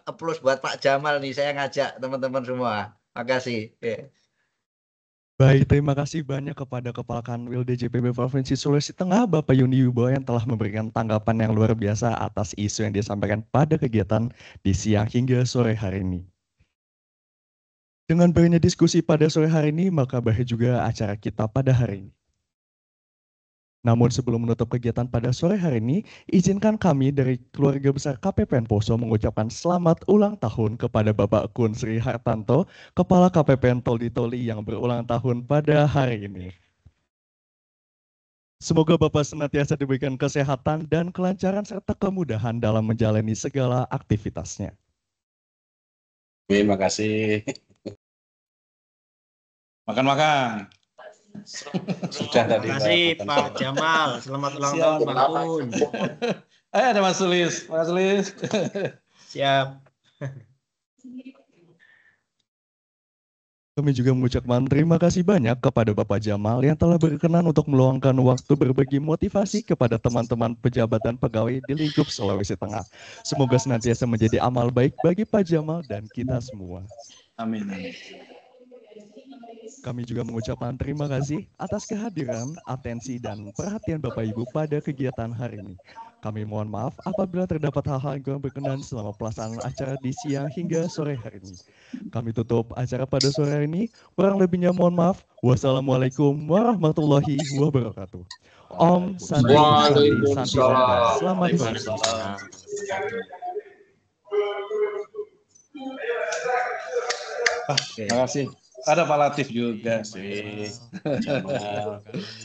applause buat Pak Jamal nih, saya ngajak teman-teman semua. Makasih. Baik, terima kasih banyak kepada Kepala Kanwil DJPB Provinsi Sulawesi Tengah, Bapak Yuni Wibowo, yang telah memberikan tanggapan yang luar biasa atas isu yang disampaikan pada kegiatan di siang hingga sore hari ini. Dengan berakhirnya diskusi pada sore hari ini, maka berakhir juga acara kita pada hari ini. Namun sebelum menutup kegiatan pada sore hari ini, izinkan kami dari keluarga besar KPPN Poso mengucapkan selamat ulang tahun kepada Bapak Kun Sri Hartanto, Kepala KPPN Toli-Toli yang berulang tahun pada hari ini. Semoga Bapak senantiasa diberikan kesehatan dan kelancaran serta kemudahan dalam menjalani segala aktivitasnya. Terima kasih. Makan-makan. Sudah tadi Terima kasih Pak Jamal. Selamat ulang tahun Pak Kun. Ada Mas Sulis. Mas Sulis. Siap. Kami juga mengucapkan terima kasih banyak kepada Bapak Jamal yang telah berkenan untuk meluangkan waktu berbagi motivasi kepada teman-teman pejabat dan pegawai di lingkup Sulawesi Tengah. Semoga senantiasa menjadi amal baik bagi Pak Jamal dan kita semua. Amin. Kami juga mengucapkan terima kasih atas kehadiran, atensi, dan perhatian Bapak Ibu pada kegiatan hari ini. Kami mohon maaf apabila terdapat hal-hal yang kurang berkenan selama pelaksanaan acara di siang hingga sore hari ini. Kami tutup acara pada sore hari ini. Kurang lebihnya mohon maaf. Wassalamualaikum warahmatullahi wabarakatuh. Om Santi Santi Santi Om dan selamat beristirahat. Terima kasih. Ada Pak Latif juga sih.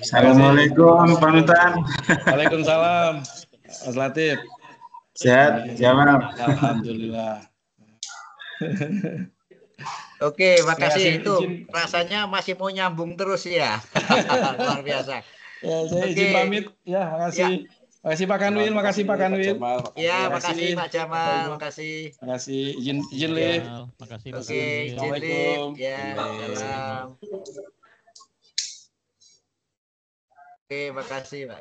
Assalamualaikum panutan. Waalaikumsalam. Mas Latif. Sehat, Jamal. Alhamdulillah. Oke, makasih. Terima kasih, Itu izin. rasanya masih mau nyambung terus ya. Luar biasa. Ya, saya izin Oke. pamit. Ya, makasih. Makasih Pak Kanwil, makasih Pak Kanwil. Ya, makasih Pak Jamal, makasih. Makasih. Izin Liv. Makasih Pak Oke, Kanwil. izin Lip. Assalamualaikum. Ya, salam. Oke, makasih Pak.